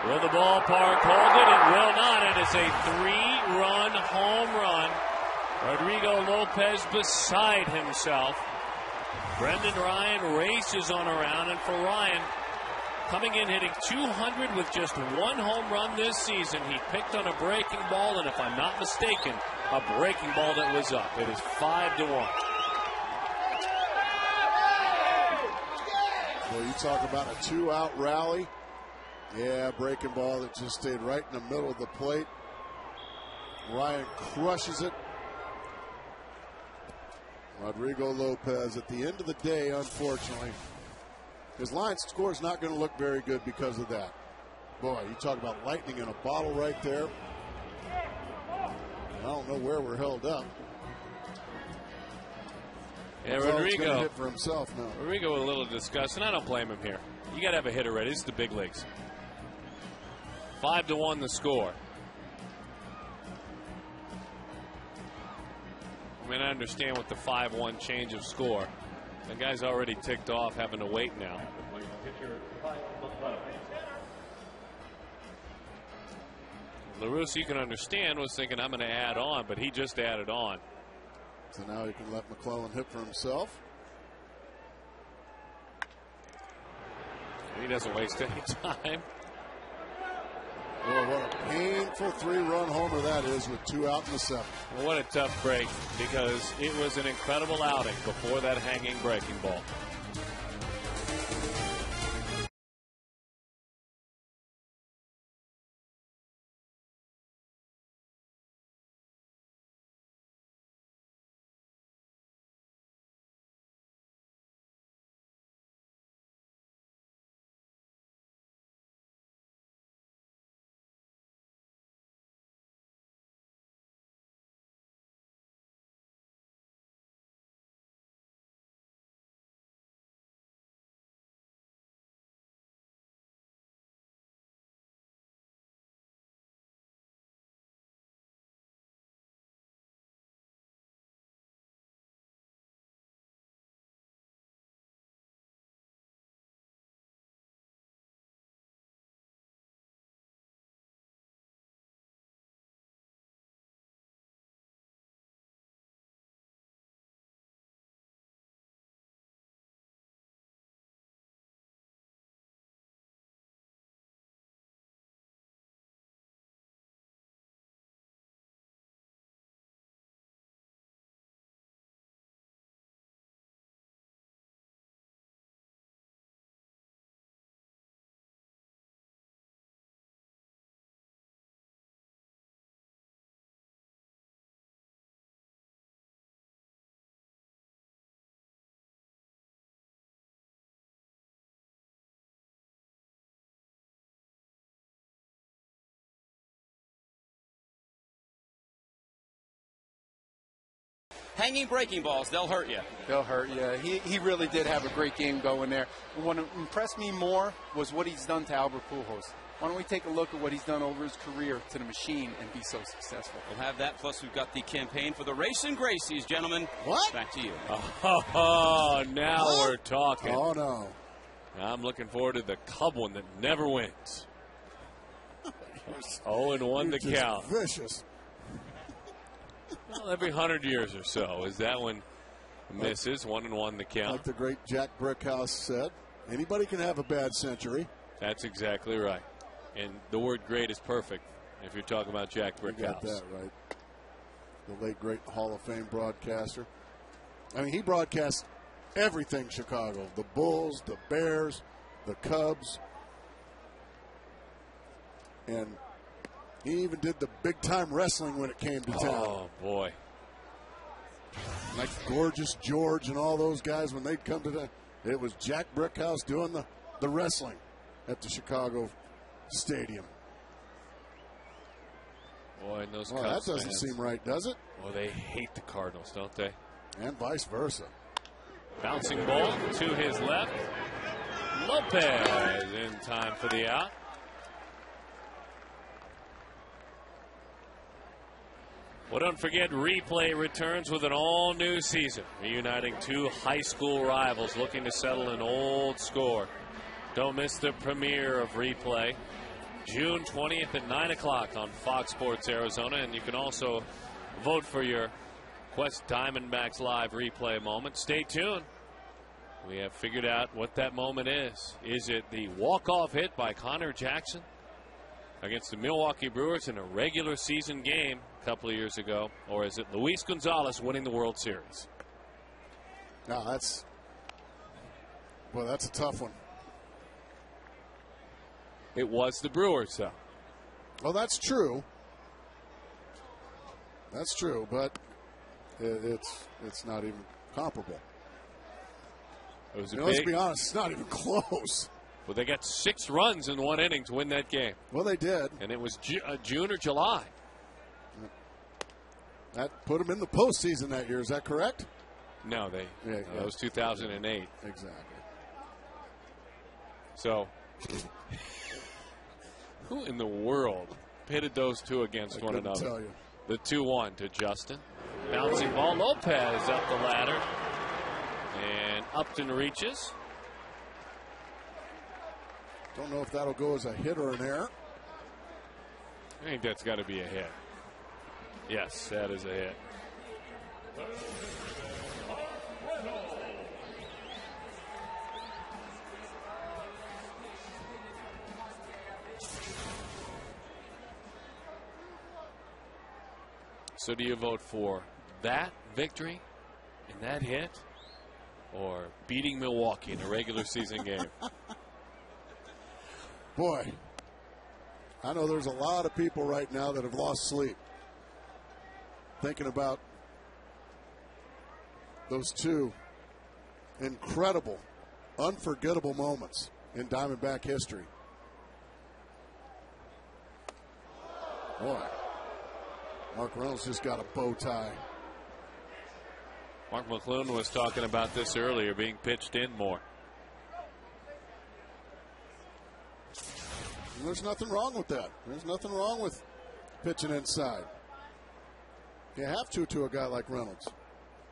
Speaker 1: Will the ballpark hold it? It will not. It is a 3-run home run. Rodrigo Lopez beside himself. Brendan Ryan races on around, and for Ryan, coming in hitting 200 with just one home run this season. He picked on a breaking ball, and if I'm not mistaken, a breaking ball that was up. It is 5-1.
Speaker 2: Well, you talk about a 2-out rally. Yeah, breaking ball that just stayed right in the middle of the plate. Ryan crushes it. Rodrigo Lopez, at the end of the day, unfortunately, his line score is not going to look very good because of that. Boy, you talk about lightning in a bottle right there. I don't know where we're held up.
Speaker 1: Yeah, Rodrigo
Speaker 2: hit for himself now.
Speaker 1: Rodrigo with a little disgust, and I don't blame him here. You got to have a hitter ready. This is the big leagues. 5-1 the score. I mean, I understand with the 5-1 change of score. The guy's already ticked off having to wait now. LaRusse, you can understand, was thinking, I'm going to add on, but he just added on.
Speaker 2: So now he can let McClellan hit for himself.
Speaker 1: He doesn't waste any time.
Speaker 2: Well, what a painful 3-run homer that is with 2 out in the 7th.
Speaker 1: Well, what a tough break, because it was an incredible outing before that hanging breaking ball.
Speaker 6: Hanging breaking balls, they'll hurt you.
Speaker 7: They'll hurt you. He really did have a great game going there. What impressed me more was what he's done to Albert Pujols. Why don't we take a look at what he's done over his career to the machine and be so successful?
Speaker 6: We'll have that, plus we've got the campaign for the Racing Gracies, gentlemen.
Speaker 2: What?
Speaker 6: Back to you.
Speaker 1: Oh, now
Speaker 2: What?
Speaker 1: we're talking.
Speaker 2: Oh, no.
Speaker 1: I'm looking forward to the Cub one that never wins. 0-1 the count.
Speaker 2: Vicious.
Speaker 1: Well, every 100 years or so is that one misses. 1-1 the count.
Speaker 2: Like the great Jack Brickhouse said, anybody can have a bad century.
Speaker 1: That's exactly right. And the word great is perfect if you're talking about Jack
Speaker 2: You got
Speaker 1: Brickhouse.
Speaker 2: that right. The late, great Hall of Fame broadcaster. I mean, he broadcast everything Chicago. The Bulls, the Bears, the Cubs. And he even did the big-time wrestling when it came to town.
Speaker 1: Oh, boy.
Speaker 2: Like Gorgeous George and all those guys, when they'd come to the, it was Jack Brickhouse doing the wrestling at the Chicago Stadium.
Speaker 1: Boy, and those
Speaker 2: Well,
Speaker 1: Cubs
Speaker 2: that doesn't
Speaker 1: fans,
Speaker 2: seem right, does it?
Speaker 1: well, they hate the Cardinals, don't they?
Speaker 2: And vice versa.
Speaker 1: Bouncing ball to his left. Lopez in time for the out. Well, don't forget, Replay returns with an all-new season, reuniting two high school rivals looking to settle an old score. Don't miss the premiere of Replay, June 20th at 9 o'clock on Fox Sports Arizona, and you can also vote for your Quest Diamondbacks Live Replay moment. Stay tuned. We have figured out what that moment is. Is it the walk-off hit by Connor Jackson against the Milwaukee Brewers in a regular season game a couple of years ago, or is it Luis Gonzalez winning the World Series?
Speaker 2: No, that's a tough one.
Speaker 1: It was the Brewers, though.
Speaker 2: Well, that's true. That's true, but it's not even comparable.
Speaker 1: It was a
Speaker 2: Let's
Speaker 1: big,
Speaker 2: be honest, it's not even close.
Speaker 1: well, they got 6 runs in 1 inning to win that game,
Speaker 2: Well, they did.
Speaker 1: and it was June or July.
Speaker 2: That put them in the postseason that year. Is that correct?
Speaker 1: No, that was 2008.
Speaker 2: Exactly.
Speaker 1: So, who in the world pitted those two against one
Speaker 2: couldn't
Speaker 1: another?
Speaker 2: tell you.
Speaker 1: The 2-1 to Justin. Bouncing ball, Lopez up the ladder. And Upton reaches.
Speaker 2: Don't know if that'll go as a hit or an error.
Speaker 1: I think that's got to be a hit. Yes, that is a hit. So do you vote for that victory and that hit, or beating Milwaukee in a regular season game?
Speaker 2: Boy, I know there's a lot of people right now that have lost sleep thinking about those two incredible, unforgettable moments in Diamondback history. Boy, Mark Reynolds just got a bow tie.
Speaker 1: Mark McClune was talking about this earlier, being pitched in more.
Speaker 2: And there's nothing wrong with that. There's nothing wrong with pitching inside. You have to a guy like Reynolds.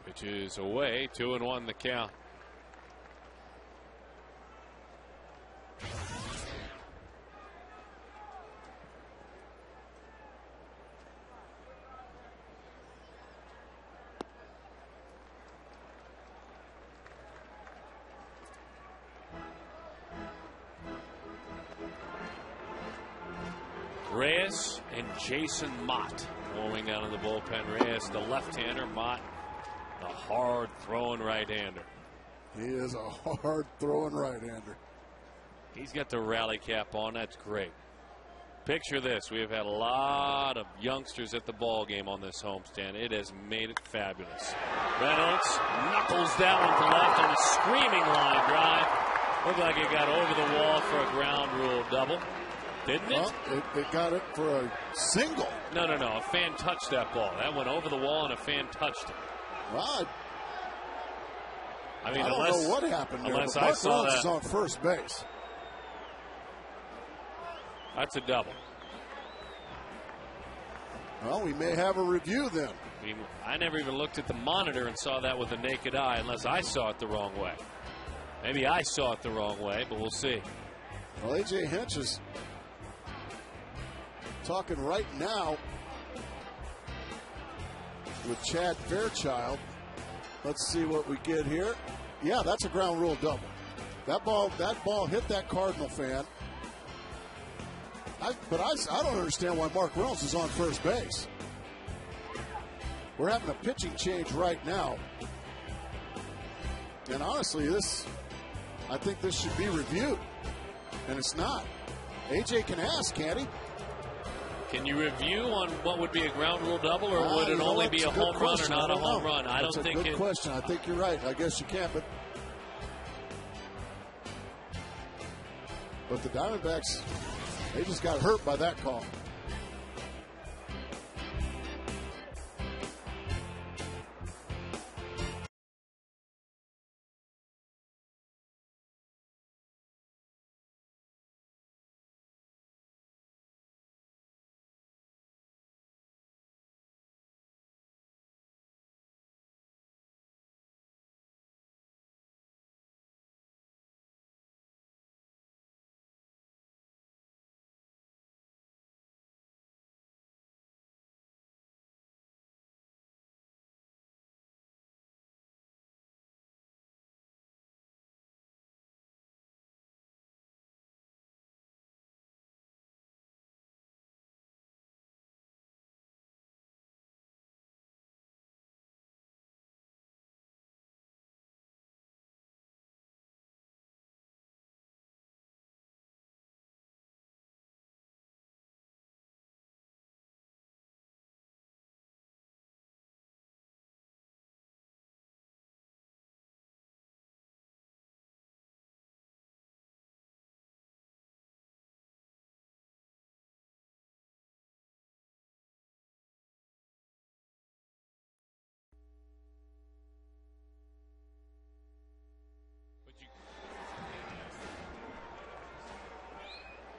Speaker 1: Pitch is away, 2-1 the count. Reyes and Jason Mott rolling down in the bullpen. Reyes, the left-hander. Mott, the hard-throwing right-hander.
Speaker 2: He is a hard-throwing right-hander.
Speaker 1: He's got the rally cap on. That's great. Picture this. We have had a lot of youngsters at the ball game on this homestand. It has made it fabulous. Reynolds knuckles down with the left on a screaming line drive. Looked like it got over the wall for a ground rule double. Didn't it?
Speaker 2: Well, it got it for a single.
Speaker 1: No. A fan touched that ball. That went over the wall and a fan touched it.
Speaker 2: Well,
Speaker 1: I mean,
Speaker 2: I don't know what happened there.
Speaker 1: Unless
Speaker 2: but
Speaker 1: I
Speaker 2: Mark
Speaker 1: saw
Speaker 2: Reynolds
Speaker 1: that.
Speaker 2: is on first base.
Speaker 1: That's a double.
Speaker 2: Well, we may have a review then.
Speaker 1: I never even looked at the monitor and saw that with the naked eye unless I saw it the wrong way. Maybe I saw it the wrong way, but we'll see.
Speaker 2: Well, A.J. Hinch is talking right now with Chad Fairchild. Let's see what we get here. Yeah, that's a ground rule double. That ball hit that Cardinal fan. But I don't understand why Mark Reynolds is on first base. We're having a pitching change right now. And honestly, I think this should be reviewed, and it's not. AJ can ask, can't he?
Speaker 1: Can you review on what would be a ground rule double, or would it
Speaker 2: You know
Speaker 1: only
Speaker 2: what?
Speaker 1: be
Speaker 2: It's
Speaker 1: a home run or
Speaker 2: question.
Speaker 1: not
Speaker 2: I
Speaker 1: a
Speaker 2: don't
Speaker 1: home
Speaker 2: know.
Speaker 1: run? I
Speaker 2: That's
Speaker 1: don't
Speaker 2: a
Speaker 1: think
Speaker 2: good
Speaker 1: it.
Speaker 2: question. I think you're right. I guess you can't, but the Diamondbacks, they just got hurt by that call.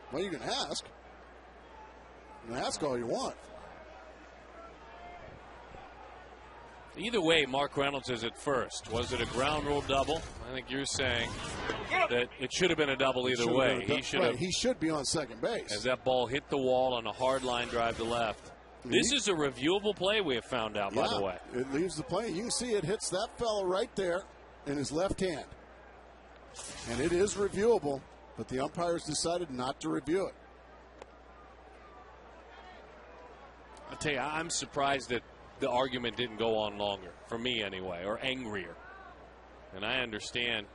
Speaker 2: Well, you can ask. You can ask all you want.
Speaker 1: Either way, Mark Reynolds is at first. Was it a ground rule double? I think you're saying that it should have been a double either way.
Speaker 2: He should be on second base.
Speaker 1: As that ball hit the wall on a hard line drive to left. This is a reviewable play we have found out, by the way.
Speaker 2: It leaves the plane. You can see it hits that fellow right there in his left hand. And it is reviewable, but the umpires decided not to review it.
Speaker 1: I'll tell you, I'm surprised that the argument didn't go on longer, for me anyway, or angrier. And I understand,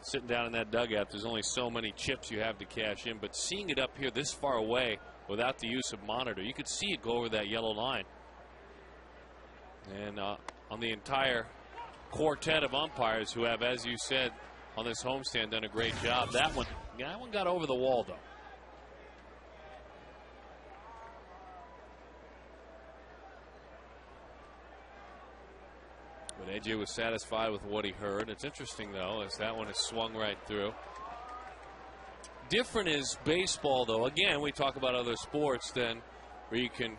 Speaker 1: sitting down in that dugout, there's only so many chips you have to cash in, but seeing it up here this far away without the use of monitor, you could see it go over that yellow line. And on the entire quartet of umpires who have, as you said, on this homestand done a great job. That one got over the wall, though. But AJ was satisfied with what he heard. It's interesting, though, as that one is swung right through. Different is baseball, though. Again, we talk about other sports then where you can,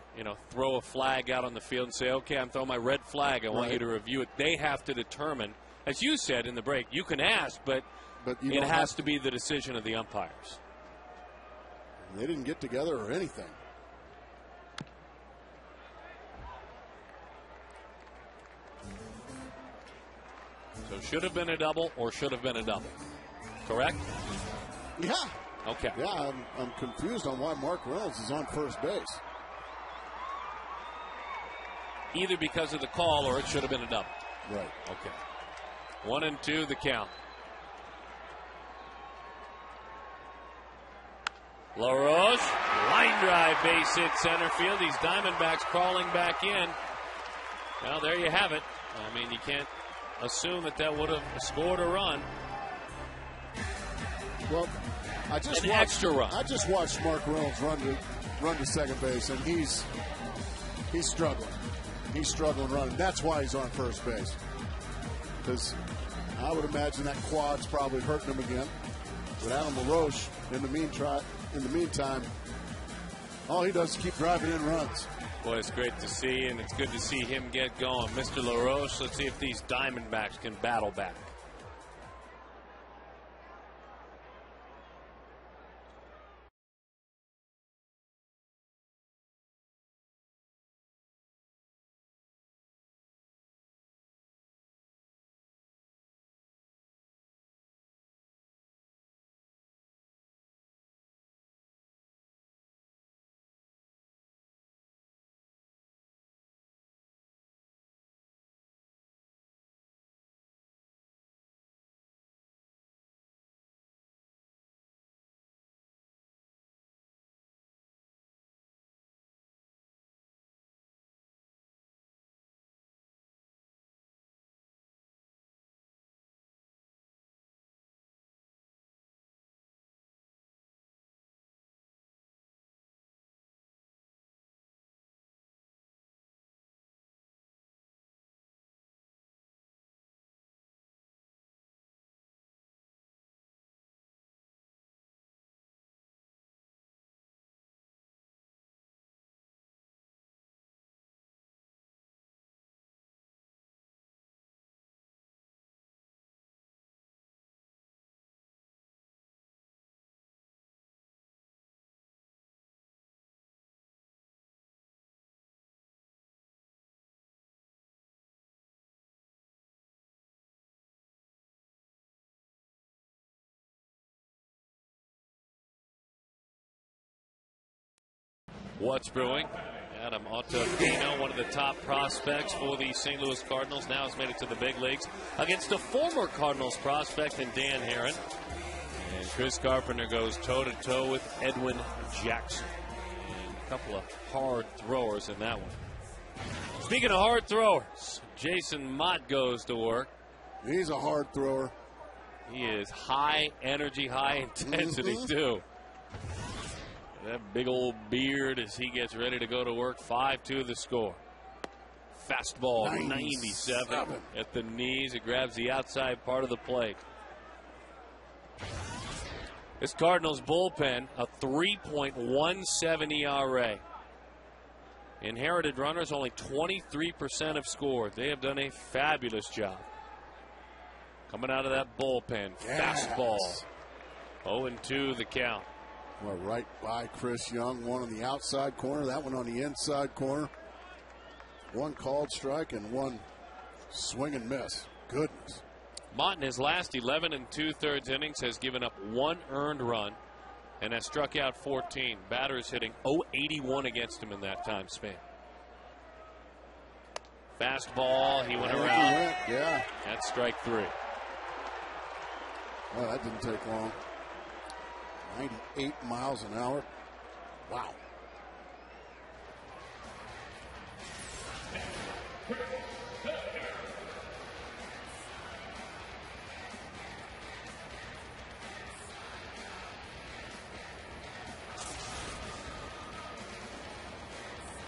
Speaker 1: throw a flag out on the field and say, okay, I'm throwing my red flag. I want you to review it. They have to determine, as you said in the break, you can ask, but it has to be the decision of the umpires.
Speaker 2: They didn't get together or anything.
Speaker 1: So should have been a double or should have been a double. Correct?
Speaker 2: Yeah.
Speaker 1: Okay.
Speaker 2: Yeah, I'm confused on why Mark Reynolds is on first base.
Speaker 1: Either because of the call or it should have been a double.
Speaker 2: Right.
Speaker 1: Okay. 1-2 the count. LaRoche, line drive, base hit center field. These Diamondbacks crawling back in. Well, there you have it. I mean, you can't assume that would have scored a run.
Speaker 2: Well, I just watched Mark Reynolds run to second base, and he's struggling. He's struggling running. That's why he's on first base. Because I would imagine that quad's probably hurting him again. But Adam LaRoche, in the meantime, all he does is keep driving in runs.
Speaker 1: Boy, it's great to see, and it's good to see him get going. Mr. LaRoche, let's see if these Diamondbacks can battle back. What's brewing? Adam Ottavino, one of the top prospects for the St. Louis Cardinals, now has made it to the big leagues against a former Cardinals prospect in Dan Herron. And Chris Carpenter goes toe-to-toe with Edwin Jackson. And a couple of hard throwers in that one. Speaking of hard throwers, Jason Mott goes to work.
Speaker 2: He's a hard thrower.
Speaker 1: He is high energy, high intensity, too. That big old beard as he gets ready to go to work. 5-2 the score. Fastball 97 at the knees. It grabs the outside part of the plate. This Cardinals bullpen, a 3.17 ERA. Inherited runners, only 23% have scored. They have done a fabulous job. Coming out of that bullpen. Yes. Fastball. 0-2 the count.
Speaker 2: Well, right by Chris Young. One on the outside corner. That one on the inside corner. One called strike and one swing and miss. Goodness.
Speaker 1: Mott in his last 11 2/3 innings has given up 1 earned run and has struck out 14. Batters hitting .081 against him in that time span. Fastball. He went around.
Speaker 2: Yeah.
Speaker 1: That's strike 3.
Speaker 2: Well, that didn't take long. 98 miles an hour. Wow.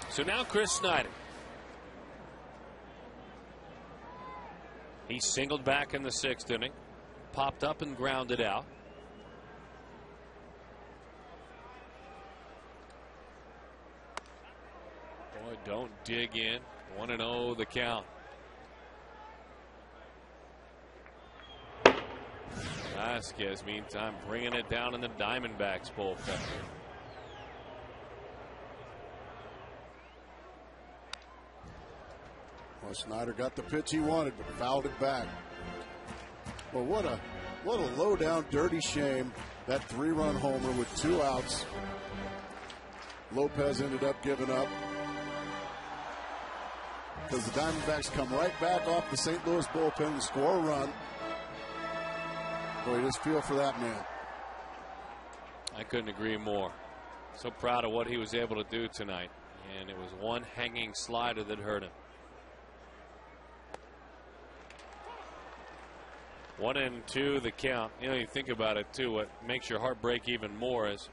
Speaker 1: So now Chris Snyder. He singled back in the 6th inning. Popped up and grounded out. Boy, don't dig in. 1-0 the count. Vasquez, meantime, bringing it down in the Diamondbacks bullpen.
Speaker 2: Well, Snyder got the pitch he wanted, but fouled it back. Well, what a low-down, dirty shame. That 3-run homer with 2 outs. Lopez ended up giving up. Because the Diamondbacks come right back off the St. Louis bullpen and score a run. Boy, you just feel for that man.
Speaker 1: I couldn't agree more. So proud of what he was able to do tonight. And it was one hanging slider that hurt him. 1-2 the count. You know, you think about it too. What makes your heart break even more is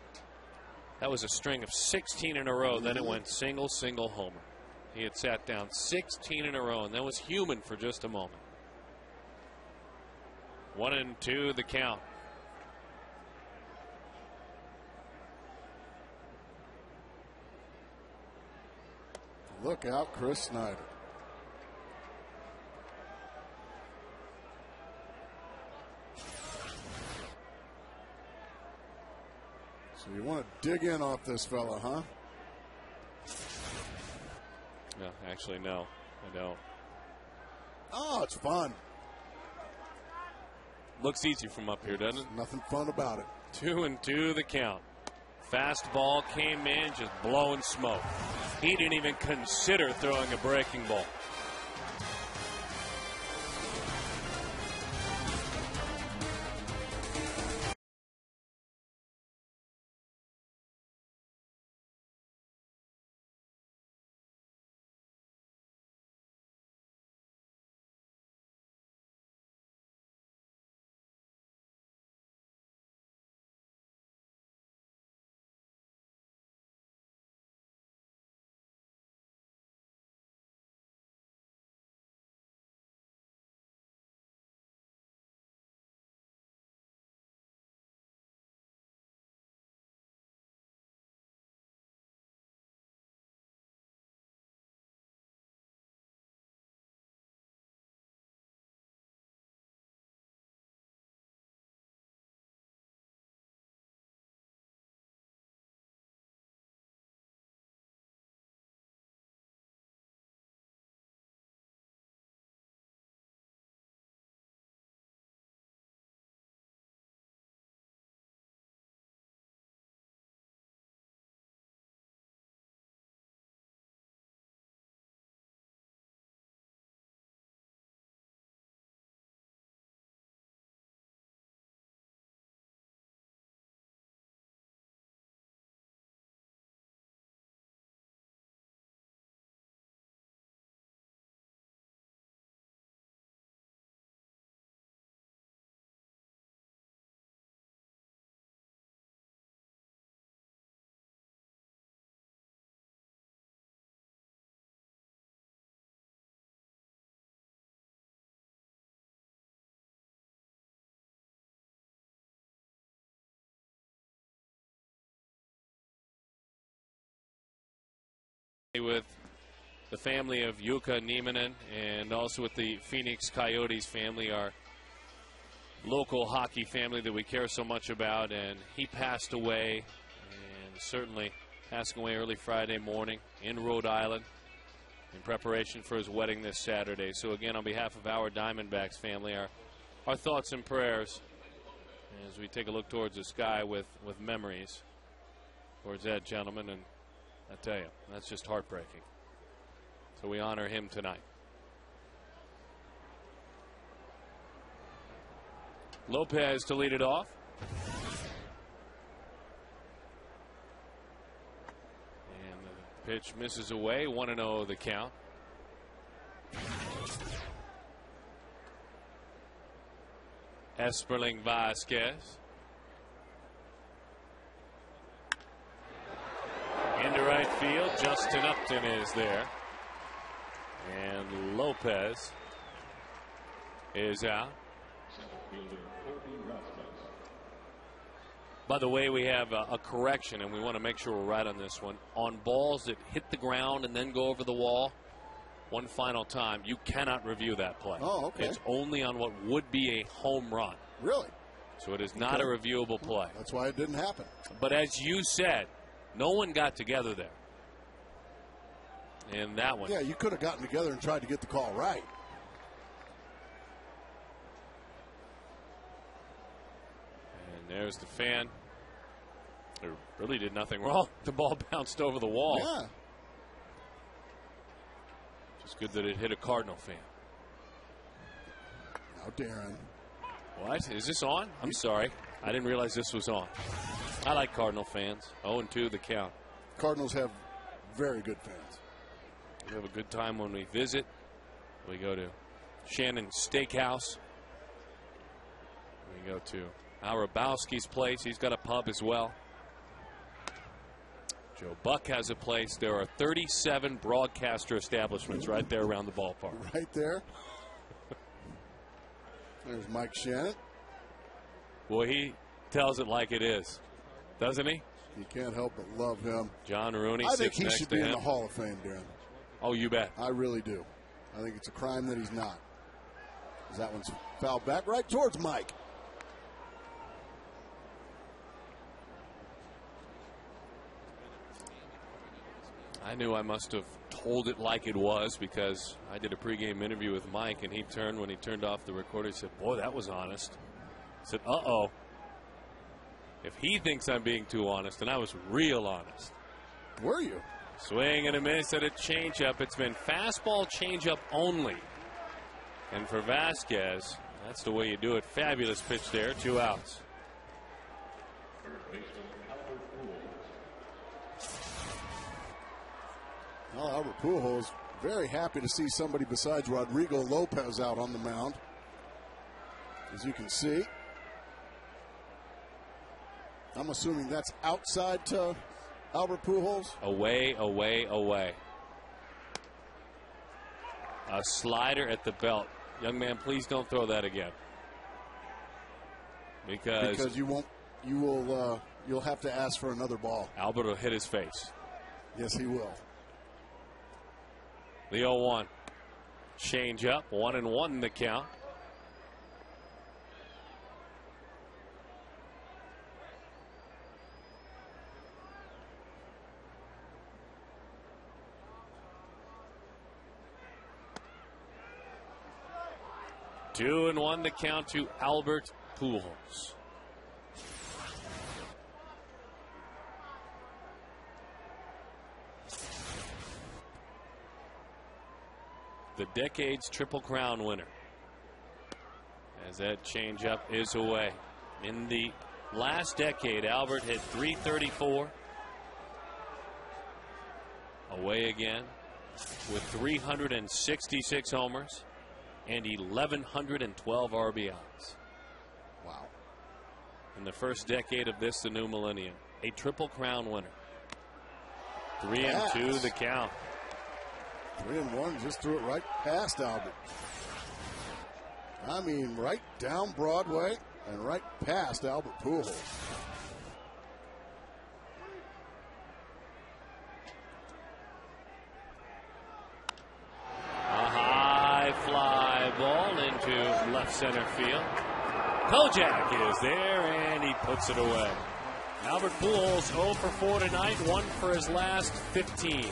Speaker 1: that was a string of 16 in a row. Then it went single, homer. He had sat down 16 in a row and then was human for just a moment. 1-2 the count.
Speaker 2: Look out, Chris Snyder. So you want to dig in off this fella, huh?
Speaker 1: No, actually, no, I don't.
Speaker 2: Oh, it's fun.
Speaker 1: Looks easy from up here, doesn't it?
Speaker 2: Nothing fun about it.
Speaker 1: 2-2 the count. Fastball came in, just blowing smoke. He didn't even consider throwing a breaking ball. with the family of Jukka Nieminen and also with the Phoenix Coyotes family, our local hockey family that we care so much about. And he passed away, and certainly passing away early Friday morning in Rhode Island in preparation for his wedding this Saturday. So again, on behalf of our Diamondbacks family, our thoughts and prayers as we take a look towards the sky with memories towards that gentleman. And I tell you, that's just heartbreaking. So we honor him tonight. Lopez to lead it off. And the pitch misses away. 1-0 the count. Esperling Vasquez. Into right field. Justin Upton is there. And Lopez is out. By the way, we have a correction, and we want to make sure we're right on this one. On balls that hit the ground and then go over the wall, one final time, you cannot review that play.
Speaker 2: Oh, okay.
Speaker 1: It's only on what would be a home run.
Speaker 2: Really?
Speaker 1: So it is not a reviewable play.
Speaker 2: That's why it didn't happen.
Speaker 1: But as you said, no one got together there. In that one.
Speaker 2: Yeah, you could have gotten together and tried to get the call right.
Speaker 1: And there's the fan. It really did nothing wrong. The ball bounced over the wall.
Speaker 2: Yeah.
Speaker 1: Just good that it hit a Cardinal fan.
Speaker 2: Now Darren.
Speaker 1: What? Is this on? I'm sorry. I didn't realize this was on. I like Cardinal fans. 0-2 the count.
Speaker 2: Cardinals have very good fans.
Speaker 1: We have a good time when we visit. We go to Shannon's Steakhouse. We go to Al Rabowski's place. He's got a pub as well. Joe Buck has a place. There are 37 broadcaster establishments right there around the ballpark.
Speaker 2: Right there. There's Mike Shannon.
Speaker 1: Boy, he tells it like it is, doesn't he?
Speaker 2: You can't help but love him.
Speaker 1: John Rooney
Speaker 2: I think
Speaker 1: sits
Speaker 2: he
Speaker 1: next
Speaker 2: should
Speaker 1: to
Speaker 2: be
Speaker 1: him.
Speaker 2: in the Hall of Fame, Darren.
Speaker 1: Oh, you bet.
Speaker 2: I really do. I think it's a crime that he's not. That one's fouled back right towards Mike.
Speaker 1: I knew I must have told it like it was because I did a pregame interview with Mike, and when he turned off the recorder, he said, boy, that was honest. I said, uh-oh. If he thinks I'm being too honest, then I was real honest.
Speaker 2: Were you?
Speaker 1: Swing and a miss at a changeup. It's been fastball changeup only. And for Vasquez, that's the way you do it. Fabulous pitch there. 2 outs.
Speaker 2: Well, Albert Pujols very happy to see somebody besides Rodrigo Lopez out on the mound. As you can see. I'm assuming that's outside to Albert Pujols.
Speaker 1: Away, away, away. A slider at the belt. Young man, please don't throw that again. Because
Speaker 2: you'll have to ask for another ball.
Speaker 1: Albert will hit his face.
Speaker 2: Yes, he will.
Speaker 1: The 0-1. Change up. 1-1 in the count. Two and 1 to count to Albert Pujols. The decade's Triple Crown winner. As that changeup is away. In the last decade, Albert hit .334. Away again with 366 homers and 1,112 RBIs.
Speaker 2: Wow.
Speaker 1: In the first decade of the new millennium. A Triple Crown winner. 3-2 the count.
Speaker 2: 3-1, just threw it right past Albert. I mean, right down Broadway and right past Albert Pujols.
Speaker 1: fly ball into left center field. Kojak is there, and he puts it away. Albert Pujols 0 for 4 tonight, 1 for his last 15.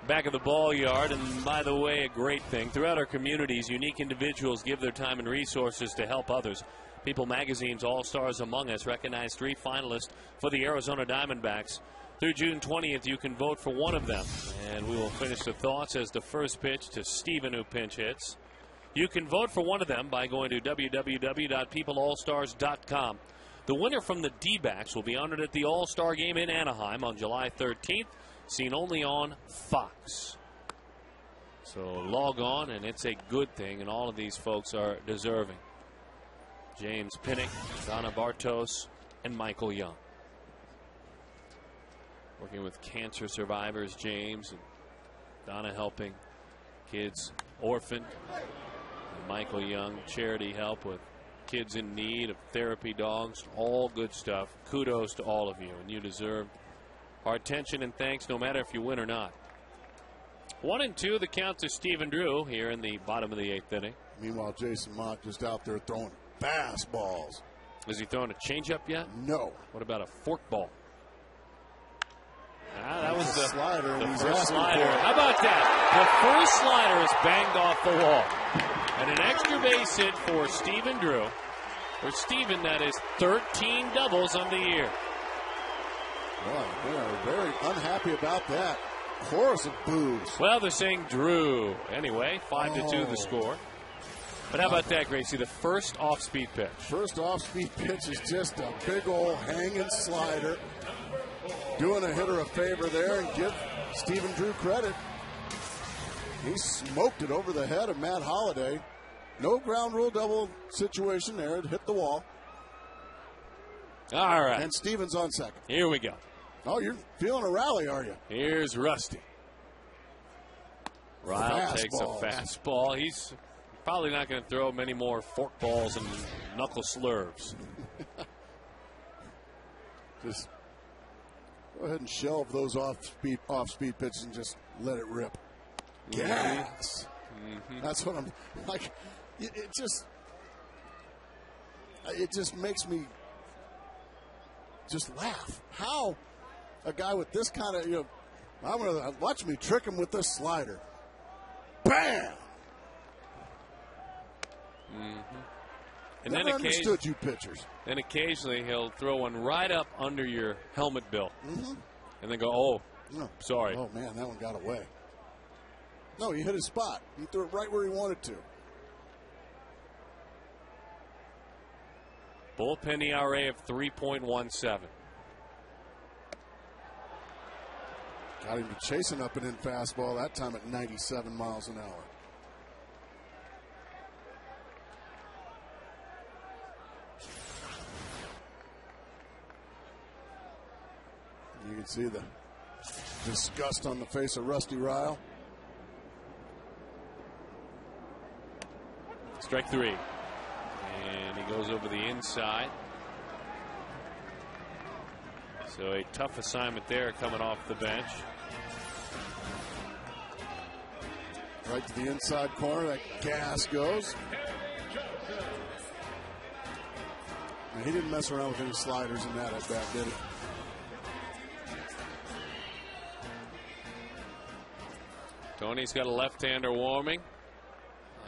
Speaker 1: Back of the ball yard, and by the way, a great thing. Throughout our communities, unique individuals give their time and resources to help others. People Magazine's All-Stars Among Us recognized 3 finalists for the Arizona Diamondbacks. Through June 20th, you can vote for one of them. And we will finish the thoughts as the first pitch to Steven, who pinch hits. You can vote for one of them by going to www.peopleallstars.com. The winner from the D-backs will be honored at the All-Star Game in Anaheim on July 13th. Seen only on Fox. So log on, and it's a good thing, and all of these folks are deserving. James Pinnock, Donna Bartos, and Michael Young. Working with cancer survivors, James and Donna helping kids orphaned. And Michael Young, charity help with kids in need of therapy dogs. All good stuff. Kudos to all of you, and you deserve our attention and thanks, no matter if you win or not. 1-2, the count to Steven Drew here in the bottom of the 8th inning.
Speaker 2: Meanwhile, Jason Mott just out there throwing fastballs.
Speaker 1: Is he throwing a changeup yet?
Speaker 2: No.
Speaker 1: What about a forkball? That was the
Speaker 2: slider.
Speaker 1: The first slider. How about that? The first slider is banged off the wall. And an extra base hit for Steven Drew. For Steven, that is 13 doubles on the year.
Speaker 2: Well, they are very unhappy about that. Chorus of boos.
Speaker 1: Well, they're saying Drew. Anyway, 5-2 the score. But how about that, Gracie? The first off-speed pitch.
Speaker 2: First off-speed pitch is just a big old hanging slider. Doing a hitter a favor there, and give Steven Drew credit. He smoked it over the head of Matt Holliday. No ground rule double situation there. It hit the wall.
Speaker 1: All right.
Speaker 2: And Steven's on second.
Speaker 1: Here we go.
Speaker 2: Oh, you're feeling a rally, are you?
Speaker 1: Here's Rusty. Ryle takes a fastball. He's probably not going to throw many more forkballs and knuckle slurves.
Speaker 2: Just go ahead and shelve those off-speed pitches and just let it rip. Gas. Mm-hmm. That's what I'm like. It just makes me just laugh. How a guy with this kind of, I'm gonna watch me trick him with this slider. Bam.
Speaker 1: Mm-hmm. And
Speaker 2: Never understood you pitchers.
Speaker 1: Then occasionally he'll throw one right up under your helmet bill, and then go, "Oh,
Speaker 2: no.
Speaker 1: Sorry."
Speaker 2: Oh man, that one got away. No, he hit his spot. He threw it right where he wanted to.
Speaker 1: Bullpen ERA of 3.17.
Speaker 2: Got him to chase an up and in fastball, that time at 97 miles an hour. You can see the disgust on the face of Rusty Ryle.
Speaker 1: Strike 3. And he goes over the inside. So a tough assignment there coming off the bench.
Speaker 2: Right to the inside corner, that gas goes. And he didn't mess around with any sliders in that at bat, did he?
Speaker 1: Tony's got a left-hander warming.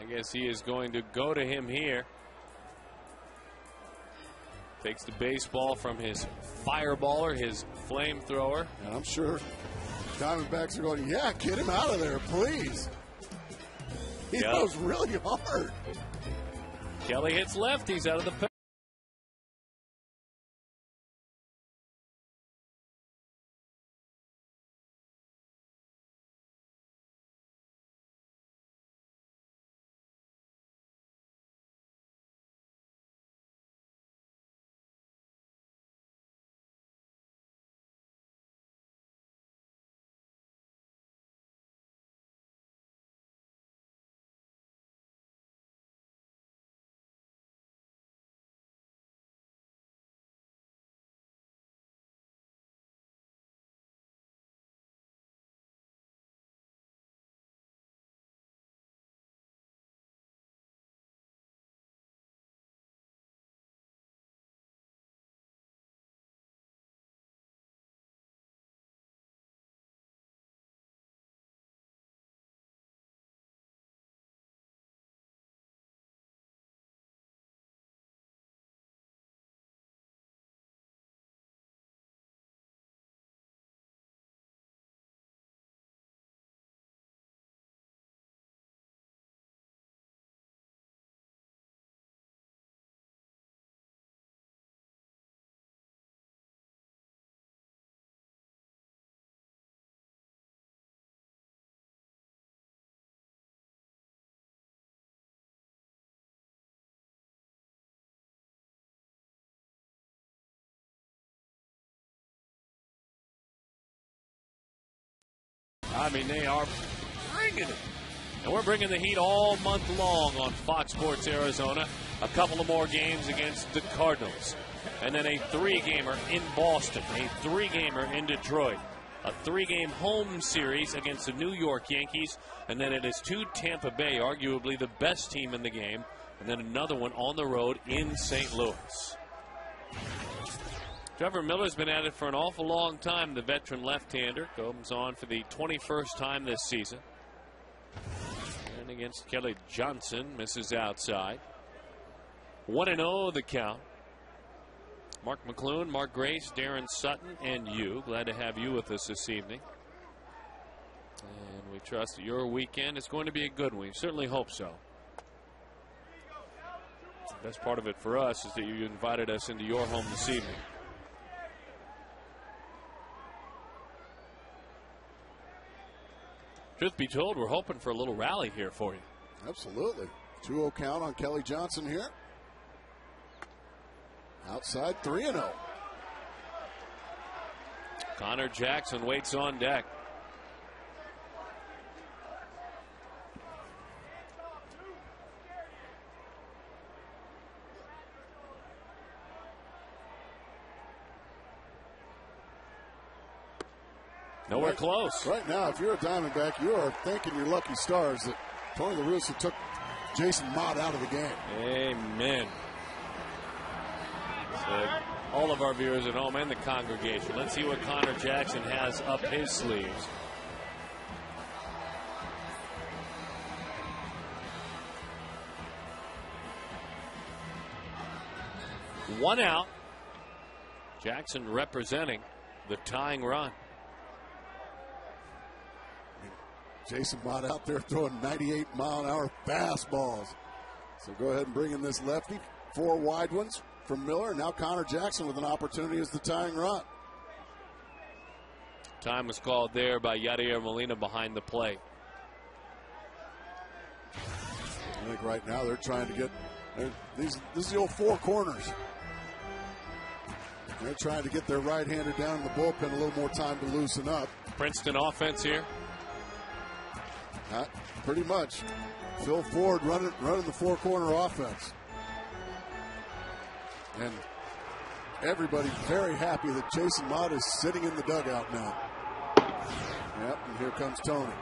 Speaker 1: I guess he is going to go to him here. Takes the baseball from his fireballer, his flamethrower.
Speaker 2: And I'm sure Diamondbacks are going, yeah, get him out of there, please. He goes really hard.
Speaker 1: Kelly hits left. He's out of the pen. I mean, they are bringing it. And we're bringing the heat all month long on Fox Sports Arizona. A couple of more games against the Cardinals. And then a 3-gamer in Boston. A 3-gamer in Detroit. A 3-game home series against the New York Yankees. And then it is to Tampa Bay, arguably the best team in the game. And then another one on the road in St. Louis. Trevor Miller's been at it for an awful long time, the veteran left-hander. Comes on for the 21st time this season. And against Kelly Johnson, misses outside. 1-0 the count. Mark McClune, Mark Grace, Darren Sutton, and you. Glad to have you with us this evening. And we trust that your weekend is going to be a good one. We certainly hope so. The best part of it for us is that you invited us into your home this evening. Truth be told, we're hoping for a little rally here for you.
Speaker 2: Absolutely. 2-0 count on Kelly Johnson here. Outside 3-0.
Speaker 1: Connor Jackson waits on deck. Nowhere close.
Speaker 2: Right now, if you're a Diamondback, you are thanking your lucky stars that Tony La Russa took Jason Mott out of the game.
Speaker 1: Amen. So all of our viewers at home and the congregation, let's see what Connor Jackson has up his sleeves. One out. Jackson representing the tying run.
Speaker 2: Jason Mott out there throwing 98-mile-an-hour fastballs. So go ahead and bring in this lefty. 4 wide ones from Miller. Now Connor Jackson with an opportunity as the tying run.
Speaker 1: Time was called there by Yadier Molina behind the plate.
Speaker 2: I think right now they're trying to get this is the old four corners. They're trying to get their right-hander down in the bullpen a little more time to loosen up.
Speaker 1: Princeton offense here.
Speaker 2: Pretty much. Phil Ford running the four-corner offense. And everybody very happy that Jason Mott is sitting in the dugout now. Yep, and here comes Tony.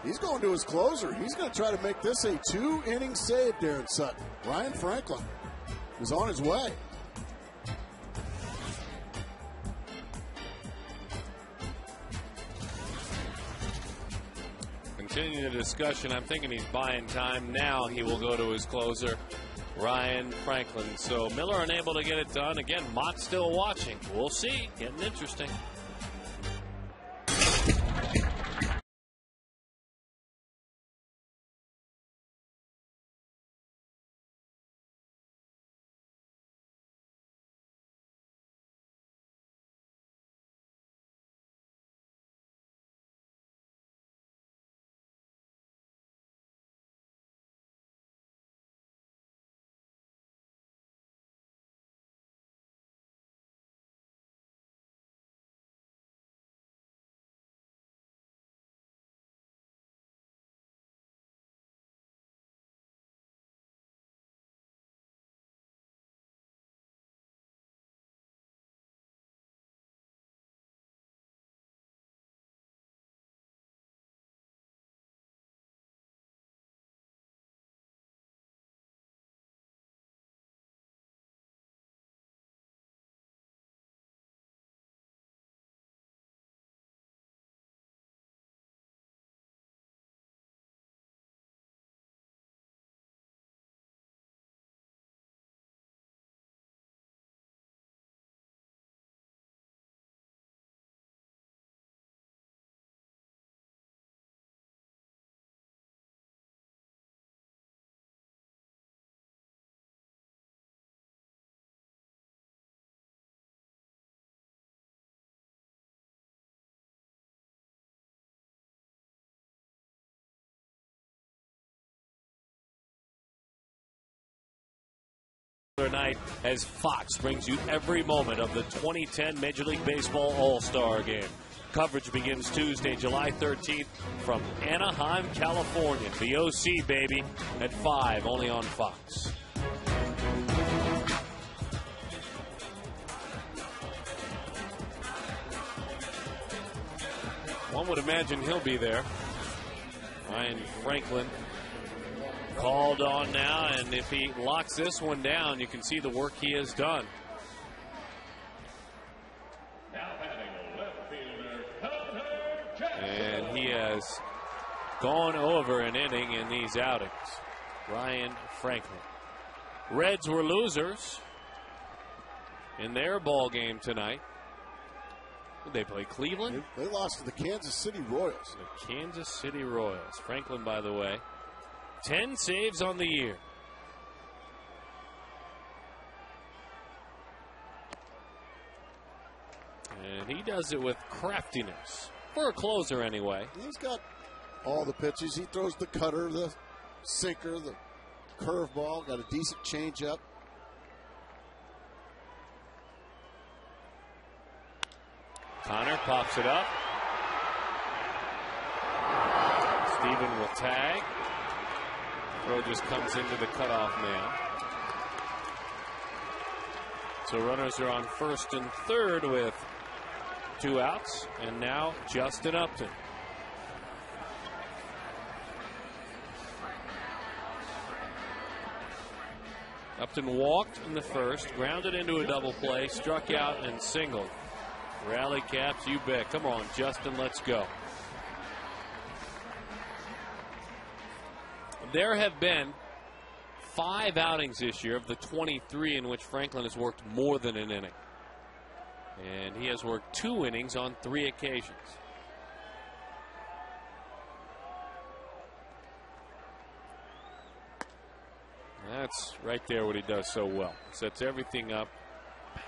Speaker 2: He's going to his closer. He's going to try to make this a 2-inning save, Darren Sutton. Ryan Franklin is on his way.
Speaker 1: Continuing the discussion, I'm thinking he's buying time. Now he will go to his closer, Ryan Franklin. So Miller unable to get it done. Again, Mott still watching. We'll see. Getting interesting. Night as Fox brings you every moment of the 2010 Major League Baseball All-Star Game. Coverage begins Tuesday, July 13th from Anaheim, California. The OC, baby, at 5, only on Fox. One would imagine he'll be there. Ryan Franklin called on now, and if he locks this one down, you can see the work he has done. And he has gone over an inning in these outings. Ryan Franklin. Reds were losers in their ball game tonight. Did they play Cleveland?
Speaker 2: They lost to the Kansas City Royals.
Speaker 1: The Kansas City Royals. Franklin, by the way, 10 saves on the year. And he does it with craftiness. For a closer, anyway.
Speaker 2: He's got all the pitches. He throws the cutter, the sinker, the curveball. Got a decent changeup.
Speaker 1: Connor pops it up. Steven will tag. Throw just comes into the cutoff man. So runners are on first and third with 2 outs. And now Justin Upton. Upton walked in the first, grounded into a double play, struck out and singled. Rally caps, you bet. Come on, Justin, let's go. There have been 5 outings this year of the 23 in which Franklin has worked more than an inning. And he has worked 2 innings on 3 occasions. That's right there what he does so well. Sets everything up,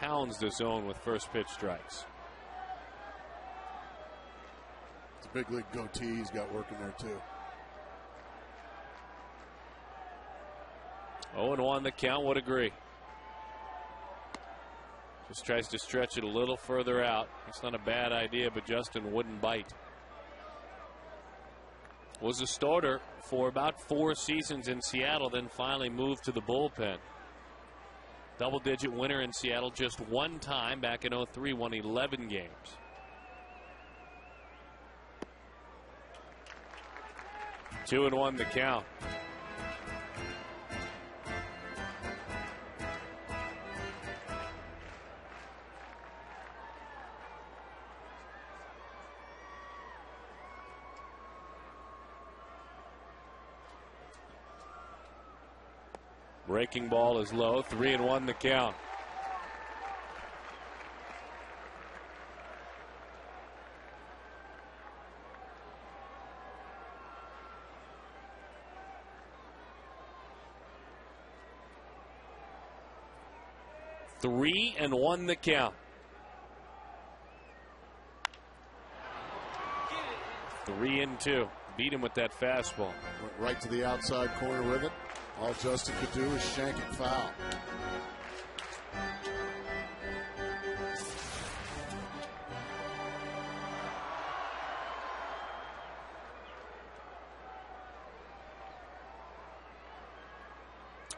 Speaker 1: pounds the zone with first pitch strikes.
Speaker 2: It's a big league goatee he's got working there, too.
Speaker 1: 0-1 the count, would agree. Just tries to stretch it a little further out. It's not a bad idea, but Justin wouldn't bite. Was a starter for about 4 seasons in Seattle, then finally moved to the bullpen. Double-digit winner in Seattle just one time back in 03, won 11 games. Two and one the count. Breaking ball is low. 3-1 the count. Three and one the count. 3-2. Beat him with that fastball.
Speaker 2: Went right to the outside corner with it. All Justin could do was shank it foul.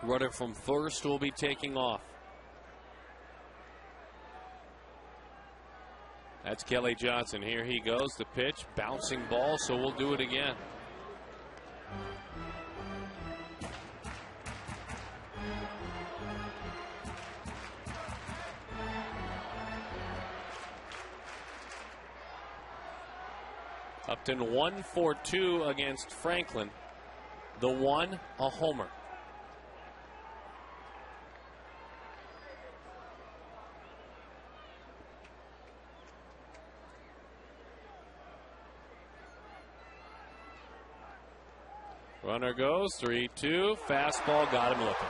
Speaker 1: Runner from first will be taking off. That's Kelly Johnson. Here he goes. The pitch, bouncing ball, so we'll do it again. Upton 1 for 2 against Franklin. The one, a homer. Runner goes 3-2. Fastball got him looking.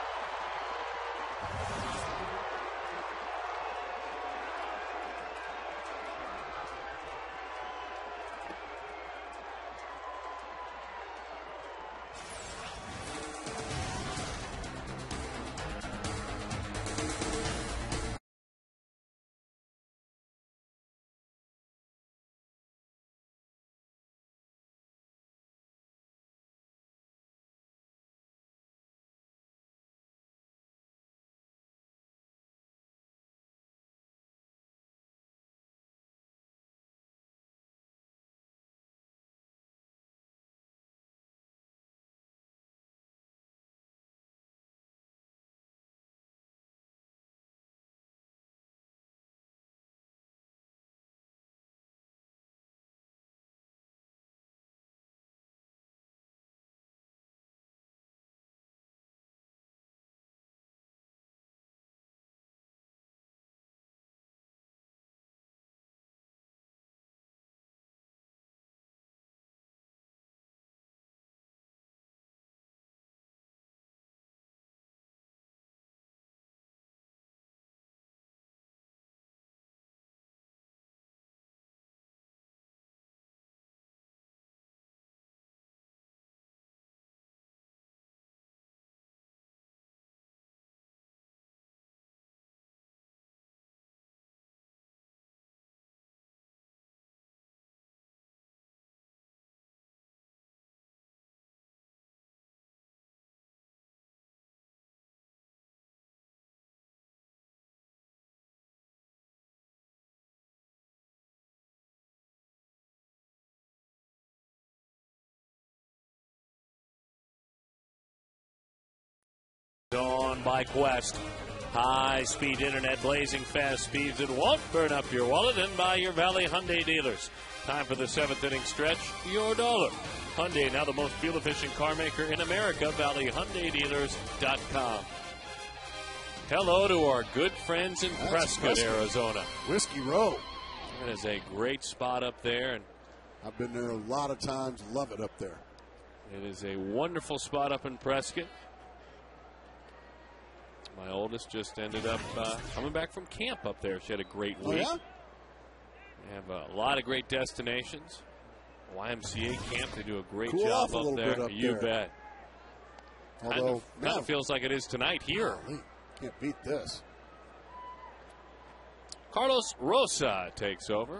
Speaker 1: On by Quest. High-speed internet, blazing fast speeds that won't burn up your wallet, and by your Valley Hyundai dealers. Time for the 7th inning stretch. Your dollar. Hyundai, now the most fuel-efficient car maker in America. ValleyHyundaiDealers.com. Hello to our good friends in Prescott, Arizona.
Speaker 2: Whiskey Row.
Speaker 1: That is a great spot up there, and
Speaker 2: I've been there a lot of times. Love it up there.
Speaker 1: it is a wonderful spot up in Prescott. My oldest just ended up coming back from camp up there. She had a great week.
Speaker 2: Oh, yeah?
Speaker 1: We have a lot of great destinations. YMCA camp. They do a great
Speaker 2: Cool
Speaker 1: job
Speaker 2: off a
Speaker 1: up
Speaker 2: little
Speaker 1: there.
Speaker 2: bit up
Speaker 1: You
Speaker 2: there.
Speaker 1: bet.
Speaker 2: Although,
Speaker 1: Kind of feels like it is tonight here.
Speaker 2: golly, can't beat this.
Speaker 1: Carlos Rosa takes over.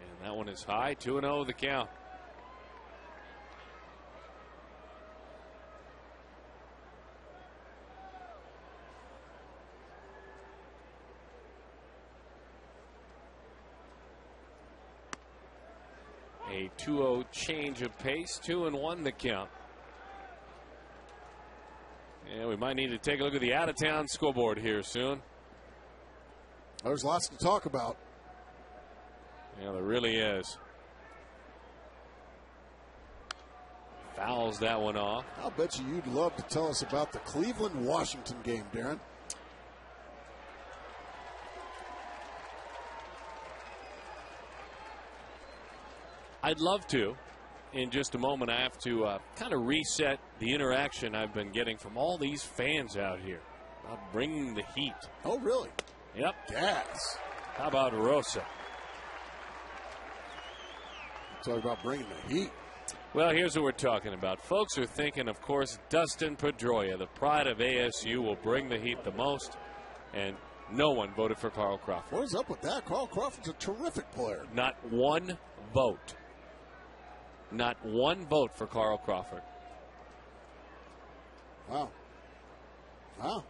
Speaker 1: And that one is high. 2-0 the count. A 2-0 change of pace. 2-1 the count. Yeah, we might need to take a look at the out-of-town scoreboard here soon.
Speaker 2: There's lots to talk about.
Speaker 1: Yeah, there really is. Fouls that one off.
Speaker 2: I'll bet you'd love to tell us about the Cleveland-Washington game, Darren.
Speaker 1: I'd love to. In just a moment, I have to kind of reset the interaction I've been getting from all these fans out here about bringing the heat.
Speaker 2: Oh, really?
Speaker 1: Yep.
Speaker 2: Gas.
Speaker 1: How about Rosa?
Speaker 2: Talk about bringing the heat.
Speaker 1: Well, here's what we're talking about. Folks are thinking, of course, Dustin Pedroia, the pride of ASU, will bring the heat the most, and no one voted for Carl Crawford.
Speaker 2: What is up with that? Carl Crawford's a terrific player.
Speaker 1: Not one vote. Not one vote for Carl Crawford.
Speaker 2: Wow. Wow.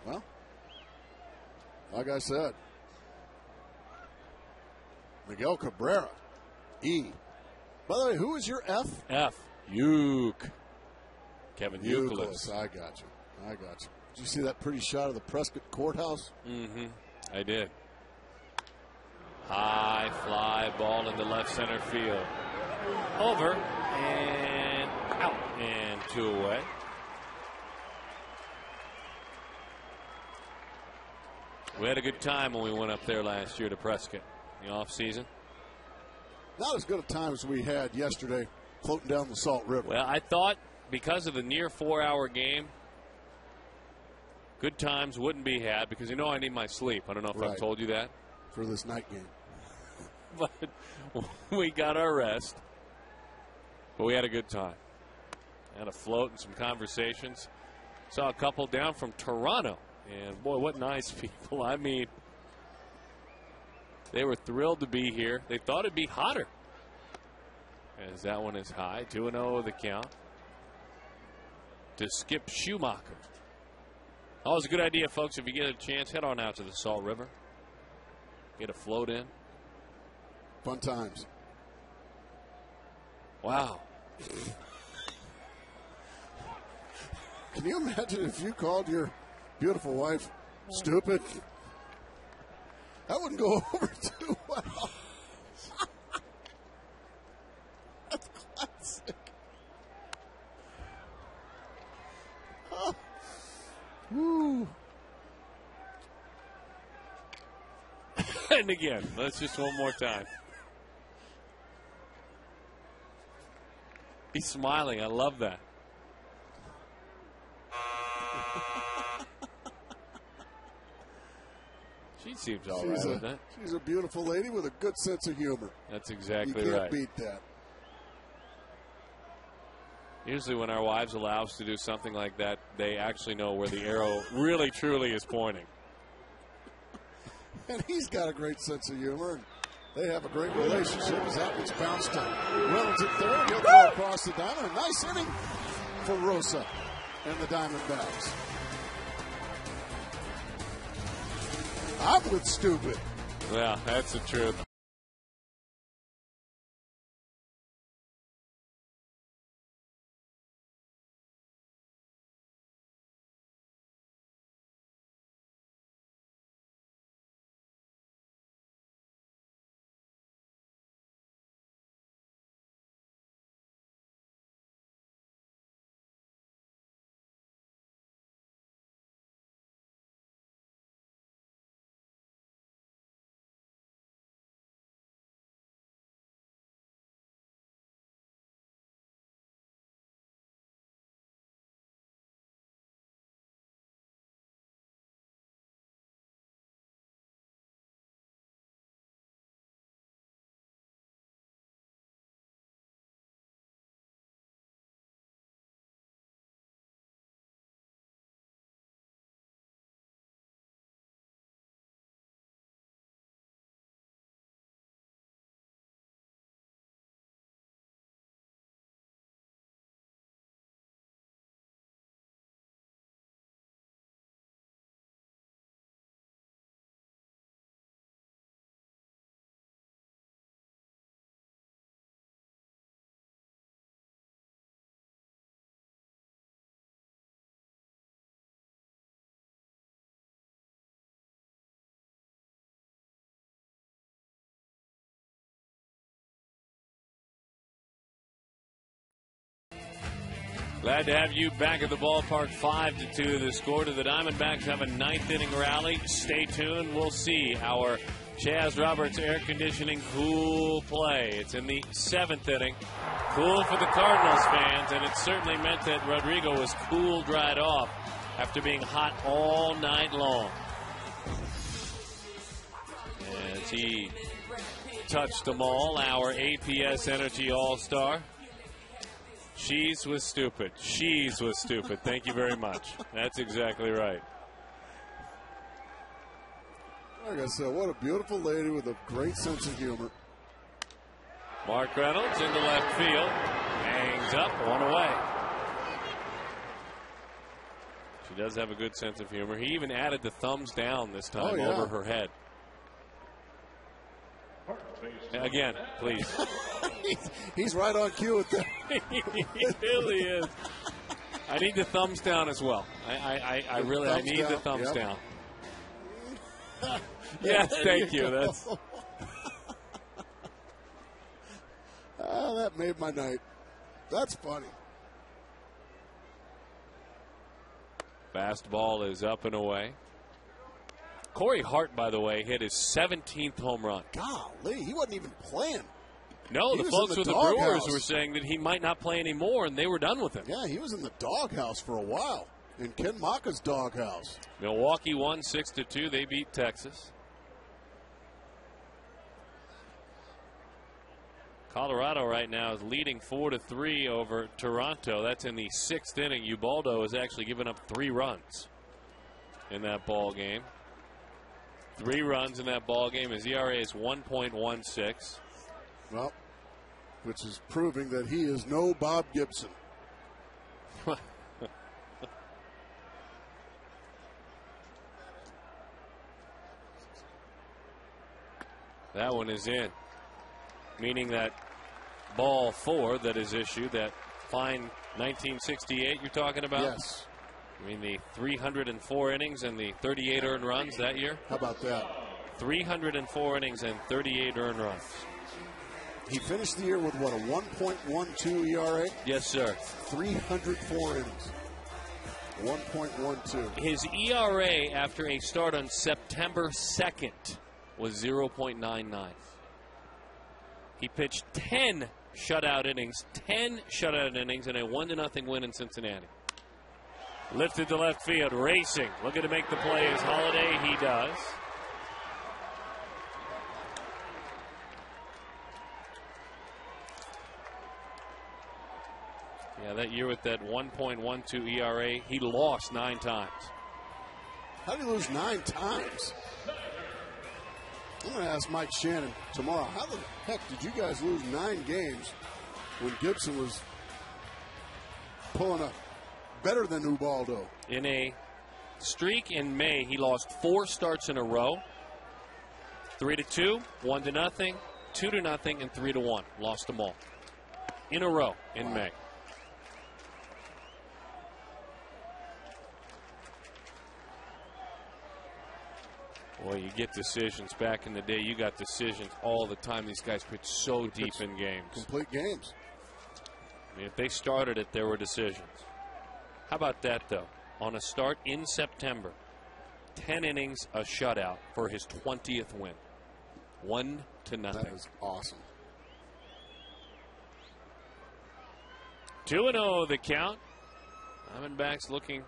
Speaker 2: Well, like I said, Miguel Cabrera, E. By the way, who is your F?
Speaker 1: F. Uke. Kevin Euclid.
Speaker 2: I got you. I got you. Did you see that pretty shot of the Prescott Courthouse?
Speaker 1: Mm-hmm. I did. High fly ball into left center field. Over and out and 2 away. We had a good time when we went up there last year to Prescott in the offseason.
Speaker 2: Not as good a time as we had yesterday floating down the Salt River.
Speaker 1: Well, I thought because of the near 4-hour game, good times wouldn't be had because you know I need my sleep. I don't know if I've told you that.
Speaker 2: For this night game.
Speaker 1: But we got our rest. But we had a good time. Had a float and some conversations. Saw a couple down from Toronto. And, boy, what nice people. I mean, they were thrilled to be here. They thought it'd be hotter. As that one is high. 2-0 the count. To Skip Schumacher. Always a good idea, folks. If you get a chance, head on out to the Salt River. Get a float in.
Speaker 2: Fun times.
Speaker 1: Wow.
Speaker 2: Can you imagine if you called your beautiful wife stupid? That wouldn't go over too well. That's classic. Oh. Woo.
Speaker 1: And again, let's just one more time. He's smiling. I love that. She seems all right with that.
Speaker 2: She's a beautiful lady with a good sense of humor.
Speaker 1: That's exactly
Speaker 2: right. You
Speaker 1: right.
Speaker 2: can't beat that.
Speaker 1: Usually when our wives allow us to do something like that, they actually know where the arrow really, truly is pointing.
Speaker 2: And he's got a great sense of humor. And they have a great relationship as that one's bounced to Reynolds at third. He'll throw across the diamond. A nice inning for Rosa and the Diamondbacks. I'm with stupid.
Speaker 1: Yeah, that's the truth. Glad to have you back at the ballpark. 5-2 the score to the Diamondbacks. Have a ninth inning rally. Stay tuned. We'll see our Chaz Roberts air conditioning cool play. It's in the 7th inning. Cool for the Cardinals fans, and it certainly meant that Rodrigo was cool, dried off after being hot all night long. As he touched them all, our APS Energy All-Star. She's was stupid. She's was stupid. Thank you very much. That's exactly right.
Speaker 2: Like I said, what a beautiful lady with a great sense of humor.
Speaker 1: Mark Reynolds into left field. Hangs up, one away. She does have a good sense of humor. He even added the thumbs down this time over her head. Again, please.
Speaker 2: He's right on cue with that.
Speaker 1: He really is. I need the thumbs down as well. I need the thumbs down. Yes, thank you. That's
Speaker 2: that made my night. That's funny.
Speaker 1: Fastball is up and away. Corey Hart, by the way, hit his 17th home run.
Speaker 2: Golly, he wasn't even playing.
Speaker 1: No, the folks with the Brewers were saying that he might not play anymore, and they were done with him.
Speaker 2: Yeah, he was in the doghouse for a while, in Ken Maka's doghouse.
Speaker 1: Milwaukee won 6-2. They beat Texas. Colorado right now is leading 4-3 over Toronto. That's in the 6th inning. Ubaldo has actually given up 3 runs in that ball game. 3 runs in that ball game. His ERA is 1.16.
Speaker 2: Well, which is proving that he is no Bob Gibson.
Speaker 1: That one is in, meaning that ball 4 that is issued, that fine 1968 you're talking about?
Speaker 2: Yes.
Speaker 1: I mean the 304 innings and the 38 earned runs that year?
Speaker 2: How about that?
Speaker 1: 304 innings and 38 earned runs.
Speaker 2: He finished the year with, what, a 1.12 ERA?
Speaker 1: Yes, sir.
Speaker 2: 304 innings. 1.12.
Speaker 1: His ERA after a start on September 2nd was 0.99. He pitched 10 shutout innings in a 1-0 win in Cincinnati. Lifted to left field, racing. Looking to make the play as Holiday. He does. Yeah, that year with that 1.12 ERA, he lost 9 times.
Speaker 2: How did he lose 9 times? I'm going to ask Mike Shannon tomorrow. How the heck did you guys lose 9 games when Gibson was pulling up better than Ubaldo?
Speaker 1: In a streak in May, he lost 4 starts in a row. 3-2, 1-0, 2-0, and 3-1. Lost them all in a row in May. Well, you get decisions. Back in the day, you got decisions all the time. These guys pitch so deep in games.
Speaker 2: Complete games.
Speaker 1: I mean, if they started it, there were decisions. How about that, though? On a start in September, 10 innings, a shutout for his 20th win. 1-0.
Speaker 2: That is awesome.
Speaker 1: 2-0 the count. Diamondbacks looking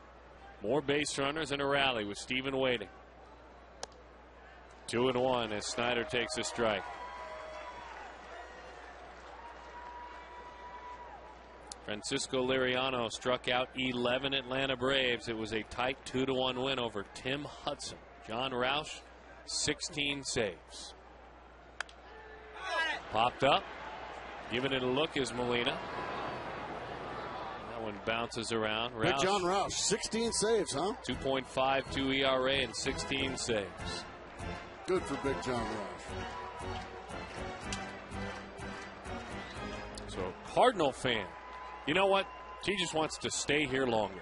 Speaker 1: more base runners in a rally with Stephen waiting. 2-1 as Snyder takes a strike. Francisco Liriano struck out 11 Atlanta Braves. It was a tight 2-1 win over Tim Hudson. John Roush, 16 saves. Popped up. Giving it a look is Molina. That one bounces around.
Speaker 2: Big John Roush, 16 saves, huh?
Speaker 1: 2.52 ERA and 16 saves.
Speaker 2: Good for Big John Roush.
Speaker 1: So, Cardinal fan, you know what? She just wants to stay here longer.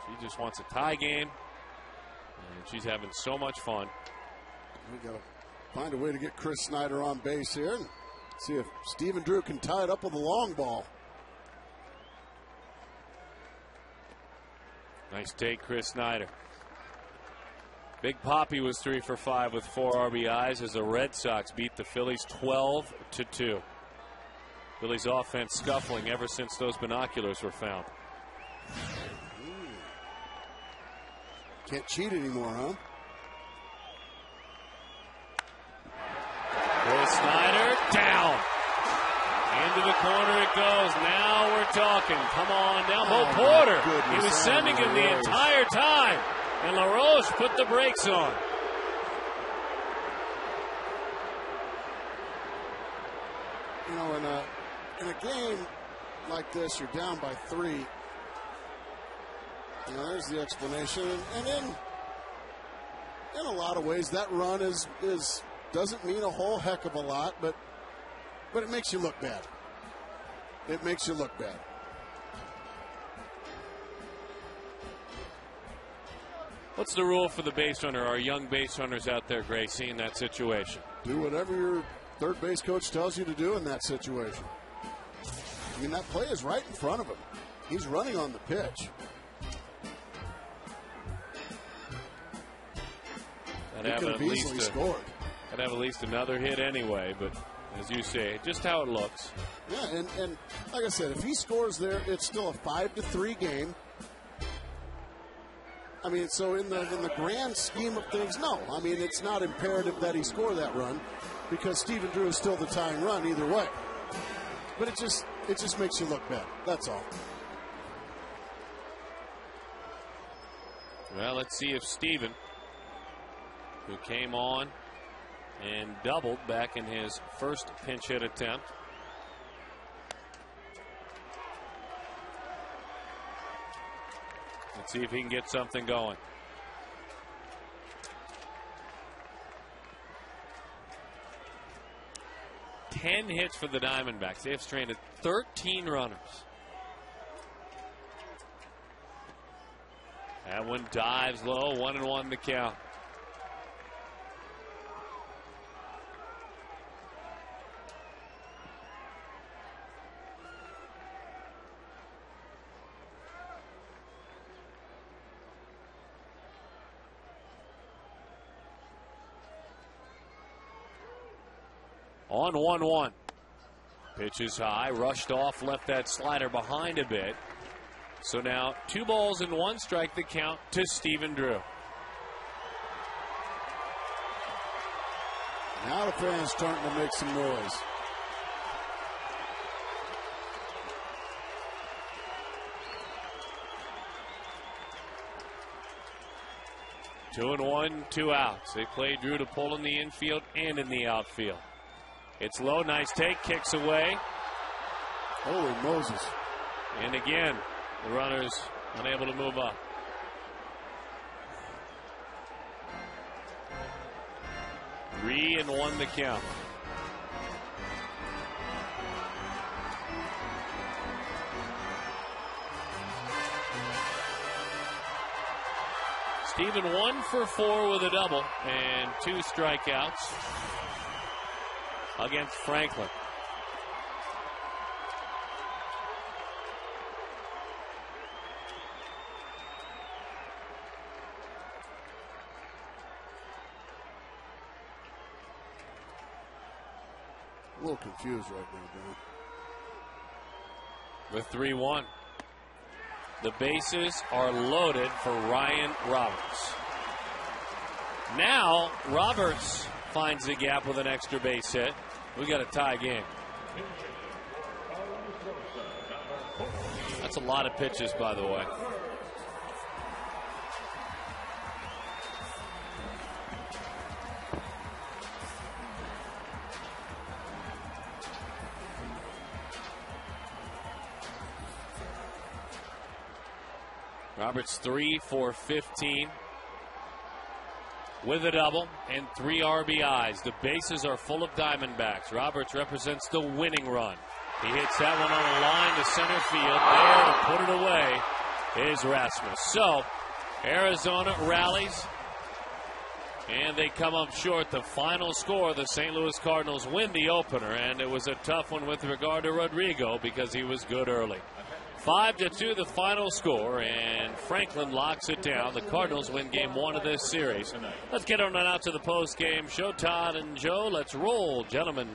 Speaker 1: She just wants a tie game, and she's having so much fun.
Speaker 2: We got to find a way to get Chris Snyder on base here and see if Stephen Drew can tie it up with a long ball.
Speaker 1: Nice take, Chris Snyder. Big Papi was 3 for 5 with 4 RBIs as the Red Sox beat the Phillies 12-2. Phillies offense scuffling ever since those binoculars were found.
Speaker 2: Can't cheat anymore, huh?
Speaker 1: Chris Snyder down. Into the corner it goes. Now we're talking. Come on down. Bo Porter. He was sending him the entire time. And LaRoche put the brakes on.
Speaker 2: You know, in a game like this, you're down by 3. You know, there's the explanation. And in a lot of ways, that run doesn't mean a whole heck of a lot, but it makes you look bad. It makes you look bad.
Speaker 1: What's the rule for the base runner? Our young base runners out there, Gracie, in that situation?
Speaker 2: Do whatever your third base coach tells you to do in that situation. I mean, that play is right in front of him. He's running on the pitch. He could have easily scored.
Speaker 1: I'd have at least another hit anyway, but as you say, just how it looks.
Speaker 2: Yeah, and like I said, if he scores there, it's still a 5-3 game. I mean, so in the grand scheme of things, no. I mean, it's not imperative that he score that run because Stephen Drew is still the tying run either way. But it just makes you look bad. That's all.
Speaker 1: Well, let's see if Stephen, who came on and doubled back in his first pinch hit attempt, let's see if he can get something going. Ten hits for the Diamondbacks. They have stranded 13 runners. That one dives low, 1-1 to count. On 1-1. Pitch is high, rushed off, left that slider behind a bit. So now 2 balls and 1 strike the count to Stephen Drew.
Speaker 2: Now the fans starting to make some noise.
Speaker 1: Two and 1, 2 outs. They play Drew to pull in the infield and in the outfield. It's low, nice take, kicks away.
Speaker 2: Holy Moses.
Speaker 1: And again, the runners unable to move up. 3-1 the count. Stephen 1 for 4 with a double and 2 strikeouts against Franklin.
Speaker 2: A little confused right now, Dan.
Speaker 1: The 3-1. The bases are loaded for Ryan Roberts. Now Roberts finds the gap with an extra base hit. We got a tie game. That's a lot of pitches, by the way. Roberts 3 for 15 with a double and 3 RBIs. The bases are full of Diamondbacks. Roberts represents the winning run. He hits that one on a line to center field. There to put it away is Rasmus. So Arizona rallies and they come up short. The final score, the St. Louis Cardinals win the opener, and it was a tough one with regard to Rodrigo because he was good early. 5-2 the final score, and Franklin locks it down. The Cardinals win game 1 of this series. Let's get on out to the post game show. Todd and Joe, let's roll, gentlemen.